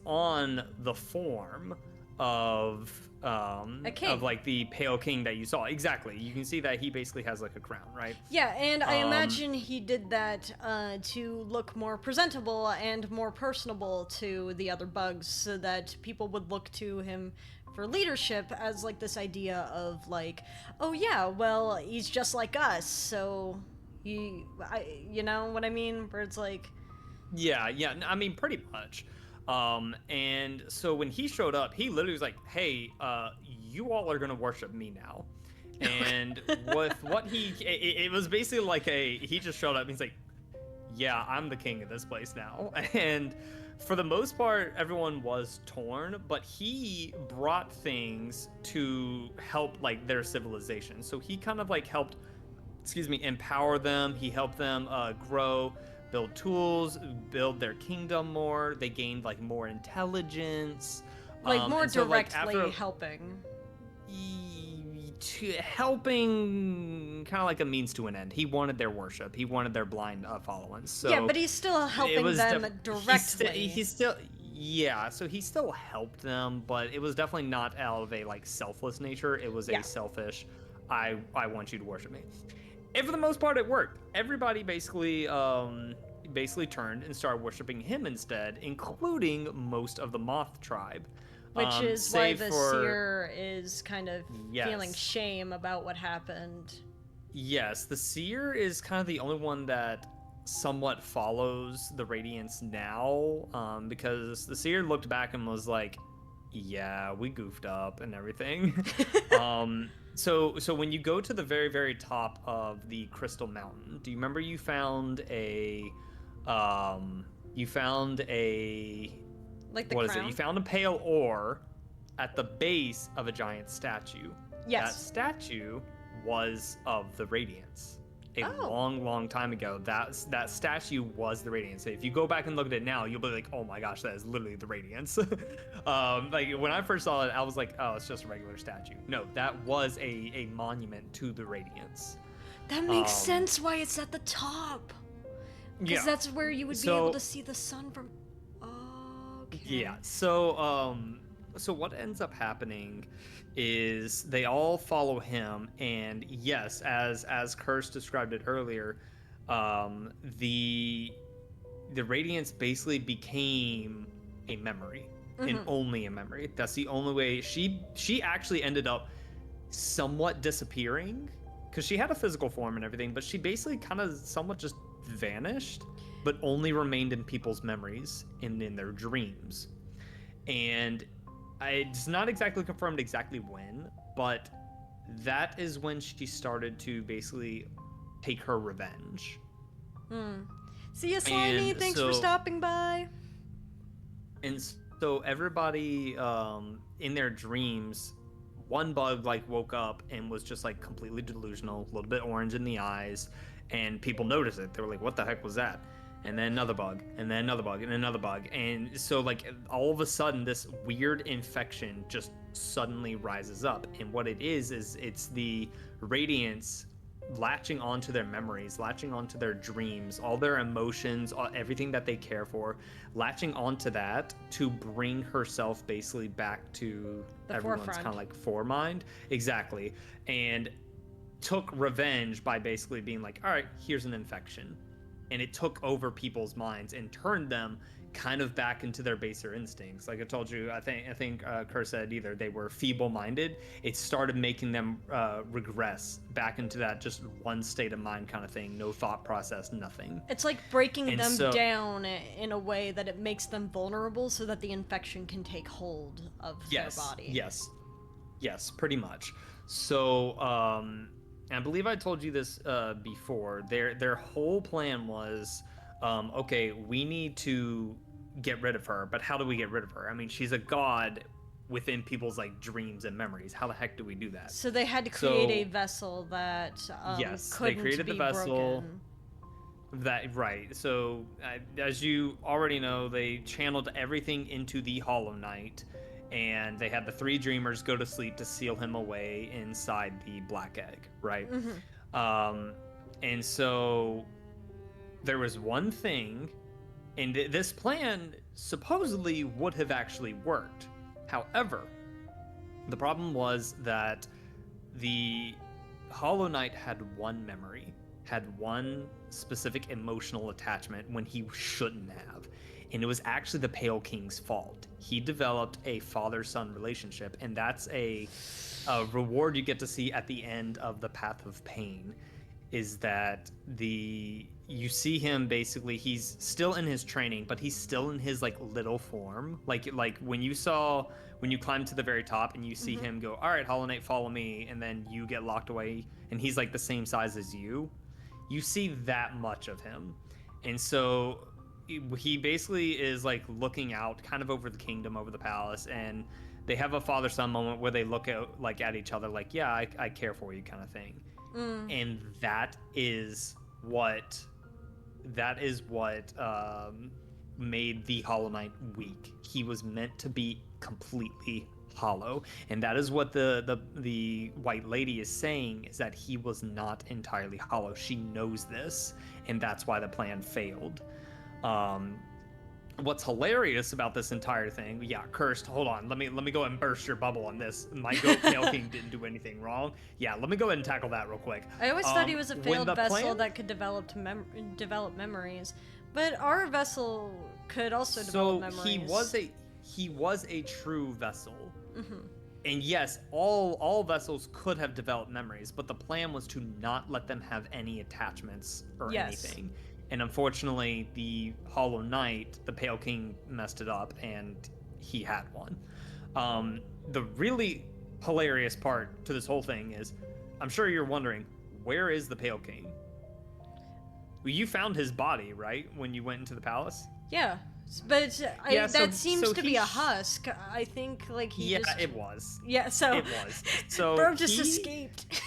Speaker 4: on the form of
Speaker 1: A king.
Speaker 4: of like the pale king that you saw. Exactly. You can see that he basically has like a crown, right?
Speaker 1: Yeah, and I imagine he did that to look more presentable and more personable to the other bugs, so that people would look to him for leadership as like this idea of like, oh yeah, well, he's just like us, so you know what I mean? Where it's like,
Speaker 4: Yeah, I mean, pretty much. And so when he showed up, he literally was like, "Hey, you all are gonna worship me now." And with what it was basically like he just showed up and he's like, "Yeah, I'm the king of this place now." And for the most part, everyone was torn, but he brought things to help like their civilization. So he kind of like helped, empower them. He helped them grow, build tools, build their kingdom more. They gained like more intelligence,
Speaker 1: like more
Speaker 4: and so, like,
Speaker 1: directly helping.
Speaker 4: Helping, kind of like a means to an end. He wanted their worship. He wanted their blind following. So
Speaker 1: Yeah, but he's still helping them directly.
Speaker 4: He's still, yeah. So he still helped them, but it was definitely not out of a like selfless nature. It was a selfish, I want you to worship me. And for the most part, it worked. Everybody basically turned and started worshiping him instead, including most of the Moth tribe.
Speaker 1: Which is why the seer is kind of feeling shame about what happened.
Speaker 4: Yes, the seer is kind of the only one that somewhat follows the Radiance now, because the seer looked back and was like, yeah, we goofed up and everything. So when you go to the very, very top of the Crystal Mountain, do you remember you found a
Speaker 1: like the
Speaker 4: what
Speaker 1: crown?
Speaker 4: is it? You found a pale ore at the base of a giant statue.
Speaker 1: Yes.
Speaker 4: That statue was of the Radiance. A
Speaker 1: Oh.
Speaker 4: long time ago, that statue was the Radiance. If you go back and look at it now, you'll be like, oh my gosh, that is literally the Radiance. Like when I first saw it, I was like, oh, it's just a regular statue. No, that was a monument to the Radiance.
Speaker 1: That makes sense why it's at the top. Because that's where you would be able to see the sun from. Okay.
Speaker 4: Yeah. So what ends up happening is they all follow him, and yes, as Curse described it earlier, the Radiance basically became a memory, and only a memory. That's the only way. She actually ended up somewhat disappearing, because she had a physical form and everything, but she basically kind of somewhat just vanished, but only remained in people's memories and in their dreams. And it's not exactly confirmed exactly when, but that is when she started to basically take her revenge.
Speaker 1: See you, Slimy. Thanks for stopping by.
Speaker 4: And so everybody in their dreams, one bug like woke up and was just like completely delusional, a little bit orange in the eyes, and people noticed it. They were like, what the heck was that? And then another bug, and then another bug, and another bug. And so like all of a sudden this weird infection just suddenly rises up. And what it is it's the Radiance latching onto their memories, latching onto their dreams, all their emotions, everything that they care for, latching onto that to bring herself basically back to
Speaker 1: the
Speaker 4: everyone's
Speaker 1: forefront.
Speaker 4: kind of like foremind. Exactly. And took revenge by basically being like, all right, here's an infection. And it took over people's minds and turned them kind of back into their baser instincts. Like I told you, I think Kerr said either they were feeble-minded. It started making them regress back into that just one state of mind kind of thing. No thought process, nothing.
Speaker 1: It's like breaking them down in a way that it makes them vulnerable so that the infection can take hold of their body.
Speaker 4: Yes, pretty much. So, and I believe I told you this before. Their whole plan was, okay, we need to get rid of her, but how do we get rid of her? I mean, she's a god. within people's like dreams and memories. How the heck do we do that?
Speaker 1: So they had to create a vessel that
Speaker 4: yes, they
Speaker 1: couldn't
Speaker 4: created
Speaker 1: be
Speaker 4: the vessel.
Speaker 1: broken.
Speaker 4: That right. So as you already know, they channeled everything into the Hollow Knight, and they had the three dreamers go to sleep to seal him away inside the black egg. Right. And so there was one thing, and this plan supposedly would have actually worked. However, the problem was that the Hollow Knight had one memory, had one specific emotional attachment when he shouldn't have. And it was actually the Pale King's fault. He developed a father-son relationship, and that's a reward you get to see at the end of the Path of Pain, is that you see him basically, he's still in his training, but he's still in his like little form. Like when you climb to the very top and you see him go, all right, Hollow Knight, follow me, and then you get locked away and he's like the same size as you see that much of him. And so he basically is like looking out kind of over the kingdom, over the palace, and they have a father-son moment where they look at each other like, yeah, I care for you kind of thing. And that is what made the Hollow Knight weak. He was meant to be completely hollow, and that is what the White Lady is saying, is that he was not entirely hollow. She knows this, and that's why the plan failed. What's hilarious about this entire thing, yeah, Cursed, hold on, let me go and burst your bubble on this. My goat Pale King didn't do anything wrong. Yeah, let me go ahead and tackle that real quick.
Speaker 1: I always thought he was a failed vessel that could develop memories, but our vessel could also develop memories.
Speaker 4: He was a true vessel. And yes, all vessels could have developed memories, but the plan was to not let them have any attachments or anything. And unfortunately, the Hollow Knight, the Pale King, messed it up, and he had one. The really hilarious part to this whole thing is, I'm sure you're wondering, where is the Pale King? Well, you found his body, right, when you went into the palace?
Speaker 1: Yeah, but that seems to be a husk. I think like he just...
Speaker 4: Yeah, it was.
Speaker 1: Yeah, so...
Speaker 4: It was. So
Speaker 1: Bro just escaped.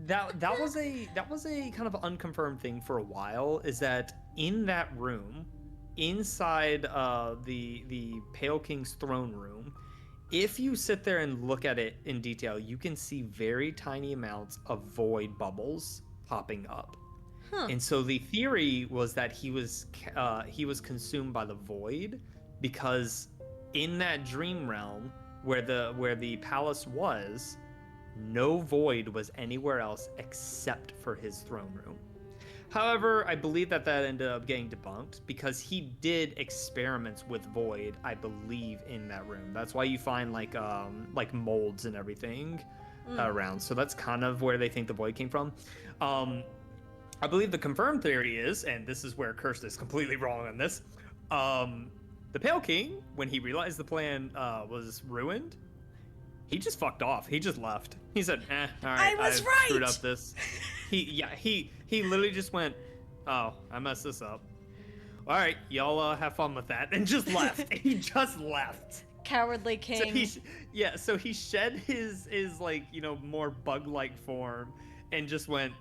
Speaker 4: That was a kind of unconfirmed thing for a while, is that in that room, inside the Pale King's throne room, if you sit there and look at it in detail, you can see very tiny amounts of void bubbles popping up. And so the theory was that he was consumed by the void, because in that dream realm where the palace was, no void was anywhere else except for his throne room. However, I believe that ended up getting debunked, because he did experiments with void, I believe, in that room. That's why you find like molds and everything around. So that's kind of where they think the void came from. I believe the confirmed theory is, and this is where Cursed is completely wrong on this, the Pale King, when he realized the plan was ruined, he just fucked off. He just left. He said, all right, I screwed up this. He literally just went, oh, I messed this up. All right, y'all have fun with that, and just left. He just left.
Speaker 1: Cowardly king.
Speaker 4: So he shed his like, more bug-like form and just went,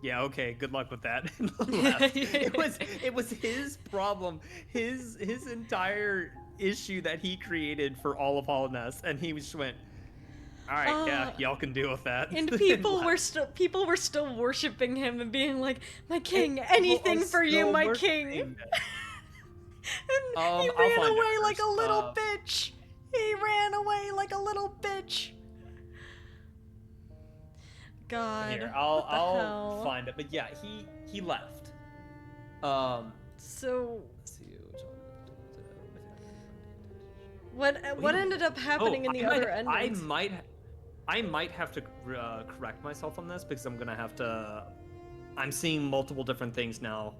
Speaker 4: yeah, okay, good luck with that. And left. It was his problem, his entire issue that he created for all of Hallownest, and he just went, all right, yeah, y'all can deal with that.
Speaker 1: And people were still worshiping him and being like, my king, anything for you, my king. And he ran away like a little bitch. He ran away like a little bitch. God.
Speaker 4: Here, I'll find it. But yeah, he left.
Speaker 1: So what ended up happening in the other endings?
Speaker 4: I might have to correct myself on this, because I'm seeing multiple different things now.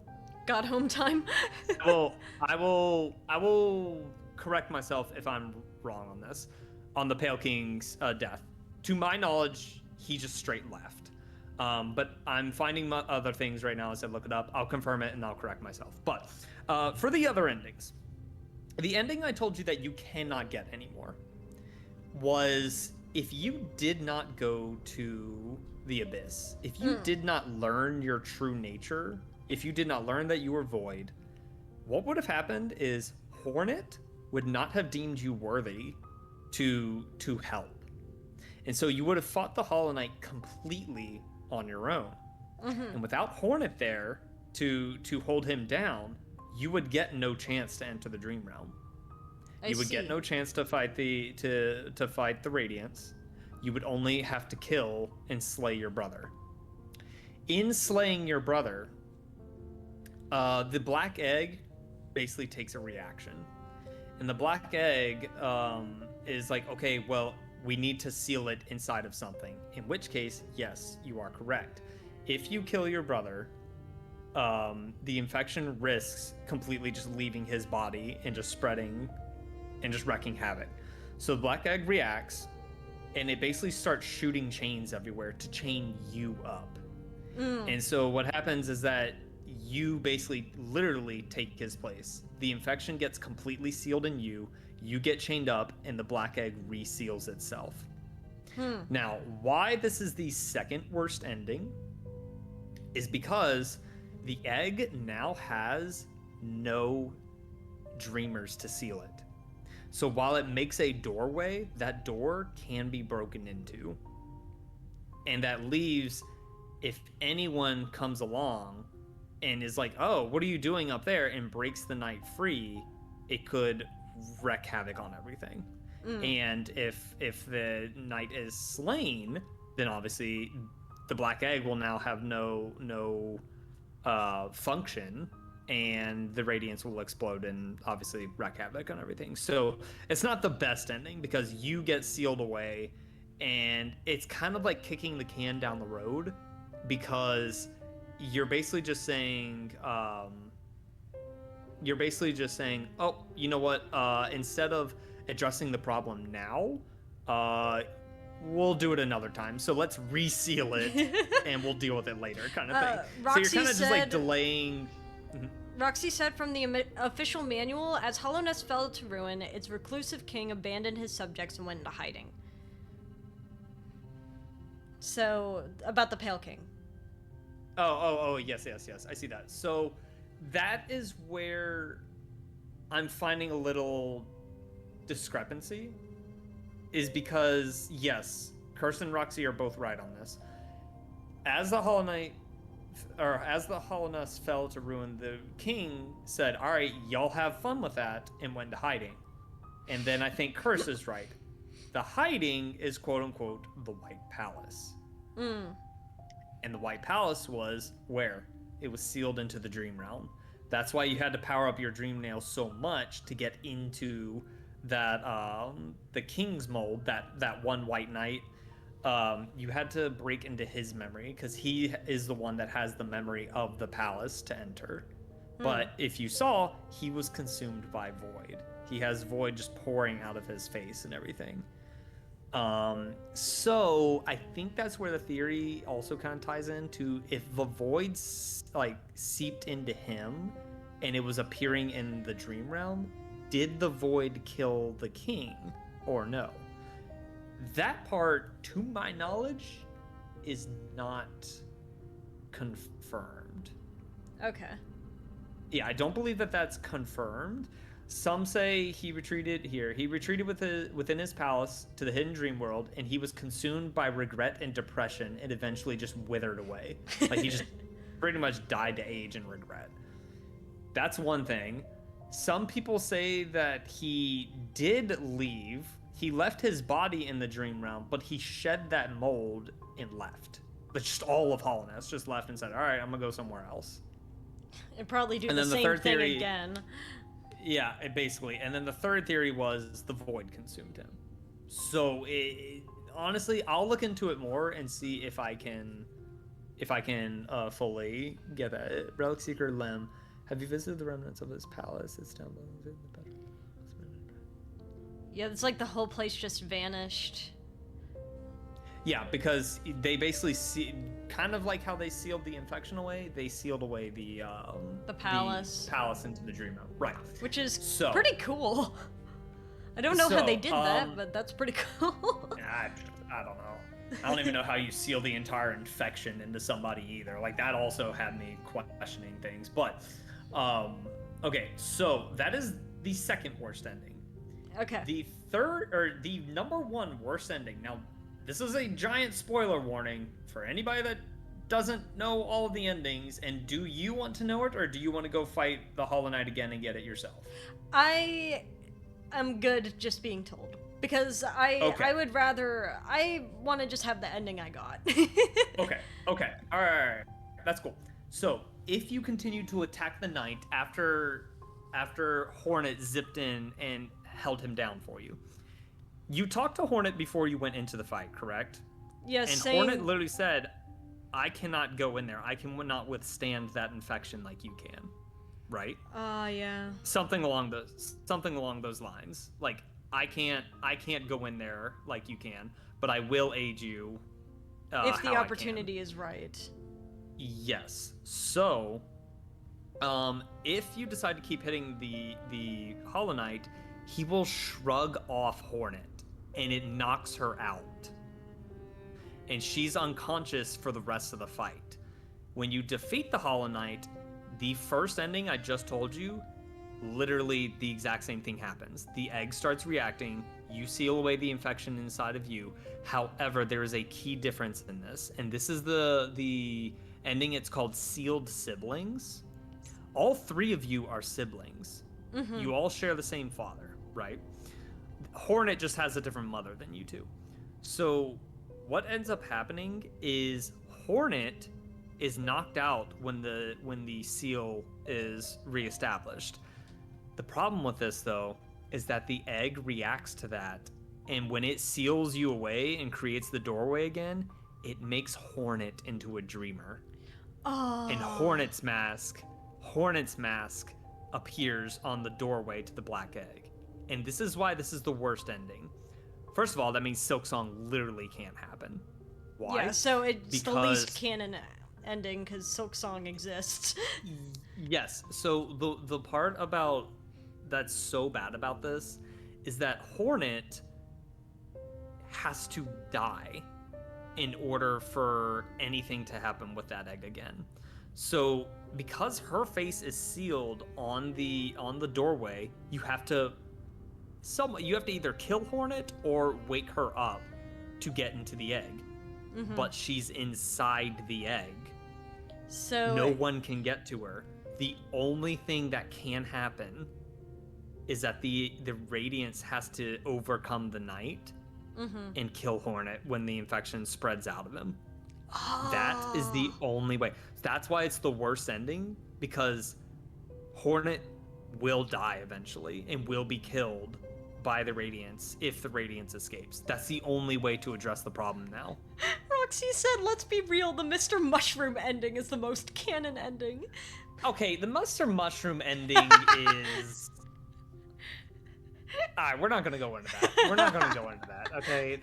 Speaker 1: Got home time.
Speaker 4: Well, I will correct myself if I'm wrong on this, on the Pale King's death. To my knowledge, he just straight left. But I'm finding other things right now as I look it up. I'll confirm it and I'll correct myself. But for the other endings, the ending I told you that you cannot get anymore, was if you did not go to the Abyss, if you did not learn your true nature, if you did not learn that you were void, what would have happened is Hornet would not have deemed you worthy to help. And so you would have fought the Hollow Knight completely on your own. And without Hornet there to hold him down, you would get no chance to enter the Dream Realm. You would get no chance to fight the Radiance. You would only have to kill and slay your brother. In slaying your brother, the black egg basically takes a reaction. And the black egg is like, okay, well, we need to seal it inside of something. In which case, yes, you are correct. If you kill your brother, the infection risks completely just leaving his body and just spreading and just wreaking havoc. So the black egg reacts, and it basically starts shooting chains everywhere to chain you up. And so what happens is that you basically literally take his place. The infection gets completely sealed in you, you get chained up, and the black egg reseals itself. Now, why this is the second worst ending is because the egg now has no dreamers to seal it. So while it makes a doorway, that door can be broken into. And that leaves, if anyone comes along and is like, oh, what are you doing up there, and breaks the knight free, it could wreak havoc on everything. And if the knight is slain, then obviously the black egg will now have no function, and the Radiance will explode and obviously wreak havoc on everything. So it's not the best ending because you get sealed away, and it's kind of like kicking the can down the road, because you're basically just saying, oh, you know what? Instead of addressing the problem now, we'll do it another time. So let's reseal it, and we'll deal with it later, kind of thing.
Speaker 1: Roxy
Speaker 4: so you're kind of just like
Speaker 1: said-
Speaker 4: delaying.
Speaker 1: Roxy said from the official manual, as Hallownest fell to ruin, its reclusive king abandoned his subjects and went into hiding. So, about the Pale King.
Speaker 4: Oh, yes. I see that. So that is where I'm finding a little discrepancy, is because, yes, Kirsten and Roxy are both right on this. As the Hallownest fell to ruin, the king said, all right, y'all have fun with that, and went into hiding. And then I think Curse is right. The hiding is, quote unquote, the White Palace. And the White Palace was where? It was sealed into the Dream Realm. That's why you had to power up your Dream Nail so much to get into that, the King's mold, that one White Knight. You had to break into his memory, because he is the one that has the memory of the palace to enter. But if you saw, he was consumed by void. He has void just pouring out of his face and everything. So I think that's where the theory also kind of ties into, if the void seeped into him and it was appearing in the Dream Realm, did the void kill the king or no? That part, to my knowledge, is not confirmed.
Speaker 1: Okay.
Speaker 4: Yeah, I don't believe that that's confirmed. Some say he retreated here. He retreated within his palace to the hidden dream world, and he was consumed by regret and depression, and eventually just withered away. Like, he just pretty much died to age and regret. That's one thing. Some people say that he did leave. He left his body in the dream realm, but he shed that mold and left. But just all of Hallownest just left and said, all right, I'm gonna go somewhere else.
Speaker 1: And probably do
Speaker 4: And
Speaker 1: the
Speaker 4: then the
Speaker 1: same
Speaker 4: third
Speaker 1: thing
Speaker 4: theory-
Speaker 1: again.
Speaker 4: Yeah, basically. And then the third theory was the void consumed him. So honestly, I'll look into it more and see if I can fully get that. Relic Seeker Lem, have you visited the remnants of his palace? It's down below.
Speaker 1: Yeah, it's like the whole place just vanished.
Speaker 4: Yeah, because they basically kind of like how they sealed the infection away. They sealed away the
Speaker 1: palace.
Speaker 4: The palace into the dream realm, right?
Speaker 1: Which is
Speaker 4: So-
Speaker 1: pretty cool. I don't know how they
Speaker 4: So,
Speaker 1: did that, but that's pretty cool.
Speaker 4: I don't know. I don't even know how you seal the entire infection into somebody either. Like that also had me questioning things. But okay, so that is the second worst ending.
Speaker 1: Okay.
Speaker 4: The third or the number one worst ending. Now, this is a giant spoiler warning for anybody that doesn't know all of the endings. And do you want to know it, or do you want to go fight the Hollow Knight again and get it yourself?
Speaker 1: I am good just being told. Because
Speaker 4: Okay.
Speaker 1: I want to just have the ending I got.
Speaker 4: Okay. All right. That's cool. So, if you continue to attack the knight after Hornet zipped in and held him down for you, you talked to Hornet before you went into the fight, correct?
Speaker 1: Yes,
Speaker 4: And Hornet literally said, "I cannot go in there. I cannot withstand that infection like you can." Right?
Speaker 1: Yeah.
Speaker 4: Something along those lines. Like, I can't go in there like you can, but I will aid you
Speaker 1: If the
Speaker 4: how I
Speaker 1: opportunity is right.
Speaker 4: can. Yes. So, if you decide to keep hitting the Hollow Knight, he will shrug off Hornet, and it knocks her out, and she's unconscious for the rest of the fight. When you defeat the Hollow Knight, the first ending I just told you, literally the exact same thing happens. The egg starts reacting, you seal away the infection inside of you. However, there is a key difference in this, and this is the ending. It's called Sealed Siblings. All three of you are siblings.
Speaker 1: Mm-hmm.
Speaker 4: You all share the same father, right? Hornet just has a different mother than you two. So what ends up happening is Hornet is knocked out when the seal is reestablished. The problem with this, though, is that the egg reacts to that, and when it seals you away and creates the doorway again, it makes Hornet into a dreamer.
Speaker 1: Oh.
Speaker 4: And Hornet's mask appears on the doorway to the black egg. And this is why this is the worst ending. First of all, that means Silksong literally can't happen. Why?
Speaker 1: Yeah, so it's the
Speaker 4: Because-
Speaker 1: least canon ending because Silksong exists.
Speaker 4: Yes. So the part about that's so bad about this is that Hornet has to die in order for anything to happen with that egg again. So because her face is sealed on the doorway, you have to either kill Hornet or wake her up to get into the egg.
Speaker 1: Mm-hmm.
Speaker 4: But she's inside the egg.
Speaker 1: So
Speaker 4: No one can get to her. The only thing that can happen is that the Radiance has to overcome the night
Speaker 1: Mm-hmm.
Speaker 4: and kill Hornet when the infection spreads out of him. That is the only way. That's why it's the worst ending, because Hornet will die eventually and will be killed by the Radiance if the Radiance escapes. That's the only way to address the problem now.
Speaker 1: Roxy said, let's be real, the Mr. Mushroom ending is the most canon ending.
Speaker 4: Okay, the Mr. Mushroom ending is... Alright, we're not gonna go into that. We're not gonna go into that. Okay,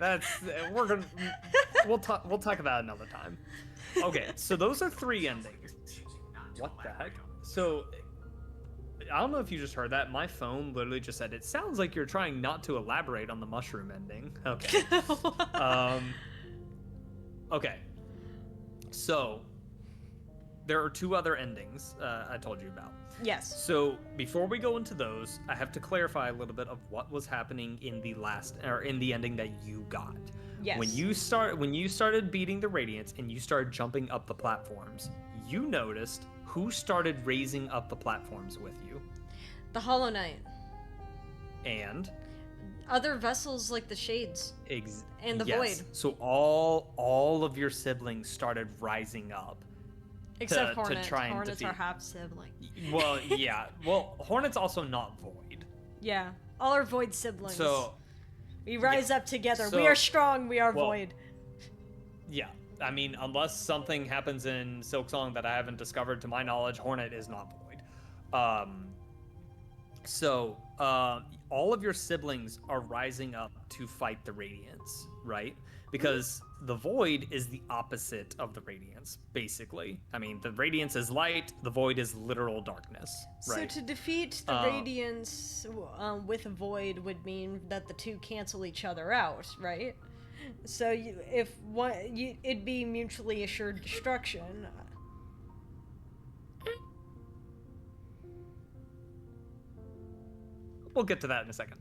Speaker 4: we'll talk about it another time. Okay, so those are 3 endings. What the heck? So, I don't know if you just heard that. My phone literally just said, it sounds like you're trying not to elaborate on the mushroom ending. Okay. Okay. So, there are 2 other endings I told you about.
Speaker 1: Yes.
Speaker 4: So before we go into those, I have to clarify a little bit of what was happening in the ending that you got.
Speaker 1: Yes.
Speaker 4: When you started beating the Radiance and you started jumping up the platforms, you noticed who started raising up the platforms with you.
Speaker 1: The Hollow Knight.
Speaker 4: And
Speaker 1: Other vessels like the Shades. And the
Speaker 4: yes.
Speaker 1: Void.
Speaker 4: So all of your siblings started rising up.
Speaker 1: Except
Speaker 4: to
Speaker 1: Hornet.
Speaker 4: try and
Speaker 1: Hornet's our
Speaker 4: defeat.
Speaker 1: half-sibling.
Speaker 4: Well, yeah. Well, Hornet's also not Void.
Speaker 1: Yeah. All our Void siblings.
Speaker 4: So
Speaker 1: we rise up together.
Speaker 4: So-
Speaker 1: we are strong. We are
Speaker 4: well,
Speaker 1: Void.
Speaker 4: yeah. I mean, unless something happens in Silksong that I haven't discovered to my knowledge, Hornet is not Void. So all of your siblings are rising up to fight the Radiance, right? Because the Void is the opposite of the Radiance, basically. I mean, the Radiance is light, the Void is literal darkness, right?
Speaker 1: So to defeat the Radiance with a Void would mean that the two cancel each other out, right? So it'd be mutually assured destruction.
Speaker 4: We'll get to that in a second.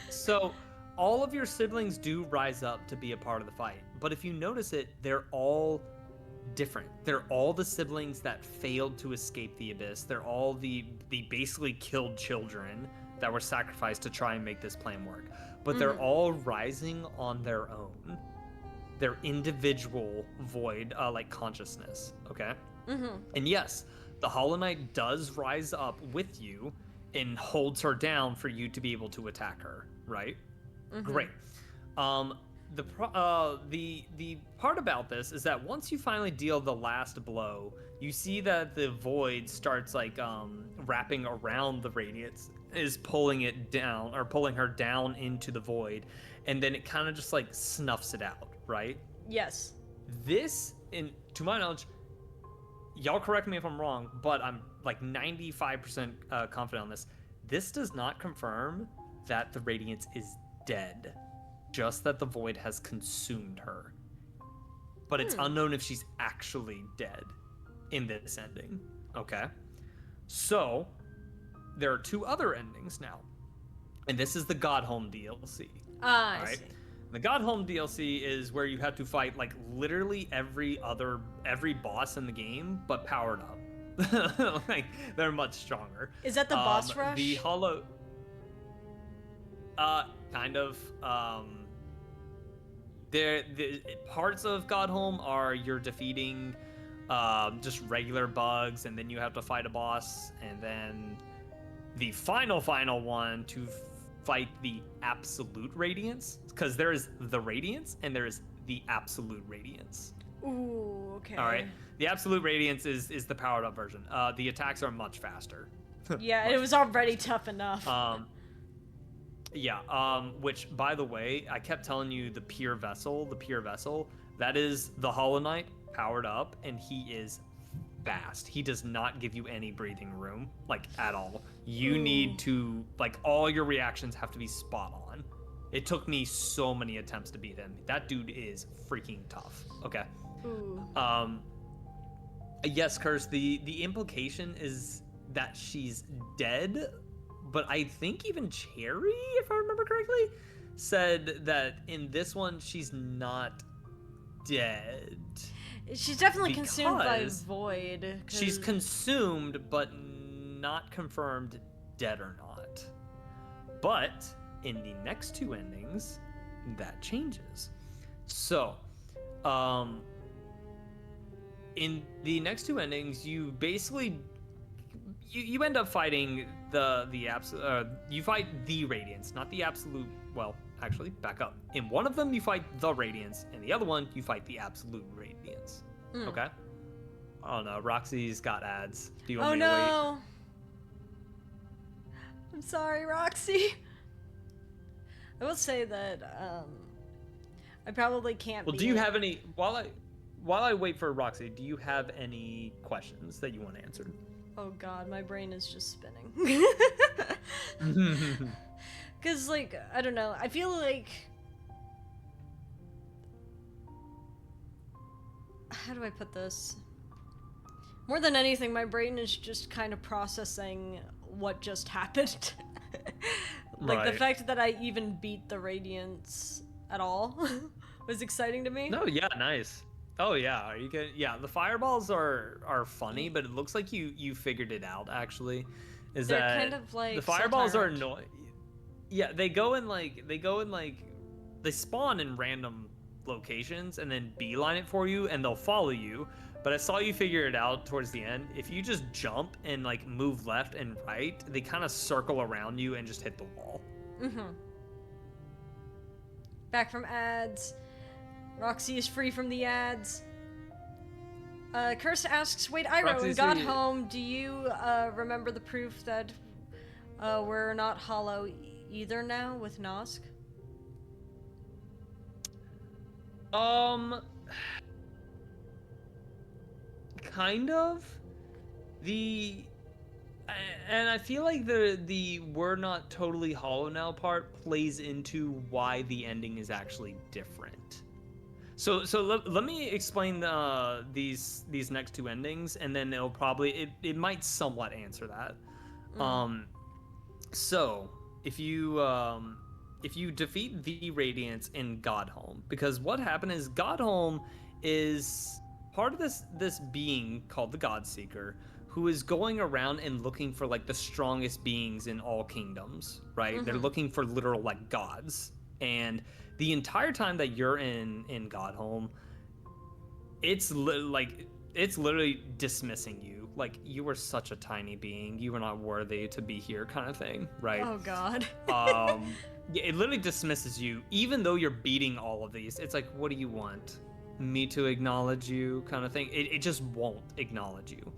Speaker 4: So all of your siblings do rise up to be a part of the fight, but if you notice it, they're all different. They're all the siblings that failed to escape the abyss. They're all the basically killed children that were sacrificed to try and make this plan work. But they're all rising on their own. Their individual void, like consciousness. Okay. And yes, the Hollow Knight does rise up with you and holds her down for you to be able to attack her, right? Great. The part about this is that once you finally deal the last blow, you see that the void starts like wrapping around the Radiance, is pulling it down or pulling her down into the void, and then it kind of just like snuffs it out, right?
Speaker 1: Yes.
Speaker 4: This, to my knowledge, y'all correct me if I'm wrong, but I'm like 95% confident on this. This does not confirm that the Radiance is dead, just that the void has consumed her. But it's unknown if she's actually dead in this ending. Okay. So there are two other endings now, and this is the Godhome DLC.
Speaker 1: I see.
Speaker 4: The Godhome DLC is where you have to fight like literally every boss in the game, but powered up. Like they're much stronger.
Speaker 1: Is that the boss rush?
Speaker 4: The Hollow. Kind of. The parts of Godhome are you're defeating just regular bugs, and then you have to fight a boss, and then the final one to fight the Absolute Radiance, because there is the Radiance and there is the Absolute Radiance.
Speaker 1: Ooh, okay.
Speaker 4: All right. The Absolute Radiance is the powered up version. The attacks are much faster.
Speaker 1: Yeah, it was already tough enough.
Speaker 4: Which, by the way, I kept telling you the pure vessel, that is the Hollow Knight powered up, and he is fast. He does not give you any breathing room, like, at all. You need to, like, all your reactions have to be spot on. It took me so many attempts to beat him. That dude is freaking tough. Okay.
Speaker 1: Ooh.
Speaker 4: Yes, Curse, the implication is that she's dead, but I think even Cherry, if I remember correctly, said that in this one she's not dead.
Speaker 1: She's definitely consumed by void.
Speaker 4: She's consumed, but not confirmed dead or not. But in the next two endings, that changes. So, in the next two endings, you basically you end up fighting the absolute. You fight the Radiance, not the Absolute. Well, actually, back up. In one of them, you fight the Radiance, and the other one, you fight the Absolute Radiance. Okay. Oh no, Roxy's got ads. Do you want me to wait?
Speaker 1: I'm sorry, Roxy. I will say that I probably can't.
Speaker 4: Well, do you have any? While I wait for Roxy, do you have any questions that you want answered?
Speaker 1: Oh god, my brain is just spinning. Cause like, I don't know, I feel like, how do I put this? More than anything, my brain is just kind of processing what just happened. Like the fact that I even beat the Radiance at all was exciting to me.
Speaker 4: No, yeah, nice. Oh yeah, are you kidding? Yeah, the fireballs are funny, but it looks like you figured it out actually. They're that
Speaker 1: kind of like
Speaker 4: the fireballs are annoying. Yeah, they spawn in random locations and then beeline it for you, and they'll follow you. But I saw you figure it out towards the end. If you just jump and like move left and right, they kind of circle around you and just hit the wall.
Speaker 1: Back from ads. Roxy is free from the ads. Curse asks, wait, Iroh, in Godhome, do you remember the proof that We're not hollow either now with Nosk.
Speaker 4: Kind of. The and I feel like the we're not totally hollow now part plays into why the ending is actually different. So let me explain these next two endings, and then it'll probably it might somewhat answer that. So if you defeat the Radiance in Godhome, because what happened is Godhome is part of this being called the Godseeker, who is going around and looking for like the strongest beings in all kingdoms, right? They're looking for literal like gods. And the entire time that you're in Godhome, it's literally dismissing you. Like, you were such a tiny being, you were not worthy to be here, kind of thing, right?
Speaker 1: Oh god.
Speaker 4: Yeah, it literally dismisses you, even though you're beating all of these. It's like, what do you want? Me to acknowledge you, kind of thing. It just won't acknowledge you.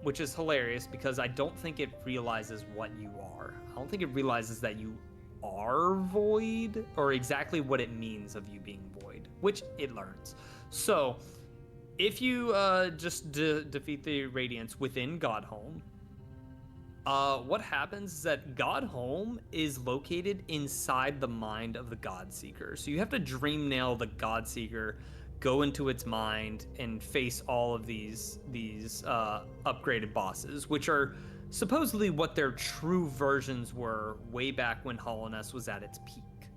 Speaker 4: Which is hilarious because I don't think it realizes what you are. I don't think it realizes that you are void, or exactly what it means of you being void, which it learns. So, if you just defeat the Radiance within Godhome, what happens is that Godhome is located inside the mind of the Godseeker. So you have to dream nail the Godseeker, go into its mind, and face all of these upgraded bosses, which are supposedly what their true versions were way back when Hallownest was at its peak.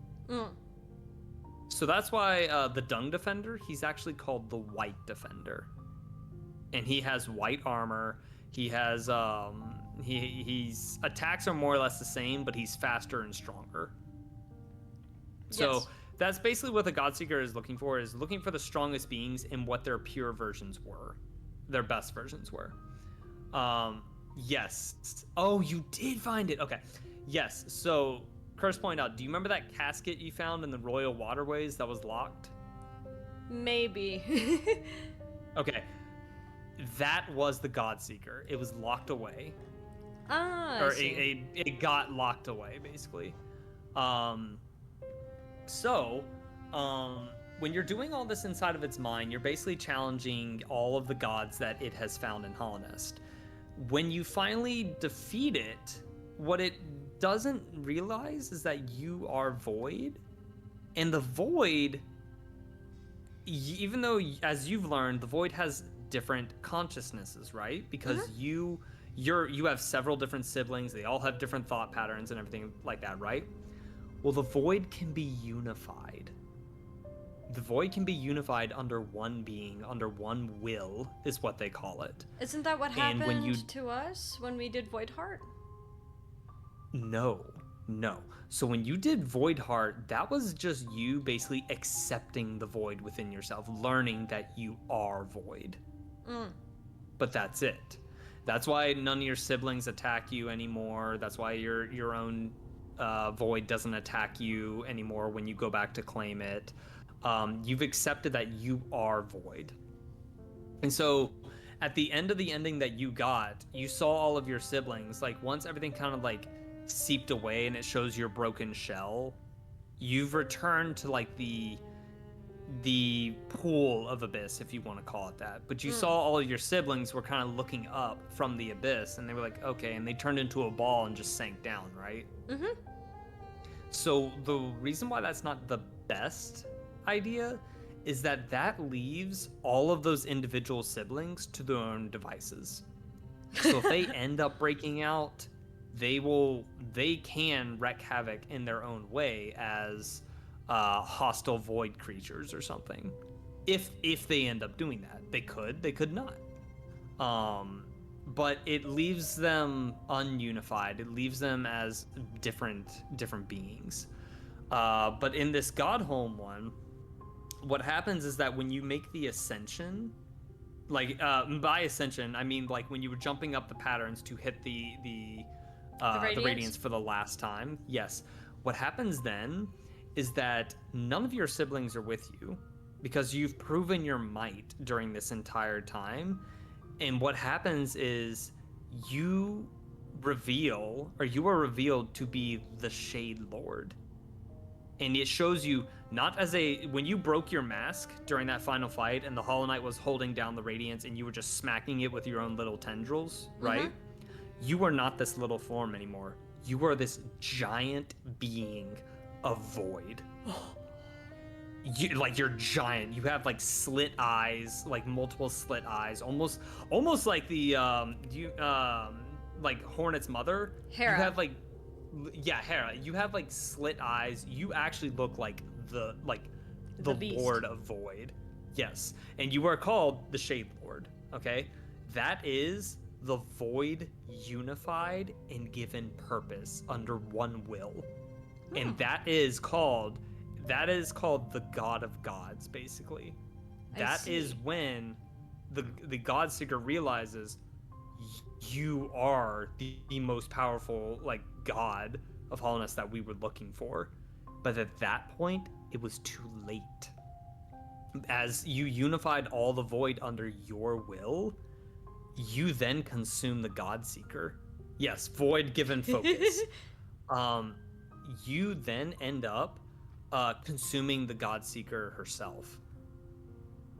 Speaker 4: So that's why the Dung Defender, he's actually called the White Defender. And he has white armor. He has, he's attacks are more or less the same, but he's faster and stronger. So
Speaker 1: Yes.
Speaker 4: that's basically what the Godseeker is looking for the strongest beings and what their pure versions were. Their best versions were. Yes. Oh, you did find it. Okay. Yes. So, Curse pointed out, do you remember that casket you found in the Royal Waterways that was locked?
Speaker 1: Maybe.
Speaker 4: Okay. That was the Godseeker. It was locked away.
Speaker 1: Ah,
Speaker 4: Or
Speaker 1: I see.
Speaker 4: it got locked away, basically. When you're doing all this inside of its mind, you're basically challenging all of the gods that it has found in Hallownest. When you finally defeat it, what it doesn't realize is that you are void, and the void, even though, as you've learned, the void has different consciousnesses, right? Because you have several different siblings, they all have different thought patterns and everything like that, right? Well, the void can be unified. The void can be unified under one being, under one will, is what they call it.
Speaker 1: Isn't that what
Speaker 4: And
Speaker 1: happened
Speaker 4: when you-
Speaker 1: to us when we did Void Heart?
Speaker 4: No. So when you did Void Heart, that was just you basically accepting the void within yourself, learning that you are void. But that's it. That's why none of your siblings attack you anymore. That's why your own void doesn't attack you anymore when you go back to claim it. You've accepted that you are void. And so at the end of the ending that you got, you saw all of your siblings. Like, once everything kind of like seeped away and it shows your broken shell, you've returned to like the pool of abyss, if you want to call it that. But you saw all of your siblings were kind of looking up from the abyss, and they were like, okay, and they turned into a ball and just sank down, right? So the reason why that's not the best idea is that leaves all of those individual siblings to their own devices. So if they end up breaking out, they can wreak havoc in their own way as hostile void creatures or something. If they end up doing that, they could not. But it leaves them ununified. It leaves them as different beings. But in this Godhome one, what happens is that when you make the ascension, like by ascension, I mean like when you were jumping up the patterns to hit the radiance for the last time. Yes. What happens then is that none of your siblings are with you because you've proven your might during this entire time. And what happens is you you are revealed to be the Shade Lord. And it shows you not as when you broke your mask during that final fight and the Hollow Knight was holding down the Radiance and you were just smacking it with your own little tendrils, right? You are not this little form anymore. You are this giant being of void. You're giant. You have like slit eyes, like multiple slit eyes, almost like the like Hornet's mother.
Speaker 1: Hera.
Speaker 4: You have like, yeah, Hera. You have like slit eyes. You actually look like the
Speaker 1: beast.
Speaker 4: Lord of Void. Yes, and you are called the Shade Lord. Okay, that is the Void unified and given purpose under one will, and that is called the God of Gods. Basically, that is when the God Seeker realizes you are the most powerful like God of Hallownest that we were looking for. But at that point, it was too late. As you unified all the void under your will, you then consume the God Seeker. Yes, void given focus. You then end up consuming the God Seeker herself.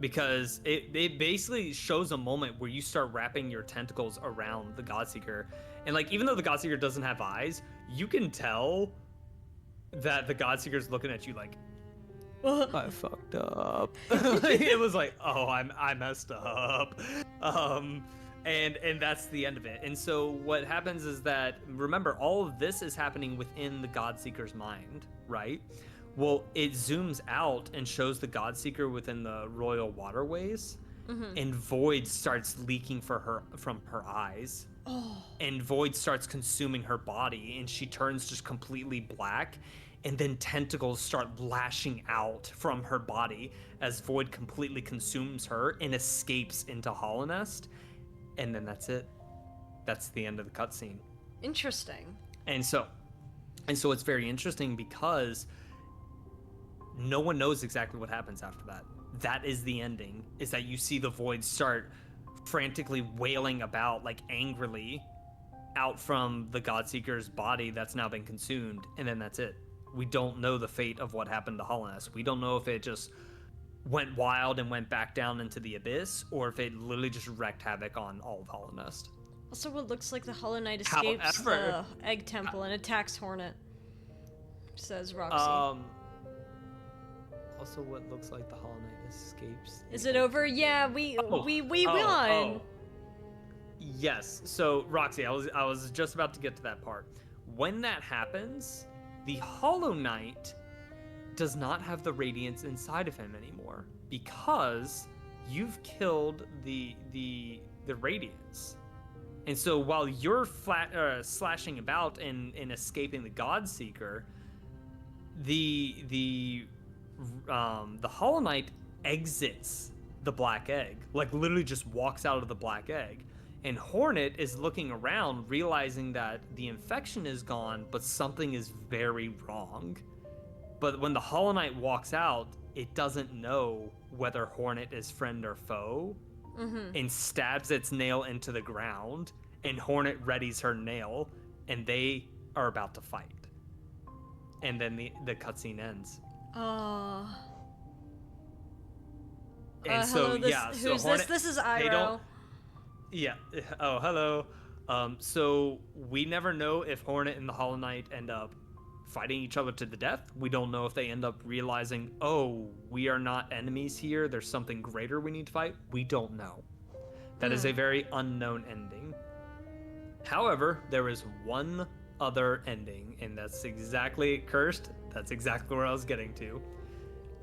Speaker 4: Because it basically shows a moment where you start wrapping your tentacles around the God Seeker. And like, even though the God Seeker doesn't have eyes, you can tell that the God Seeker's looking at you like, I fucked up. It was like, oh, I messed up. And that's the end of it. And so what happens is that, remember, all of this is happening within the God Seeker's mind, right? Well, it zooms out and shows the God Seeker within the royal waterways, and void starts leaking from her eyes. And void starts consuming her body, and she turns just completely black, and then tentacles start lashing out from her body as void completely consumes her and escapes into Hallownest. And then that's it. That's the end of the cutscene.
Speaker 1: Interesting.
Speaker 4: And so it's very interesting because no one knows exactly what happens after that. That is the ending, is that you see the void start frantically wailing about, like angrily, out from the Godseeker's body that's now been consumed, and then that's it. We don't know the fate of what happened to Hallownest. We don't know if it just went wild and went back down into the abyss, or if it literally just wreaked havoc on all of Hallownest.
Speaker 1: Also, it looks like the Hollow Knight escapes the Egg Temple and attacks Hornet, says Roxy.
Speaker 4: Also, what looks like the Hollow Knight escapes.
Speaker 1: Is it over? Yeah, we won.
Speaker 4: Yes. So, Roxy, I was just about to get to that part. When that happens, the Hollow Knight does not have the radiance inside of him anymore, because you've killed the radiance. And so while you're slashing about and escaping the Godseeker, the Hollow Knight exits the black egg, like literally just walks out of the black egg. And Hornet is looking around, realizing that the infection is gone, but something is very wrong. But when the Hollow Knight walks out, it doesn't know whether Hornet is friend or foe, and stabs its nail into the ground, and Hornet readies her nail, and they are about to fight. And then the cutscene ends.
Speaker 1: Oh.
Speaker 4: And
Speaker 1: hello,
Speaker 4: so
Speaker 1: who's
Speaker 4: Hornet,
Speaker 1: this? This is Iroh.
Speaker 4: Yeah. Oh, hello. So we never know if Hornet and the Hollow Knight end up fighting each other to the death. We don't know if they end up realizing, oh, we are not enemies here. There's something greater we need to fight. We don't know. That is a very unknown ending. However, there is one other ending, and that's exactly cursed. That's exactly where I was getting to.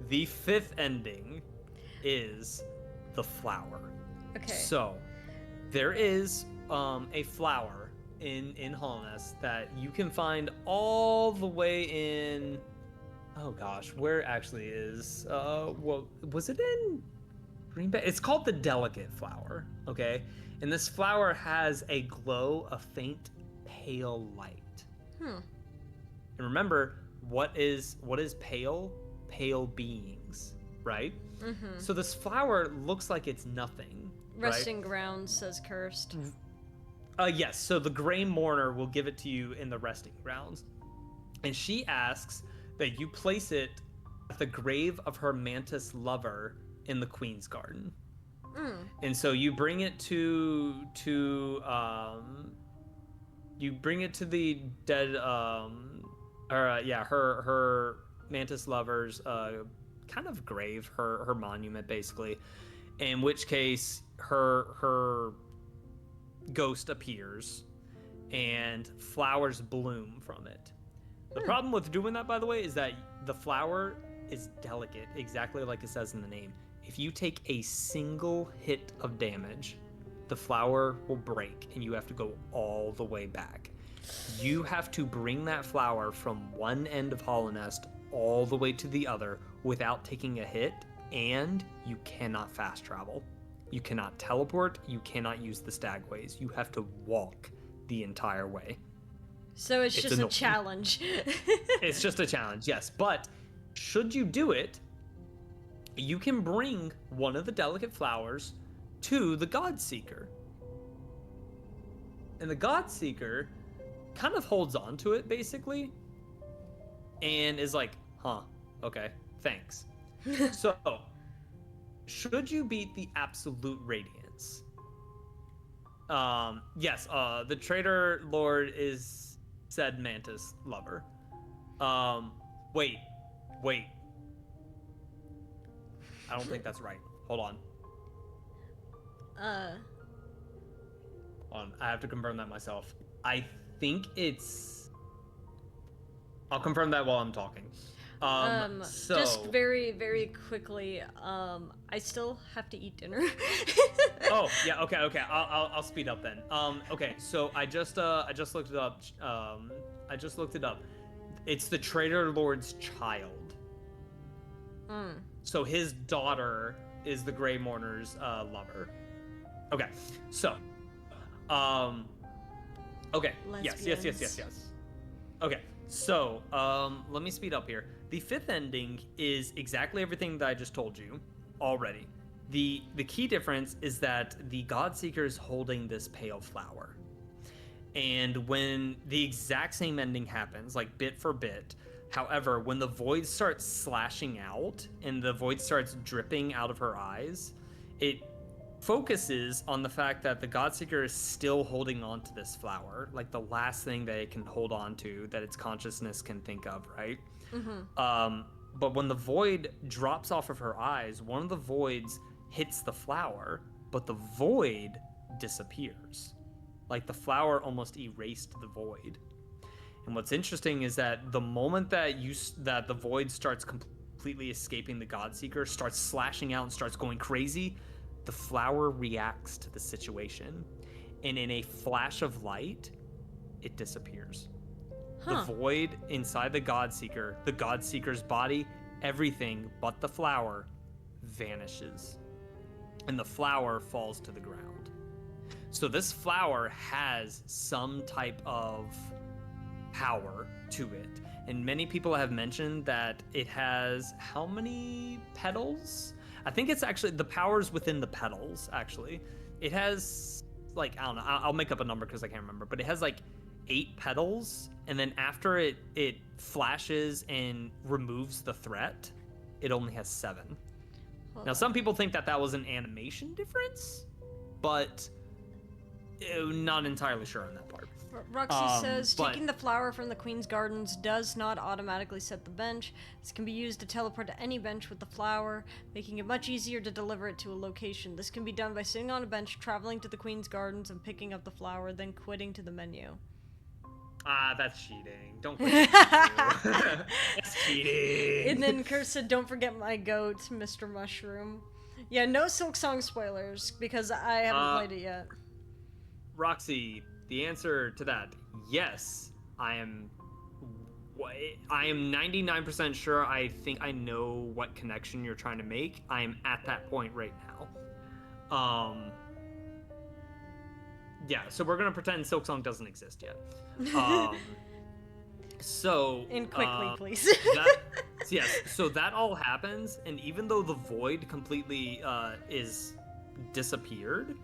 Speaker 4: The fifth ending is the flower.
Speaker 1: Okay.
Speaker 4: So there is a flower in Hallownest that you can find all the way in, oh gosh, where it actually is, well, was it in Green Bay? It's called the Delicate Flower, okay? And this flower has a glow, a faint pale light. And remember, what is pale? Pale beings, right? So this flower looks like it's nothing.
Speaker 1: Resting ground, says Cursed.
Speaker 4: Yes, so the Gray Mourner will give it to you in the resting grounds. And she asks that you place it at the grave of her mantis lover in the Queen's Garden. And so you bring it to the dead her mantis lover's kind of grave, her monument basically. In which case her ghost appears and flowers bloom from it. The problem with doing that, by the way, is that the flower is delicate, exactly like it says in the name. If you take a single hit of damage, the flower will break and you have to go all the way back. You have to bring that flower from one end of Hallownest all the way to the other without taking a hit, and you cannot fast travel. You cannot teleport, you cannot use the stagways. You have to walk the entire way.
Speaker 1: So it's just a challenge.
Speaker 4: It's just a challenge, yes. But should you do it, you can bring one of the delicate flowers to the Godseeker. And the Godseeker kind of holds on to it, basically, and is like, huh, okay, thanks. So, should you beat the Absolute Radiance? Yes, the Traitor Lord is said Mantis lover. Wait. I don't think that's right. Hold on. Hold on, I have to confirm that myself. I think it's... I'll confirm that while I'm talking. So...
Speaker 1: Just very, very quickly, I still have to eat dinner.
Speaker 4: Oh, yeah, okay. I'll speed up then. Okay, so I just looked it up. It's the Traitor Lord's child. So his daughter is the Grey Mourner's lover. Okay, so, okay, yes. Okay, so, let me speed up here. The fifth ending is exactly everything that I just told you already. The key difference is that the Godseeker is holding this pale flower. And when the exact same ending happens, like bit for bit, however, when the void starts slashing out and the void starts dripping out of her eyes, it focuses on the fact that the Godseeker is still holding on to this flower, like the last thing that it can hold on to, that its consciousness can think of, right? But when the void drops off of her eyes, one of the voids hits the flower, but the void disappears. Like the flower almost erased the void. And what's interesting is that the moment that the void starts completely escaping the Godseeker, starts slashing out and starts going crazy, the flower reacts to the situation. And in a flash of light, it disappears. The void inside the Godseeker's body, everything but the flower vanishes. And the flower falls to the ground. So this flower has some type of power to it. And many people have mentioned that it has how many petals? I think it's actually the power's within the petals, actually. It has, like, I don't know, I'll make up a number because I can't remember, but it has like 8 petals, and then after it flashes and removes the threat, it only has 7. Now, some people think that was an animation difference, but not entirely sure on that part.
Speaker 1: Roxy says, taking the flower from the Queen's Gardens does not automatically set the bench. This can be used to teleport to any bench with the flower, making it much easier to deliver it to a location. This can be done by sitting on a bench, traveling to the Queen's Gardens, and picking up the flower, then quitting to the menu.
Speaker 4: That's cheating. Don't forget. That's cheating.
Speaker 1: And then Kurt said, don't forget my goat, Mr. Mushroom. Yeah, no Silk Song spoilers, because I haven't played it yet.
Speaker 4: Roxy, the answer to that, yes, I am 99% sure. I think I know what connection you're trying to make. I am at that point right now. Yeah, so we're gonna pretend Silk Song doesn't exist yet. So
Speaker 1: and quickly, please.
Speaker 4: Yes, so that all happens, and even though the void completely is disappeared,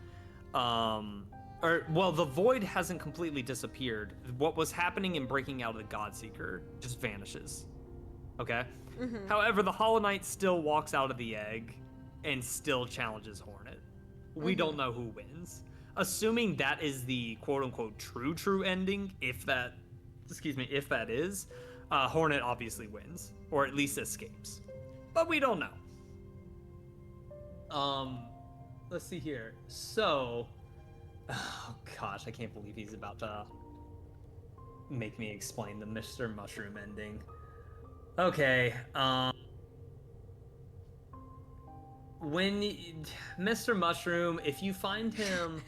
Speaker 4: or well, the void hasn't completely disappeared. What was happening in breaking out of the Godseeker just vanishes. Okay? However, the Hollow Knight still walks out of the egg and still challenges Hornet. We don't know who wins. Assuming that is the quote-unquote true ending, if that is, Hornet obviously wins, or at least escapes. But we don't know. Let's see here. So, oh gosh, I can't believe he's about to make me explain the Mr. Mushroom ending. Okay, when Mr. Mushroom, if you find him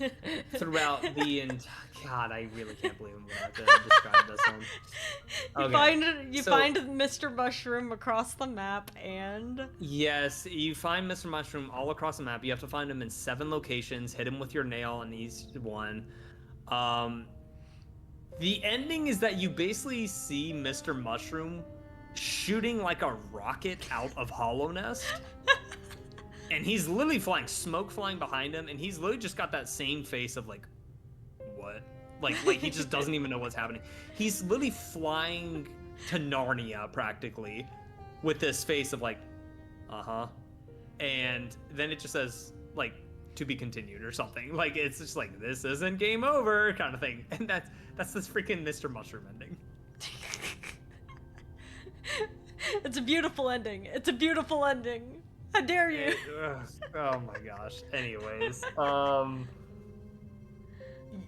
Speaker 4: throughout the God, I really can't believe I'm about to describe this one.
Speaker 1: You find Mr. Mushroom across the map, and
Speaker 4: yes, you find Mr. Mushroom all across the map. You have to find him in 7 locations. Hit him with your nail on each one. The ending is that you basically see Mr. Mushroom shooting like a rocket out of Hallownest. And he's literally smoke flying behind him, and he's literally just got that same face of like, what? Like he just doesn't even know what's happening. He's literally flying to Narnia practically with this face of like, and then it just says like, to be continued or something. Like, it's just like, this isn't game over kind of thing. And that's this freaking Mr. Mushroom ending.
Speaker 1: it's a beautiful ending. It's a beautiful ending. How dare you?
Speaker 4: Oh my gosh. Anyways,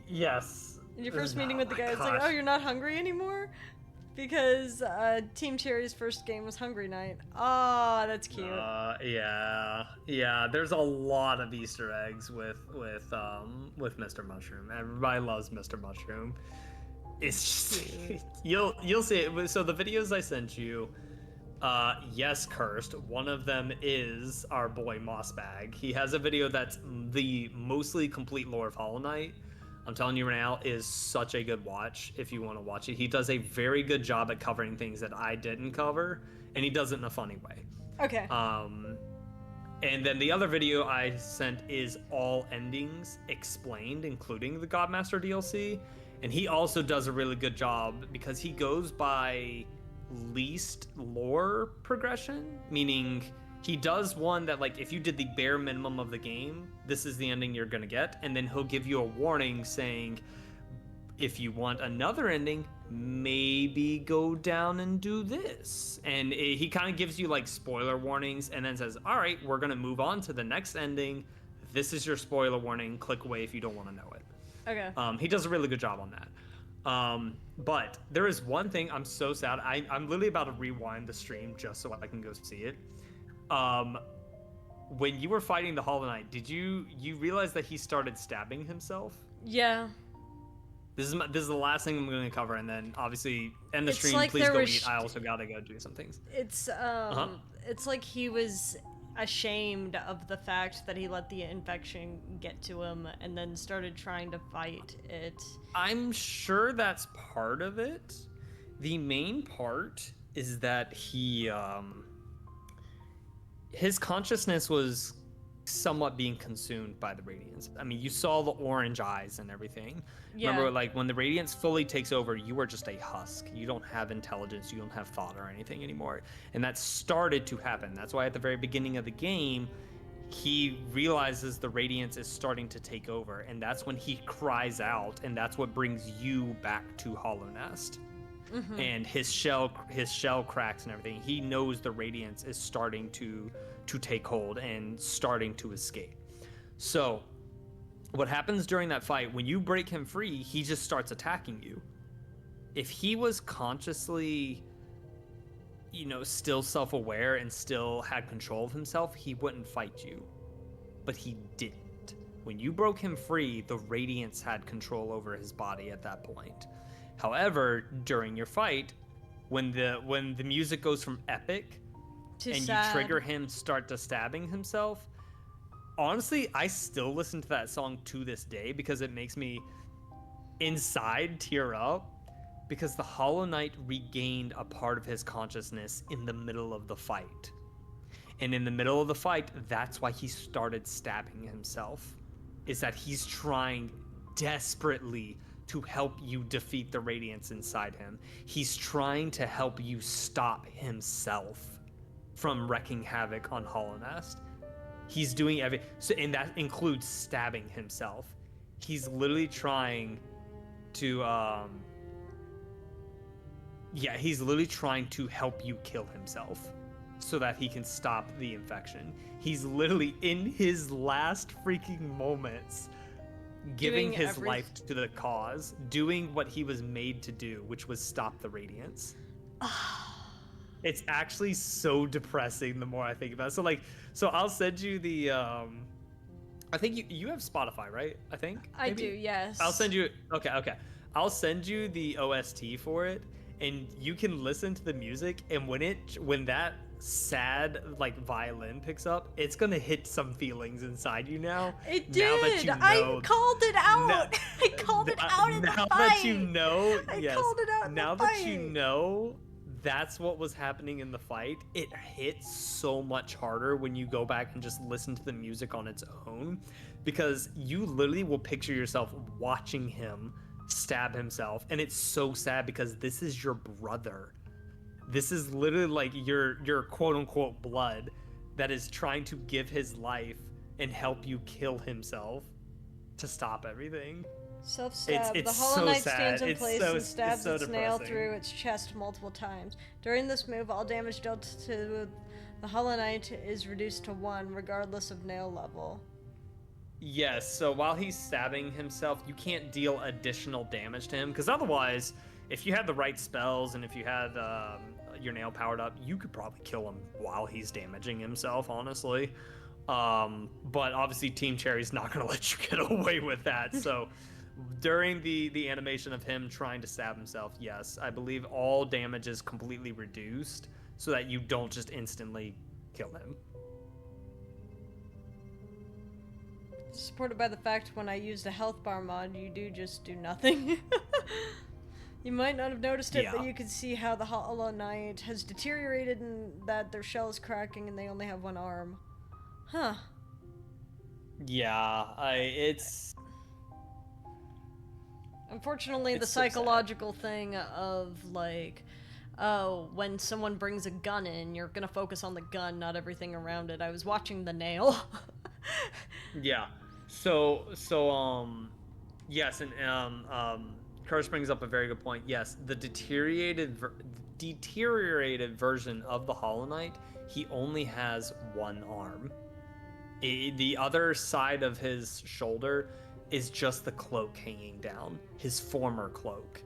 Speaker 4: yes.
Speaker 1: In your first meeting with the guy, it's like, oh, you're not hungry anymore? Because Team Cherry's first game was Hungry Night. Oh, that's cute.
Speaker 4: Yeah. There's a lot of Easter eggs with Mr. Mushroom. Everybody loves Mr. Mushroom. It's just you'll see it. So the videos I sent you, yes, cursed. One of them is our boy Mossbag. He has a video that's the mostly complete lore of Hollow Knight. I'm telling you right now, is such a good watch if you want to watch it. He does a very good job at covering things that I didn't cover, and he does it in a funny way.
Speaker 1: Okay.
Speaker 4: And then the other video I sent is all endings explained, including the Godmaster DLC. And he also does a really good job because he goes by least lore progression, meaning he does one that, like, if you did the bare minimum of the game, this is the ending you're gonna get, and then he'll give you a warning saying, if you want another ending, maybe go down and do this. And he kind of gives you like spoiler warnings and then says, all right, we're gonna move on to the next ending. This is your spoiler warning. Click away if you don't want to know it.
Speaker 1: Okay.
Speaker 4: He does a really good job on that. But there is one thing, I'm so sad. I'm literally about to rewind the stream just so I can go see it. When you were fighting the Hollow Knight, did you realize that he started stabbing himself?
Speaker 1: Yeah.
Speaker 4: This is the last thing I'm going to cover, and then obviously end the
Speaker 1: It's
Speaker 4: stream.
Speaker 1: like
Speaker 4: Please
Speaker 1: there
Speaker 4: go
Speaker 1: was
Speaker 4: eat. I also gotta go do some things.
Speaker 1: It's it's like he was ashamed of the fact that he let the infection get to him and then started trying to fight it.
Speaker 4: I'm sure that's part of it. The main part is that he his consciousness was somewhat being consumed by the radiance. I mean, you saw the orange eyes and everything.
Speaker 1: Yeah.
Speaker 4: Remember, like, when the radiance fully takes over, you are just a husk. You don't have intelligence, you don't have thought or anything anymore. And that started to happen. That's why at the very beginning of the game, he realizes the radiance is starting to take over, and that's when he cries out, and that's what brings you back to Hallownest. Mm-hmm. And his shell cracks and everything. He knows the radiance is starting to take hold and starting to escape. So what happens during that fight, when you break him free, he just starts attacking you. If he was consciously, still self-aware and still had control of himself, he wouldn't fight you. But he didn't. When you broke him free, the radiance had control over his body at that point. However, during your fight, when the music goes from epic and
Speaker 1: sad.
Speaker 4: You trigger him start to stabbing himself, honestly, I still listen to that song to this day because it makes me inside tear up, because the Hollow Knight regained a part of his consciousness in the middle of the fight. And in the middle of the fight, that's why he started stabbing himself, is that he's trying desperately to help you defeat the radiance inside him. He's trying to help you stop himself from wreaking havoc on Hallownest. He's doing and that includes stabbing himself. He's literally trying to he's literally trying to help you kill himself so that he can stop the infection. He's literally in his last freaking moments giving his life to the cause, doing what he was made to do, which was stop the radiance. It's actually so depressing the more I think about it. So I'll send you the I think you have Spotify, right? I think
Speaker 1: I do, yes.
Speaker 4: I'll send you okay. I'll send you the OST for it, and you can listen to the music, and when that sad like violin picks up, it's gonna hit some feelings inside you now.
Speaker 1: It did.
Speaker 4: Now that you know,
Speaker 1: I called it out. I called it out in the fight.
Speaker 4: Now that you know,
Speaker 1: I called it out in
Speaker 4: now
Speaker 1: the fight.
Speaker 4: that you know that's what was happening in the fight, it hits so much harder when you go back and just listen to the music on its own, because you literally will picture yourself watching him stab himself, and it's so sad because this is your brother. This is literally like your quote unquote blood that is trying to give his life and help you kill himself to stop everything.
Speaker 1: Self-stab.
Speaker 4: It's
Speaker 1: The Hollow
Speaker 4: so
Speaker 1: Knight
Speaker 4: sad.
Speaker 1: stands in
Speaker 4: It's
Speaker 1: place
Speaker 4: so-
Speaker 1: and
Speaker 4: it's
Speaker 1: stabs
Speaker 4: so
Speaker 1: its nail
Speaker 4: depressing.
Speaker 1: through its chest multiple times. During this move, all damage dealt to the Hollow Knight is reduced to 1, regardless of nail level.
Speaker 4: Yes, so while he's stabbing himself, you can't deal additional damage to him, because otherwise, if you had the right spells and if you had your nail powered up, you could probably kill him while he's damaging himself, honestly. But obviously Team Cherry's not going to let you get away with that, so during the animation of him trying to stab himself, yes, I believe all damage is completely reduced so that you don't just instantly kill him.
Speaker 1: Supported by the fact when I used a health bar mod, you do just do nothing. You might not have noticed it, but
Speaker 4: Yeah.
Speaker 1: you can see how the Hollow Knight has deteriorated and that their shell is cracking and they only have 1 arm. Huh.
Speaker 4: Yeah, it's...
Speaker 1: Unfortunately, the
Speaker 4: It's so sad.
Speaker 1: psychological thing of, like, oh, when someone brings a gun in, you're gonna focus on the gun, not everything around it. I was watching the nail.
Speaker 4: Yeah. Yes, and Curse brings up a very good point. Yes, the deteriorated version of the Hollow Knight, he only has 1 arm. The other side of his shoulder is just the cloak hanging down, his former cloak.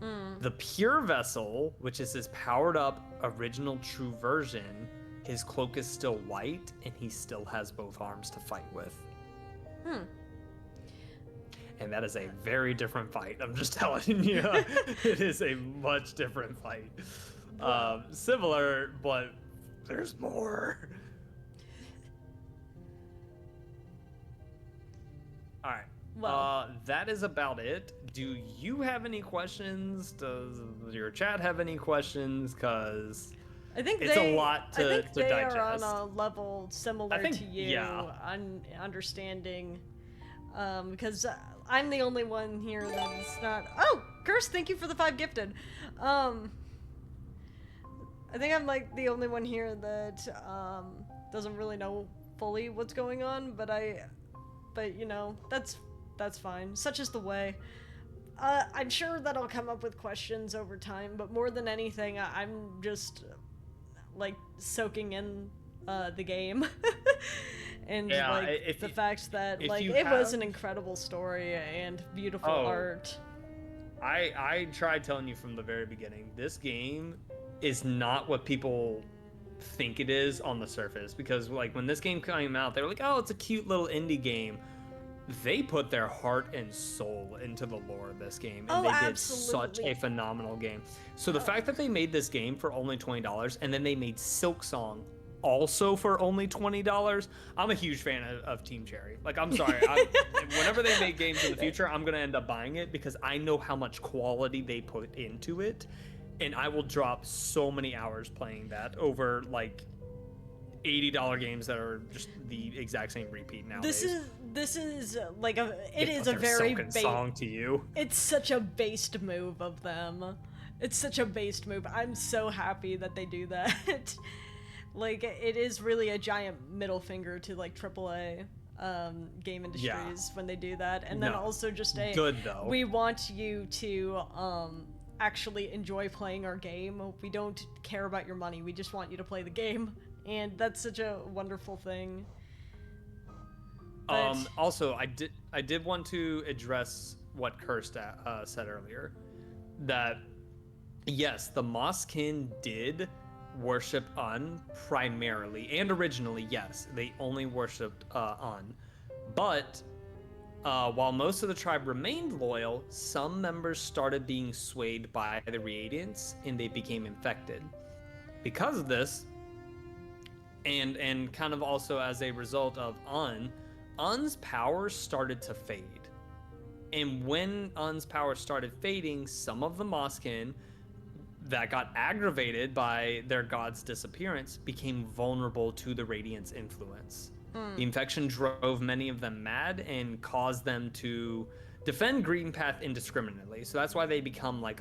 Speaker 4: The Pure Vessel, which is his powered up original true version, his cloak is still white and he still has both arms to fight with. And that is a very different fight. I'm just telling you. It is a much different fight. Similar, but there's more. All right.
Speaker 1: Well.
Speaker 4: That is about it. Do you have any questions? Does your chat have any questions? Because
Speaker 1: I think
Speaker 4: it's a lot
Speaker 1: I think
Speaker 4: to
Speaker 1: they
Speaker 4: digest.
Speaker 1: are on a level similar
Speaker 4: I think-
Speaker 1: to you,
Speaker 4: yeah.
Speaker 1: understanding, because I'm the only one here that's not. Oh, Curse! Thank you for the 5 gifted. I think I'm like the only one here that doesn't really know fully what's going on, but you know, that's fine. Such is the way. I'm sure that I'll come up with questions over time, but more than anything, I'm just like soaking in the game and
Speaker 4: Yeah,
Speaker 1: like the fact that
Speaker 4: if
Speaker 1: like
Speaker 4: you
Speaker 1: it was
Speaker 4: have-
Speaker 1: an incredible story and beautiful
Speaker 4: Oh.
Speaker 1: art.
Speaker 4: I tried telling you from the very beginning, this game is not what people think it is on the surface, because like when this game came out, they were like, oh, it's a cute little indie game. They put their heart and soul into the lore of this game, and
Speaker 1: Oh,
Speaker 4: they did such
Speaker 1: absolutely.
Speaker 4: a phenomenal game. So the fact that they made this game for only $20 and then they made Silksong also for only $20, I'm a huge fan of Team Cherry. Like, I'm sorry, whenever they make games in the future, I'm gonna end up buying it because I know how much quality they put into it, and I will drop so many hours playing that over like $80 games that are just the exact same repeat nowadays.
Speaker 1: This is like a it
Speaker 4: Yeah,
Speaker 1: is
Speaker 4: but
Speaker 1: a
Speaker 4: they're
Speaker 1: very
Speaker 4: so song to you.
Speaker 1: It's such a based move of them. It's such a based move. I'm so happy that they do that. Like, it is really a giant middle finger to like AAA game industries when they do that, and then
Speaker 4: No.
Speaker 1: also just
Speaker 4: Good, though.
Speaker 1: we want you to actually enjoy playing our game. We don't care about your money. We just want you to play the game, and that's such a wonderful thing. But
Speaker 4: Also, I did want to address what Kirst said earlier, that yes, the Mosskin did worship Un primarily and originally. Yes, they only worshipped Un, but while most of the tribe remained loyal, some members started being swayed by the Radiants and they became infected. Because of this, and kind of also as a result of Un's powers started to fade. And when Un's powers started fading, some of the Mosskin that got aggravated by their god's disappearance became vulnerable to the Radiant's influence. The infection drove many of them mad and caused them to defend Green Path indiscriminately. So that's why they become like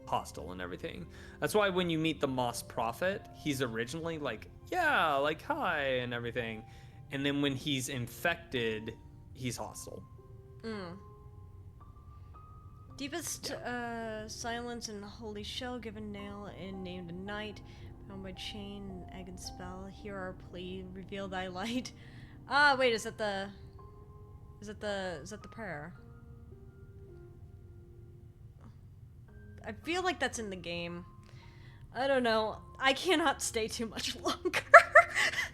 Speaker 4: hostile and everything. That's why when you meet the Moss Prophet, he's originally like, yeah, like hi and everything. And then when he's infected, he's hostile.
Speaker 1: Deepest silence and holy shell, given nail and named a night, bound by chain, egg and spell. Hear our plea, reveal thy light. Ah, wait, is that the prayer? I feel like that's in the game. I don't know. I cannot stay too much longer.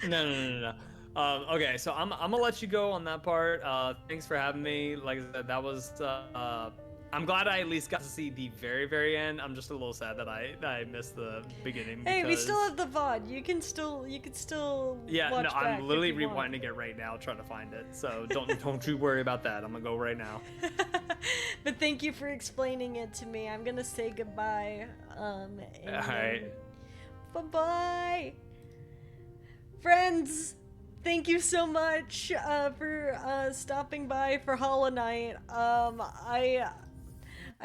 Speaker 4: No. Okay, so I'm gonna let you go on that part. Thanks for having me. Like I said, that was I'm glad I at least got to see the very, very end. I'm just a little sad that I missed the beginning.
Speaker 1: Hey, we still have the VOD. You can still
Speaker 4: Yeah,
Speaker 1: watch
Speaker 4: no,
Speaker 1: back
Speaker 4: I'm literally
Speaker 1: if you want.
Speaker 4: rewinding it right now, trying to find it. So don't you worry about that. I'm gonna go right now.
Speaker 1: But thank you for explaining it to me. I'm gonna say goodbye.
Speaker 4: All right.
Speaker 1: Bye-bye. Friends, thank you so much for stopping by for Hollow Knight.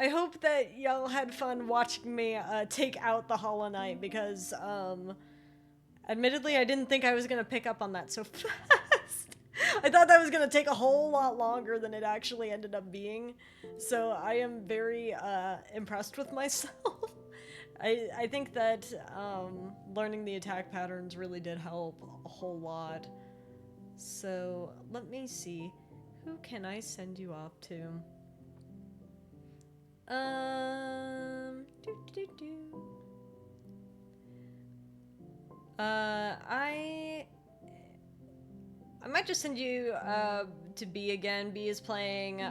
Speaker 1: I hope that y'all had fun watching me take out the Hollow Knight, because admittedly I didn't think I was gonna pick up on that so fast. I thought that was gonna take a whole lot longer than it actually ended up being. So I am very impressed with myself. I think that learning the attack patterns really did help a whole lot. So let me see. Who can I send you off to? I might just send you to B again. B is playing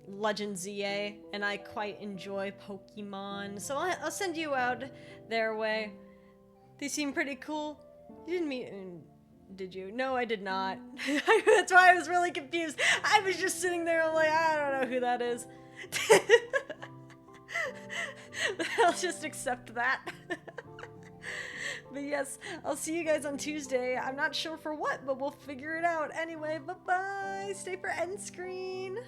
Speaker 1: Legend ZA, and I quite enjoy Pokemon, so I'll send you out their way. They seem pretty cool. You didn't meet, did you? No, I did not. That's why I was really confused. I was just sitting there, I'm like, I don't know who that is. I'll just accept that. But yes, I'll see you guys on Tuesday. I'm not sure for what, but we'll figure it out. Anyway, bye-bye. Stay for end screen.